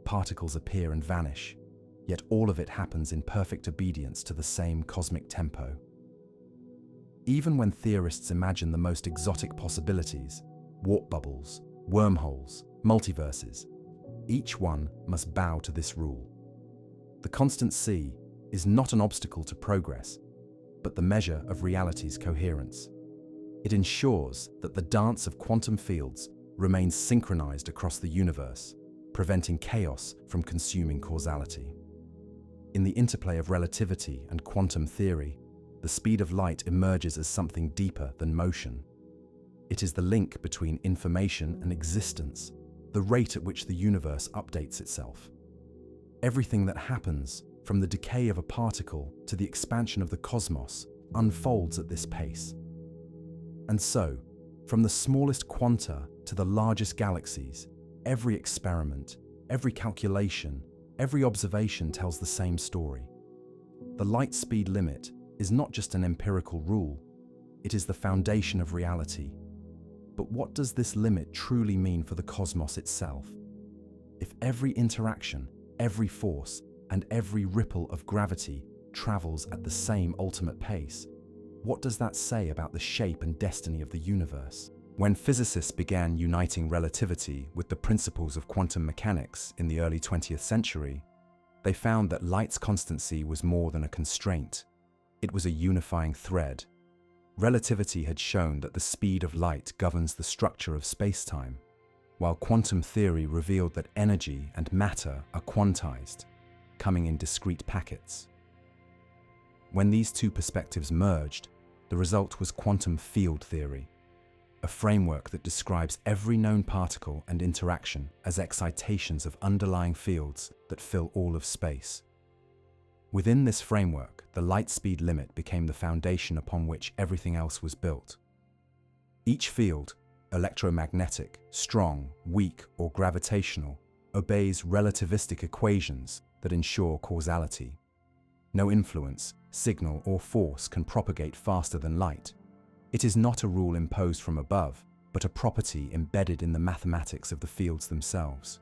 S1: particles appear and vanish, yet all of it happens in perfect obedience to the same cosmic tempo. Even when theorists imagine the most exotic possibilities, warp bubbles, wormholes, multiverses, each one must bow to this rule. The constant c is not an obstacle to progress, but the measure of reality's coherence. It ensures that the dance of quantum fields remains synchronized across the universe, preventing chaos from consuming causality. In the interplay of relativity and quantum theory, the speed of light emerges as something deeper than motion. It is the link between information and existence, the rate at which the universe updates itself. Everything that happens, from the decay of a particle to the expansion of the cosmos, unfolds at this pace. And so, from the smallest quanta to the largest galaxies, every experiment, every calculation, every observation tells the same story. The light speed limit is not just an empirical rule, it is the foundation of reality. But what does this limit truly mean for the cosmos itself? If every interaction, every force, and every ripple of gravity travels at the same ultimate pace, what does that say about the shape and destiny of the universe? When physicists began uniting relativity with the principles of quantum mechanics in the early 20th century, they found that light's constancy was more than a constraint. It was a unifying thread. Relativity had shown that the speed of light governs the structure of space-time, while quantum theory revealed that energy and matter are quantized, coming in discrete packets. When these two perspectives merged, the result was quantum field theory, a framework that describes every known particle and interaction as excitations of underlying fields that fill all of space. Within this framework, the light speed limit became the foundation upon which everything else was built. Each field, electromagnetic, strong, weak, or gravitational, obeys relativistic equations that ensure causality. No influence, signal, or force can propagate faster than light. It is not a rule imposed from above, but a property embedded in the mathematics of the fields themselves.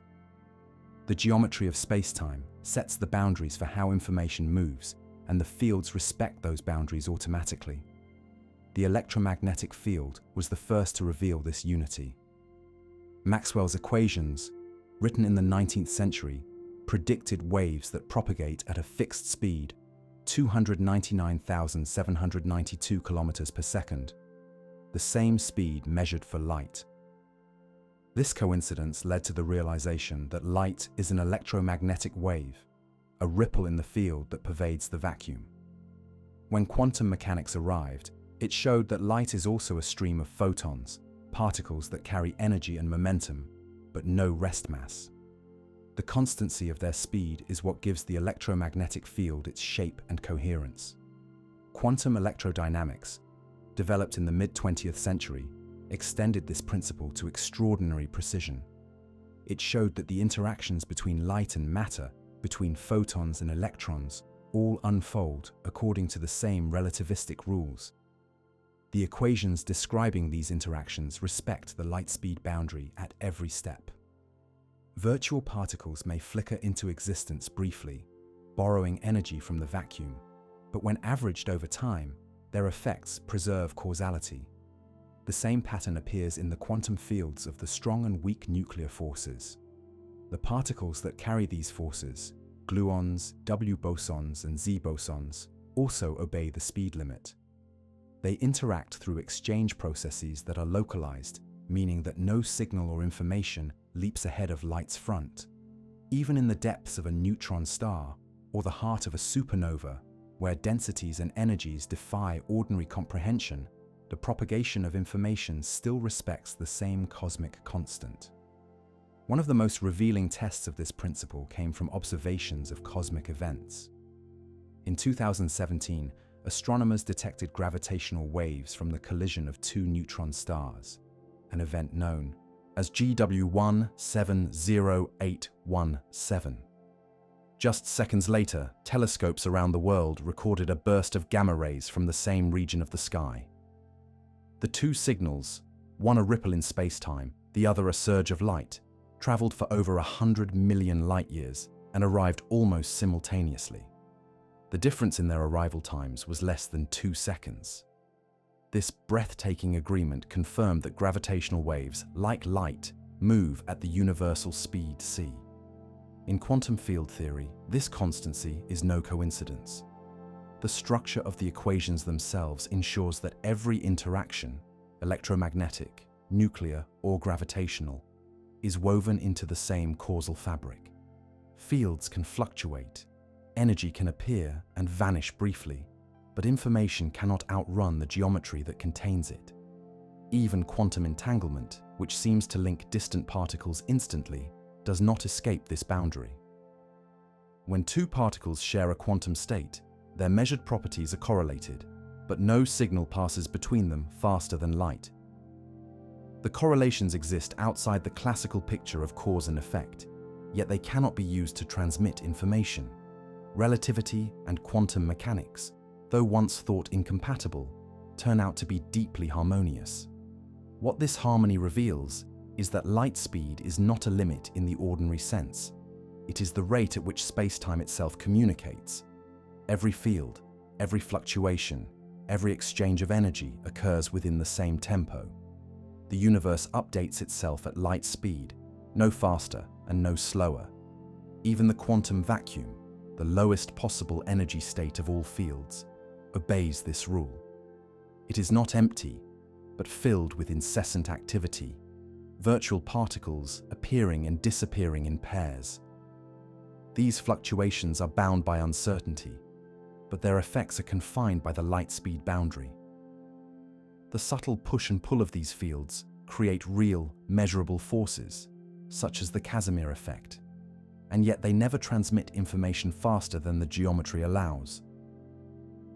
S1: The geometry of spacetime sets the boundaries for how information moves, and the fields respect those boundaries automatically. The electromagnetic field was the first to reveal this unity. Maxwell's equations, written in the 19th century, predicted waves that propagate at a fixed speed, 299,792 kilometers per second, the same speed measured for light. This coincidence led to the realization that light is an electromagnetic wave, a ripple in the field that pervades the vacuum. When quantum mechanics arrived, it showed that light is also a stream of photons, particles that carry energy and momentum, but no rest mass. The constancy of their speed is what gives the electromagnetic field its shape and coherence. Quantum electrodynamics, developed in the mid-20th century, extended this principle to extraordinary precision. It showed that the interactions between light and matter, between photons and electrons, all unfold according to the same relativistic rules. The equations describing these interactions respect the light-speed boundary at every step. Virtual particles may flicker into existence briefly, borrowing energy from the vacuum, but when averaged over time, their effects preserve causality. The same pattern appears in the quantum fields of the strong and weak nuclear forces. The particles that carry these forces, gluons, W bosons, and Z bosons, also obey the speed limit. They interact through exchange processes that are localized, meaning that no signal or information leaps ahead of light's front. Even in the depths of a neutron star, or the heart of a supernova, where densities and energies defy ordinary comprehension, the propagation of information still respects the same cosmic constant. One of the most revealing tests of this principle came from observations of cosmic events. In 2017, astronomers detected gravitational waves from the collision of two neutron stars, an event known as GW 170817. Just seconds later, telescopes around the world recorded a burst of gamma rays from the same region of the sky. The two signals, one a ripple in spacetime, the other a surge of light, traveled for over 100 million light-years and arrived almost simultaneously. The difference in their arrival times was less than 2 seconds. This breathtaking agreement confirmed that gravitational waves, like light, move at the universal speed c. In quantum field theory, this constancy is no coincidence. The structure of the equations themselves ensures that every interaction, electromagnetic, nuclear, or gravitational, is woven into the same causal fabric. Fields can fluctuate, energy can appear and vanish briefly, but information cannot outrun the geometry that contains it. Even quantum entanglement, which seems to link distant particles instantly, does not escape this boundary. When two particles share a quantum state, their measured properties are correlated, but no signal passes between them faster than light. The correlations exist outside the classical picture of cause and effect, yet they cannot be used to transmit information. Relativity and quantum mechanics, though once thought incompatible, turn out to be deeply harmonious. What this harmony reveals is that light speed is not a limit in the ordinary sense. It is the rate at which spacetime itself communicates. Every field, every fluctuation, every exchange of energy occurs within the same tempo. The universe updates itself at light speed, no faster and no slower. Even the quantum vacuum, the lowest possible energy state of all fields, obeys this rule. It is not empty, but filled with incessant activity, virtual particles appearing and disappearing in pairs. These fluctuations are bound by uncertainty, but their effects are confined by the light-speed boundary. The subtle push and pull of these fields create real, measurable forces, such as the Casimir effect, and yet they never transmit information faster than the geometry allows.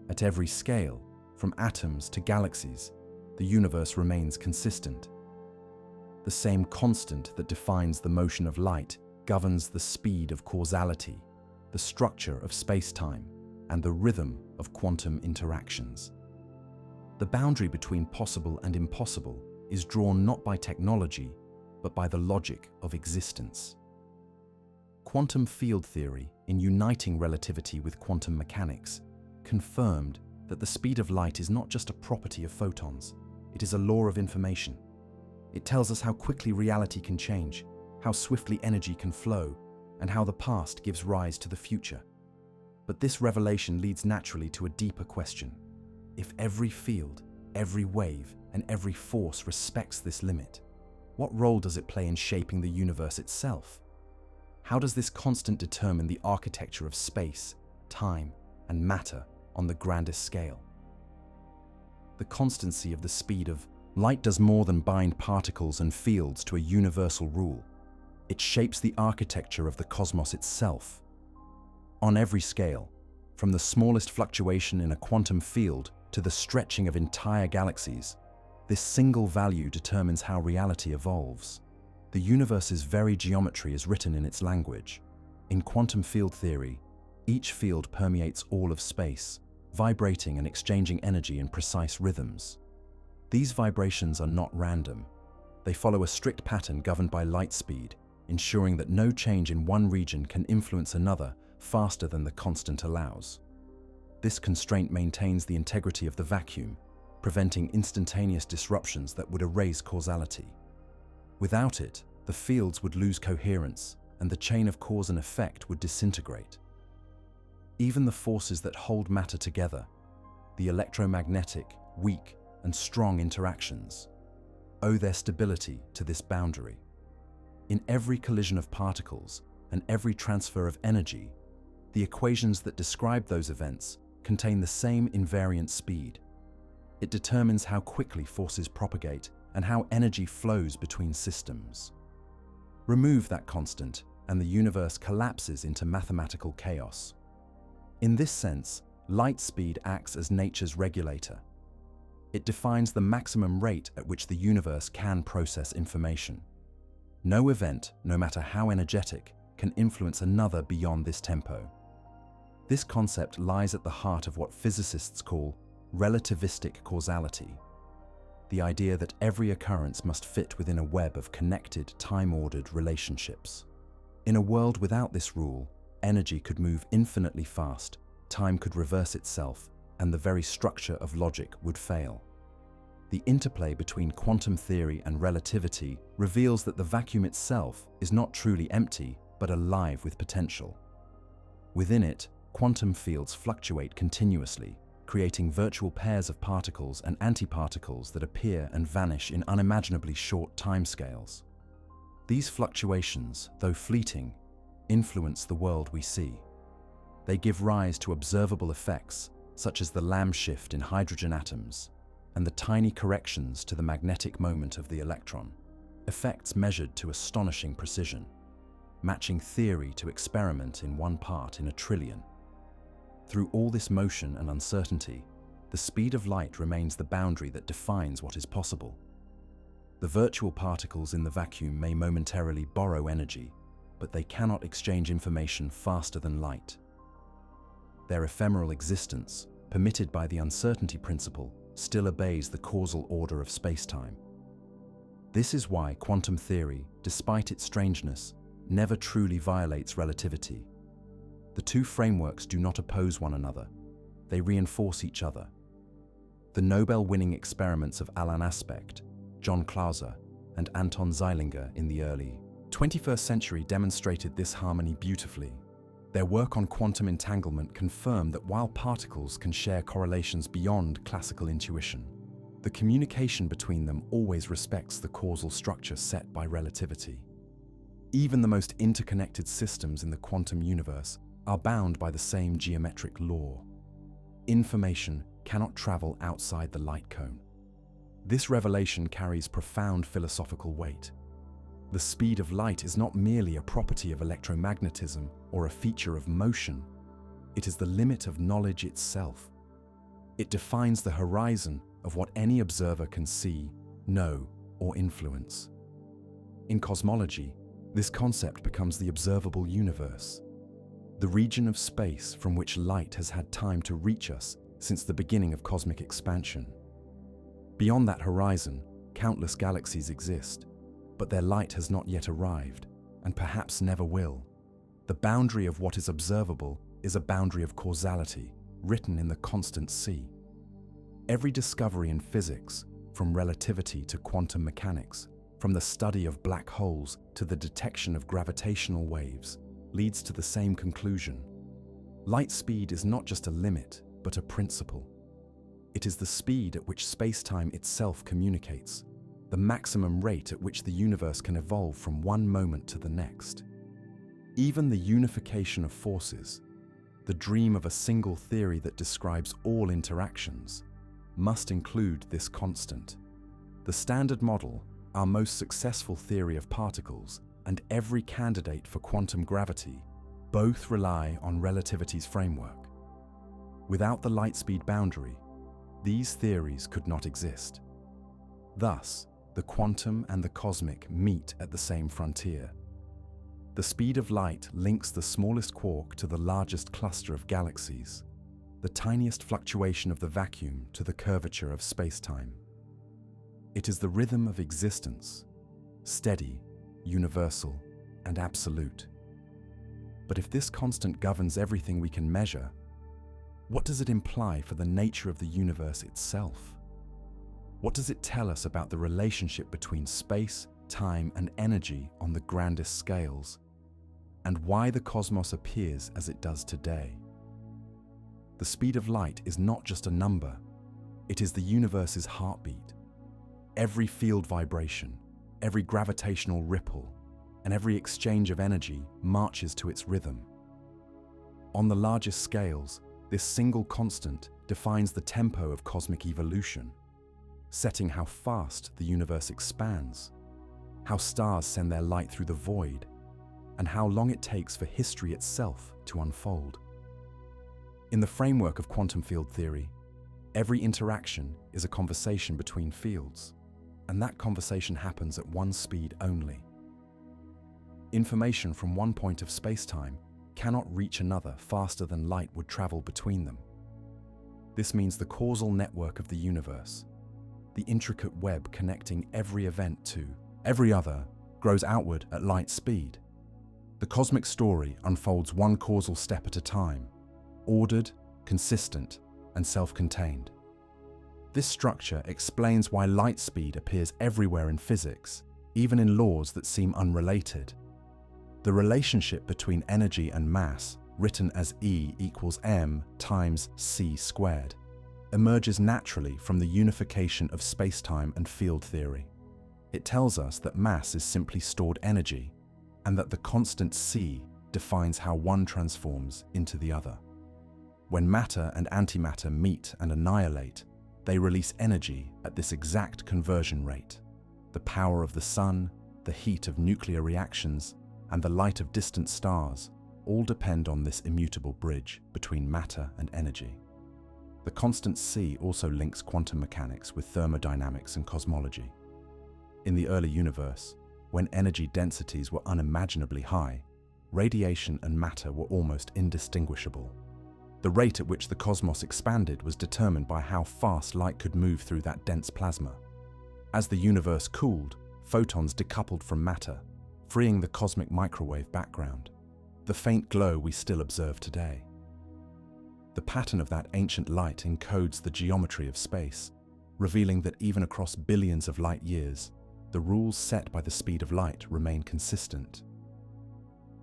S1: At every scale, from atoms to galaxies, the universe remains consistent. The same constant that defines the motion of light governs the speed of causality, the structure of space-time, and the rhythm of quantum interactions. The boundary between possible and impossible is drawn not by technology, but by the logic of existence. Quantum field theory, in uniting relativity with quantum mechanics, confirmed that the speed of light is not just a property of photons, it is a law of information. It tells us how quickly reality can change, how swiftly energy can flow, and how the past gives rise to the future. But this revelation leads naturally to a deeper question. If every field, every wave, and every force respects this limit, what role does it play in shaping the universe itself? How does this constant determine the architecture of space, time, and matter on the grandest scale? The constancy of the speed of light does more than bind particles and fields to a universal rule. It shapes the architecture of the cosmos itself. On every scale, from the smallest fluctuation in a quantum field to the stretching of entire galaxies, this single value determines how reality evolves. The universe's very geometry is written in its language. In quantum field theory, each field permeates all of space, vibrating and exchanging energy in precise rhythms. These vibrations are not random. They follow a strict pattern governed by light speed, ensuring that no change in one region can influence another faster than the constant allows. This constraint maintains the integrity of the vacuum, preventing instantaneous disruptions that would erase causality. Without it, the fields would lose coherence, and the chain of cause and effect would disintegrate. Even the forces that hold matter together, the electromagnetic, weak, and strong interactions, owe their stability to this boundary. In every collision of particles and every transfer of energy, the equations that describe those events contain the same invariant speed. It determines how quickly forces propagate and how energy flows between systems. Remove that constant, and the universe collapses into mathematical chaos. In this sense, light speed acts as nature's regulator. It defines the maximum rate at which the universe can process information. No event, no matter how energetic, can influence another beyond this tempo. This concept lies at the heart of what physicists call relativistic causality, the idea that every occurrence must fit within a web of connected, time-ordered relationships. In a world without this rule, energy could move infinitely fast, time could reverse itself, and the very structure of logic would fail. The interplay between quantum theory and relativity reveals that the vacuum itself is not truly empty, but alive with potential. Within it, quantum fields fluctuate continuously, creating virtual pairs of particles and antiparticles that appear and vanish in unimaginably short timescales. These fluctuations, though fleeting, influence the world we see. They give rise to observable effects, such as the Lamb shift in hydrogen atoms, and the tiny corrections to the magnetic moment of the electron, effects measured to astonishing precision, matching theory to experiment in 1 part in a trillion. Through all this motion and uncertainty, the speed of light remains the boundary that defines what is possible. The virtual particles in the vacuum may momentarily borrow energy, but they cannot exchange information faster than light. Their ephemeral existence, permitted by the uncertainty principle, still obeys the causal order of spacetime. This is why quantum theory, despite its strangeness, never truly violates relativity. The two frameworks do not oppose one another. They reinforce each other. The Nobel-winning experiments of Alan Aspect, John Clauser, and Anton Zeilinger in the early 21st century demonstrated this harmony beautifully. Their work on quantum entanglement confirmed that while particles can share correlations beyond classical intuition, the communication between them always respects the causal structure set by relativity. Even the most interconnected systems in the quantum universe are bound by the same geometric law. Information cannot travel outside the light cone. This revelation carries profound philosophical weight. The speed of light is not merely a property of electromagnetism or a feature of motion. It is the limit of knowledge itself. It defines the horizon of what any observer can see, know, or influence. In cosmology, this concept becomes the observable universe, the region of space from which light has had time to reach us since the beginning of cosmic expansion. Beyond that horizon, countless galaxies exist, but their light has not yet arrived, and perhaps never will. The boundary of what is observable is a boundary of causality, written in the constant sea. Every discovery in physics, from relativity to quantum mechanics, from the study of black holes to the detection of gravitational waves, leads to the same conclusion. Light speed is not just a limit, but a principle. It is the speed at which space-time itself communicates, the maximum rate at which the universe can evolve from one moment to the next. Even the unification of forces, the dream of a single theory that describes all interactions, must include this constant. The Standard Model, our most successful theory of particles, and every candidate for quantum gravity, both rely on relativity's framework. Without the light speed boundary, these theories could not exist. Thus, the quantum and the cosmic meet at the same frontier. The speed of light links the smallest quark to the largest cluster of galaxies, the tiniest fluctuation of the vacuum to the curvature of space-time. It is the rhythm of existence, steady, universal, and absolute. But if this constant governs everything we can measure, what does it imply for the nature of the universe itself? What does it tell us about the relationship between space, time, and energy on the grandest scales, and why the cosmos appears as it does today? The speed of light is not just a number, it is the universe's heartbeat. Every field vibration, every gravitational ripple, and every exchange of energy marches to its rhythm. On the largest scales, this single constant defines the tempo of cosmic evolution, setting how fast the universe expands, how stars send their light through the void, and how long it takes for history itself to unfold. In the framework of quantum field theory, every interaction is a conversation between fields, and that conversation happens at one speed only. Information from one point of space-time cannot reach another faster than light would travel between them. This means the causal network of the universe, the intricate web connecting every event to every other, grows outward at light speed. The cosmic story unfolds one causal step at a time, ordered, consistent, and self-contained. This structure explains why light speed appears everywhere in physics, even in laws that seem unrelated. The relationship between energy and mass, written as E equals m times c squared, emerges naturally from the unification of spacetime and field theory. It tells us that mass is simply stored energy, and that the constant c defines how one transforms into the other. When matter and antimatter meet and annihilate, they release energy at this exact conversion rate. The power of the sun, the heat of nuclear reactions, and the light of distant stars all depend on this immutable bridge between matter and energy. The constant c also links quantum mechanics with thermodynamics and cosmology. In the early universe, when energy densities were unimaginably high, radiation and matter were almost indistinguishable. The rate at which the cosmos expanded was determined by how fast light could move through that dense plasma. As the universe cooled, photons decoupled from matter, freeing the cosmic microwave background, the faint glow we still observe today. The pattern of that ancient light encodes the geometry of space, revealing that even across billions of light years, the rules set by the speed of light remain consistent.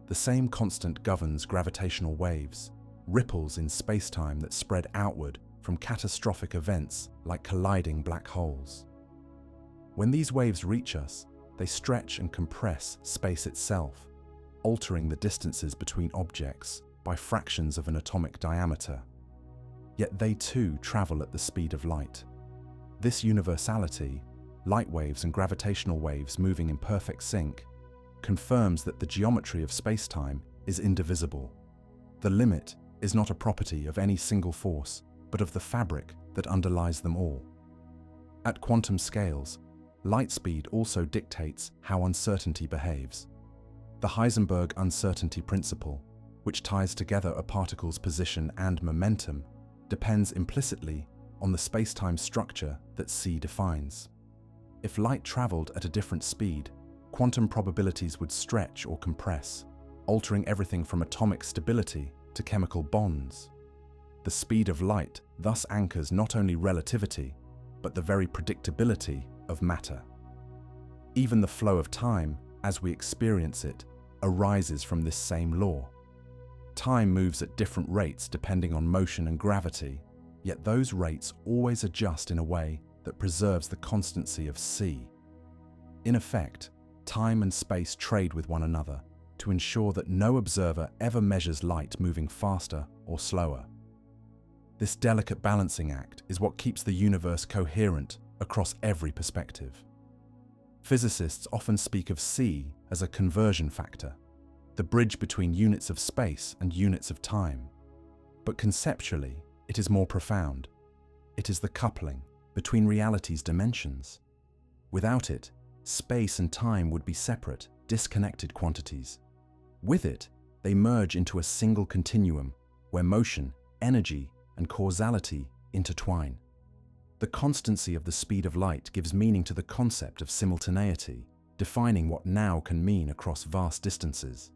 S1: The same constant governs gravitational waves, ripples in space-time that spread outward from catastrophic events like colliding black holes. When these waves reach us, they stretch and compress space itself, altering the distances between objects by fractions of an atomic diameter. Yet they too travel at the speed of light. This universality, light waves and gravitational waves moving in perfect sync, confirms that the geometry of space-time is indivisible. The limit is not a property of any single force, but of the fabric that underlies them all. At quantum scales, light speed also dictates how uncertainty behaves. The Heisenberg uncertainty principle, which ties together a particle's position and momentum, depends implicitly on the space-time structure that C defines. If light traveled at a different speed, quantum probabilities would stretch or compress, altering everything from atomic stability to chemical bonds. The The speed of light thus anchors not only relativity, but the very predictability of matter. Even the flow of time, as we experience it, arises from this same law. Time moves at different rates depending on motion and gravity, yet those rates always adjust in a way that preserves the constancy of c. In effect, time and space trade with one another to ensure that no observer ever measures light moving faster or slower. This delicate balancing act is what keeps the universe coherent across every perspective. Physicists often speak of c as a conversion factor, the bridge between units of space and units of time. But conceptually, it is more profound. It is the coupling between reality's dimensions. Without it, space and time would be separate, disconnected quantities. With it, they merge into a single continuum where motion, energy, and causality intertwine. The constancy of the speed of light gives meaning to the concept of simultaneity, defining what now can mean across vast distances.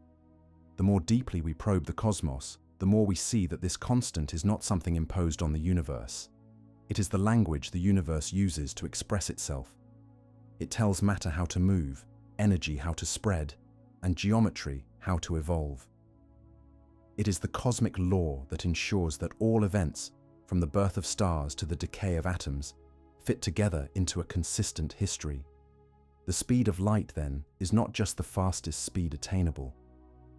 S1: The more deeply we probe the cosmos, the more we see that this constant is not something imposed on the universe. It is the language the universe uses to express itself. It tells matter how to move, energy how to spread, and geometry how to evolve. It is the cosmic law that ensures that all events, from the birth of stars to the decay of atoms, fit together into a consistent history. The speed of light, then, is not just the fastest speed attainable.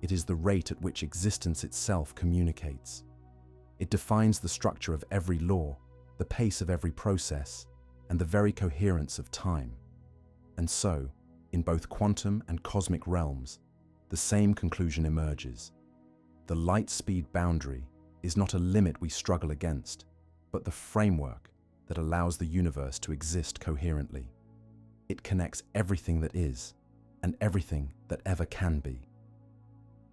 S1: It is the rate at which existence itself communicates. It defines the structure of every law, the pace of every process, and the very coherence of time. And so, in both quantum and cosmic realms, the same conclusion emerges. The light-speed boundary is not a limit we struggle against, but the framework that allows the universe to exist coherently. It connects everything that is and everything that ever can be.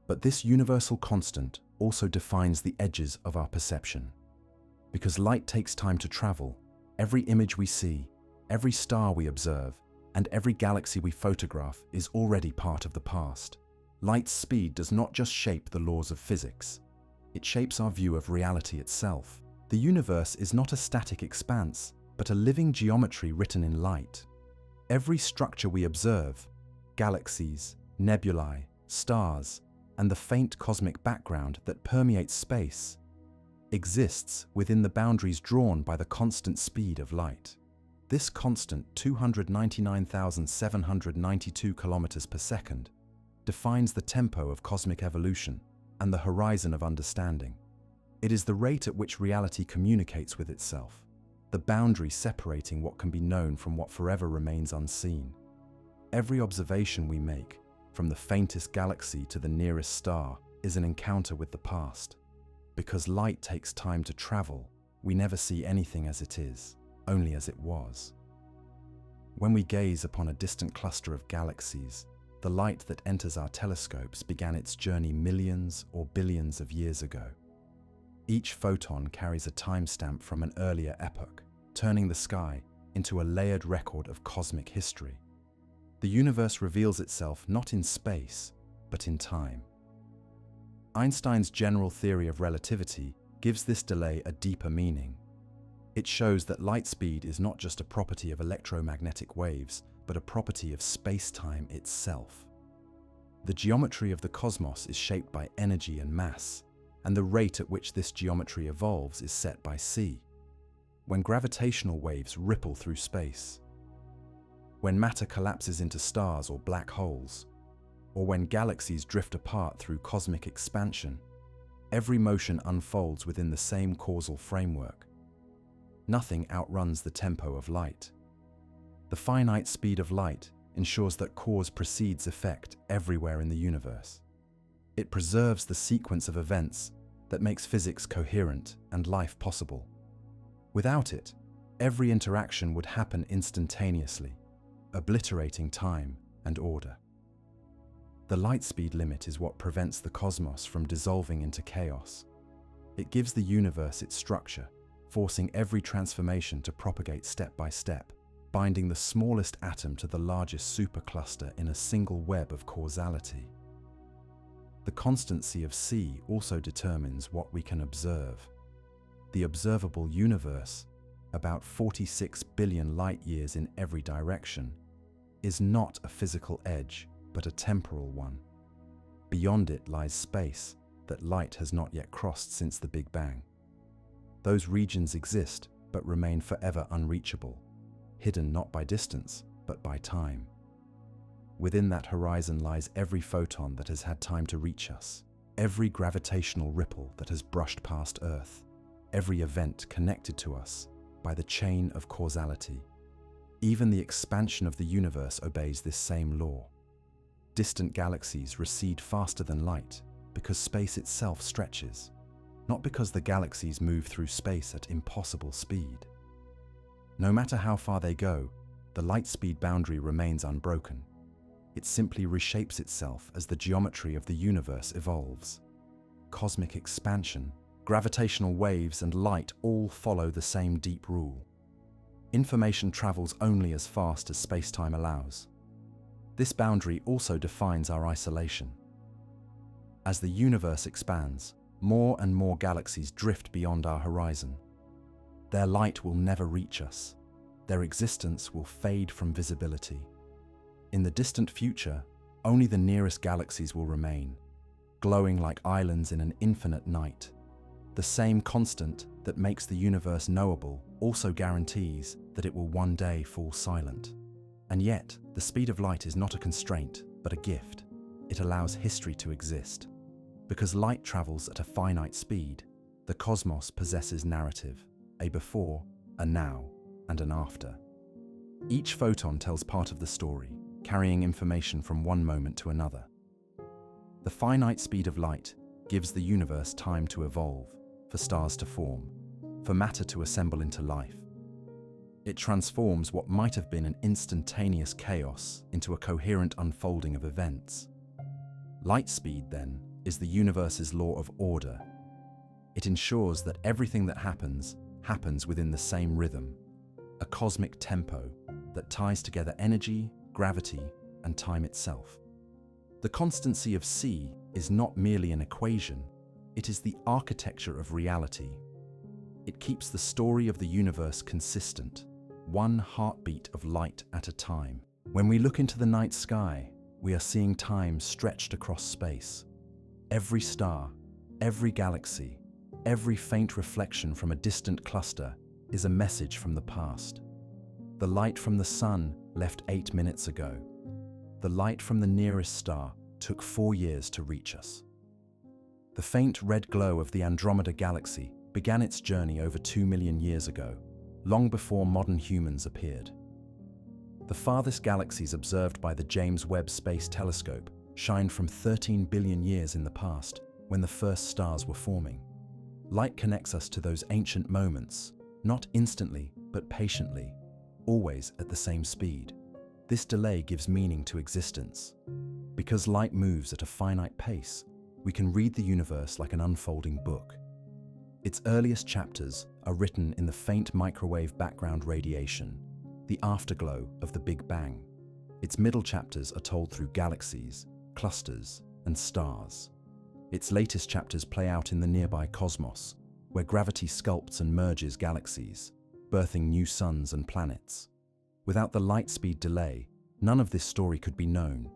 S1: But this universal constant also defines the edges of our perception. Because light takes time to travel, every image we see, every star we observe, and every galaxy we photograph is already part of the past. Light's speed does not just shape the laws of physics, it shapes our view of reality itself. The universe is not a static expanse, but a living geometry written in light. Every structure we observe, galaxies, nebulae, stars, and the faint cosmic background that permeates space, exists within the boundaries drawn by the constant speed of light. This constant, 299,792 kilometers per second, defines the tempo of cosmic evolution and the horizon of understanding. It is the rate at which reality communicates with itself, the boundary separating what can be known from what forever remains unseen. Every observation we make, from the faintest galaxy to the nearest star, is an encounter with the past. Because light takes time to travel, we never see anything as it is, only as it was. When we gaze upon a distant cluster of galaxies, the light that enters our telescopes began its journey millions or billions of years ago. Each photon carries a timestamp from an earlier epoch, turning the sky into a layered record of cosmic history. The universe reveals itself not in space, but in time. Einstein's general theory of relativity gives this delay a deeper meaning. It shows that light speed is not just a property of electromagnetic waves, but a property of spacetime itself. The geometry of the cosmos is shaped by energy and mass, and the rate at which this geometry evolves is set by c. When gravitational waves ripple through space, when matter collapses into stars or black holes, or when galaxies drift apart through cosmic expansion, every motion unfolds within the same causal framework. Nothing outruns the tempo of light. The finite speed of light ensures that cause precedes effect everywhere in the universe. It preserves the sequence of events that makes physics coherent and life possible. Without it, every interaction would happen instantaneously, obliterating time and order. The light speed limit is what prevents the cosmos from dissolving into chaos. It gives the universe its structure, forcing every transformation to propagate step by step, binding the smallest atom to the largest supercluster in a single web of causality. The constancy of c also determines what we can observe. The observable universe, about 46 billion light-years in every direction, is not a physical edge, but a temporal one. Beyond it lies space that light has not yet crossed since the Big Bang. Those regions exist, but remain forever unreachable, hidden not by distance, but by time. Within that horizon lies every photon that has had time to reach us, every gravitational ripple that has brushed past Earth, every event connected to us by the chain of causality. Even the expansion of the universe obeys this same law. Distant galaxies recede faster than light because space itself stretches, not because the galaxies move through space at impossible speed. No matter how far they go, the light-speed boundary remains unbroken. It simply reshapes itself as the geometry of the universe evolves. Cosmic expansion, gravitational waves, and light all follow the same deep rule. Information travels only as fast as space-time allows. This boundary also defines our isolation. As the universe expands, more and more galaxies drift beyond our horizon. Their light will never reach us. Their existence will fade from visibility. In the distant future, only the nearest galaxies will remain, glowing like islands in an infinite night. The same constant that makes the universe knowable also guarantees that it will one day fall silent. And yet, the speed of light is not a constraint, but a gift. It allows history to exist. Because light travels at a finite speed, the cosmos possesses narrative, a before, a now, and an after. Each photon tells part of the story, carrying information from one moment to another. The finite speed of light gives the universe time to evolve, for stars to form, for matter to assemble into life. It transforms what might have been an instantaneous chaos into a coherent unfolding of events. Light speed, then, is the universe's law of order. It ensures that everything that happens within the same rhythm, a cosmic tempo that ties together energy, gravity, and time itself. The constancy of c is not merely an equation, it is the architecture of reality. It keeps the story of the universe consistent, one heartbeat of light at a time. When we look into the night sky, we are seeing time stretched across space. Every star, every galaxy, every faint reflection from a distant cluster is a message from the past. The light from the sun left 8 minutes ago. The light from the nearest star took 4 years to reach us. The faint red glow of the Andromeda galaxy began its journey over 2 million years ago, long before modern humans appeared. The farthest galaxies observed by the James Webb Space Telescope shined from 13 billion years in the past, when the first stars were forming. Light connects us to those ancient moments, not instantly, but patiently, always at the same speed. This delay gives meaning to existence. Because light moves at a finite pace, we can read the universe like an unfolding book. Its earliest chapters are written in the faint microwave background radiation, the afterglow of the Big Bang. Its middle chapters are told through galaxies, clusters, and stars. Its latest chapters play out in the nearby cosmos, where gravity sculpts and merges galaxies, birthing new suns and planets. Without the light speed delay, none of this story could be known.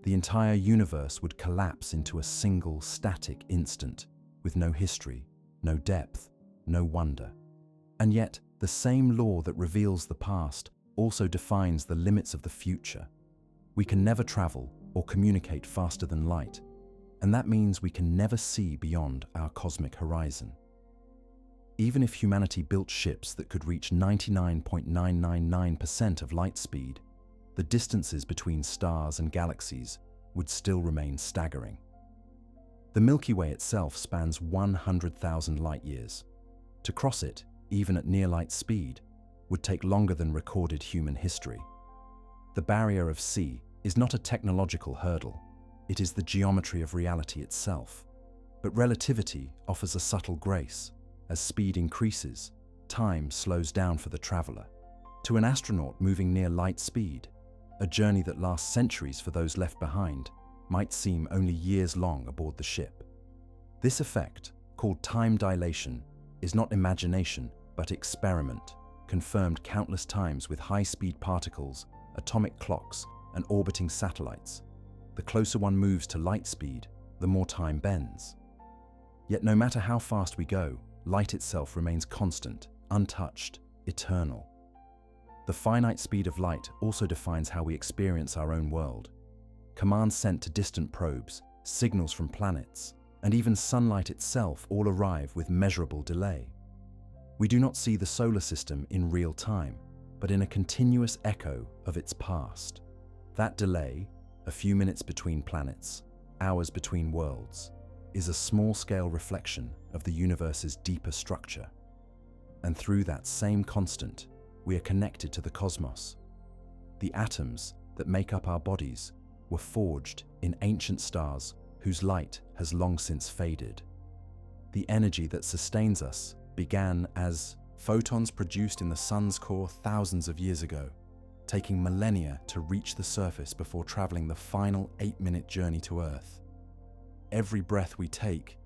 S1: The entire universe would collapse into a single static instant, with no history, no depth, no wonder. And yet, the same law that reveals the past also defines the limits of the future. We can never travel or communicate faster than light, and that means we can never see beyond our cosmic horizon. Even if humanity built ships that could reach 99.999% of light speed, the distances between stars and galaxies would still remain staggering. The Milky Way itself spans 100,000 light-years. To cross it, even at near-light speed, would take longer than recorded human history. The barrier of c is not a technological hurdle, it is the geometry of reality itself. But relativity offers a subtle grace. As speed increases, time slows down for the traveler. To an astronaut moving near light speed, a journey that lasts centuries for those left behind might seem only years long aboard the ship. This effect, called time dilation, is not imagination, but experiment, confirmed countless times with high-speed particles, atomic clocks, and orbiting satellites. The closer one moves to light speed, the more time bends. Yet no matter how fast we go, light itself remains constant, untouched, eternal. The finite speed of light also defines how we experience our own world. Commands sent to distant probes, signals from planets, and even sunlight itself all arrive with measurable delay. We do not see the solar system in real time, but in a continuous echo of its past. That delay, a few minutes between planets, hours between worlds, is a small-scale reflection of the universe's deeper structure. And through that same constant, we are connected to the cosmos. The atoms that make up our bodies were forged in ancient stars whose light has long since faded. The energy that sustains us began as photons produced in the sun's core thousands of years ago, taking millennia to reach the surface before traveling the final 8-minute journey to Earth. Every breath we take,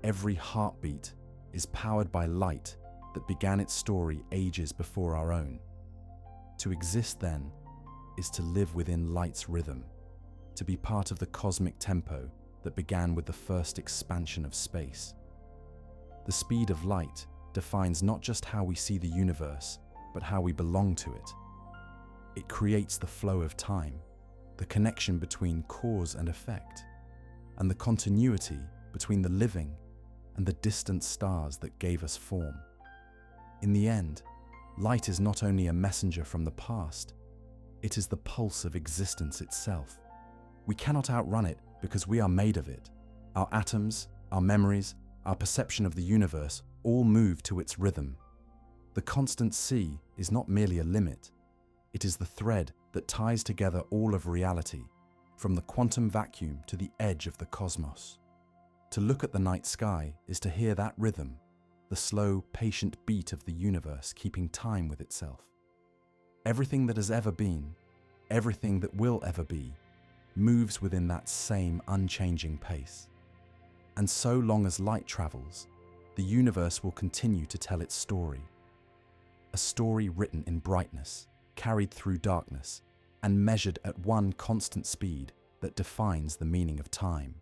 S1: every heartbeat, is powered by light that began its story ages before our own. To exist, then, is to live within light's rhythm, to be part of the cosmic tempo that began with the first expansion of space. The speed of light defines not just how we see the universe, but how we belong to it. It creates the flow of time, the connection between cause and effect, and the continuity between the living and the distant stars that gave us form. In the end, light is not only a messenger from the past, it is the pulse of existence itself. We cannot outrun it because we are made of it. Our atoms, our memories, our perception of the universe all move to its rhythm. The constant C is not merely a limit. It is the thread that ties together all of reality, from the quantum vacuum to the edge of the cosmos. To look at the night sky is to hear that rhythm, the slow, patient beat of the universe keeping time with itself. Everything that has ever been, everything that will ever be, moves within that same unchanging pace. And so long as light travels, the universe will continue to tell its story. A story written in brightness, carried through darkness, and measured at one constant speed that defines the meaning of time.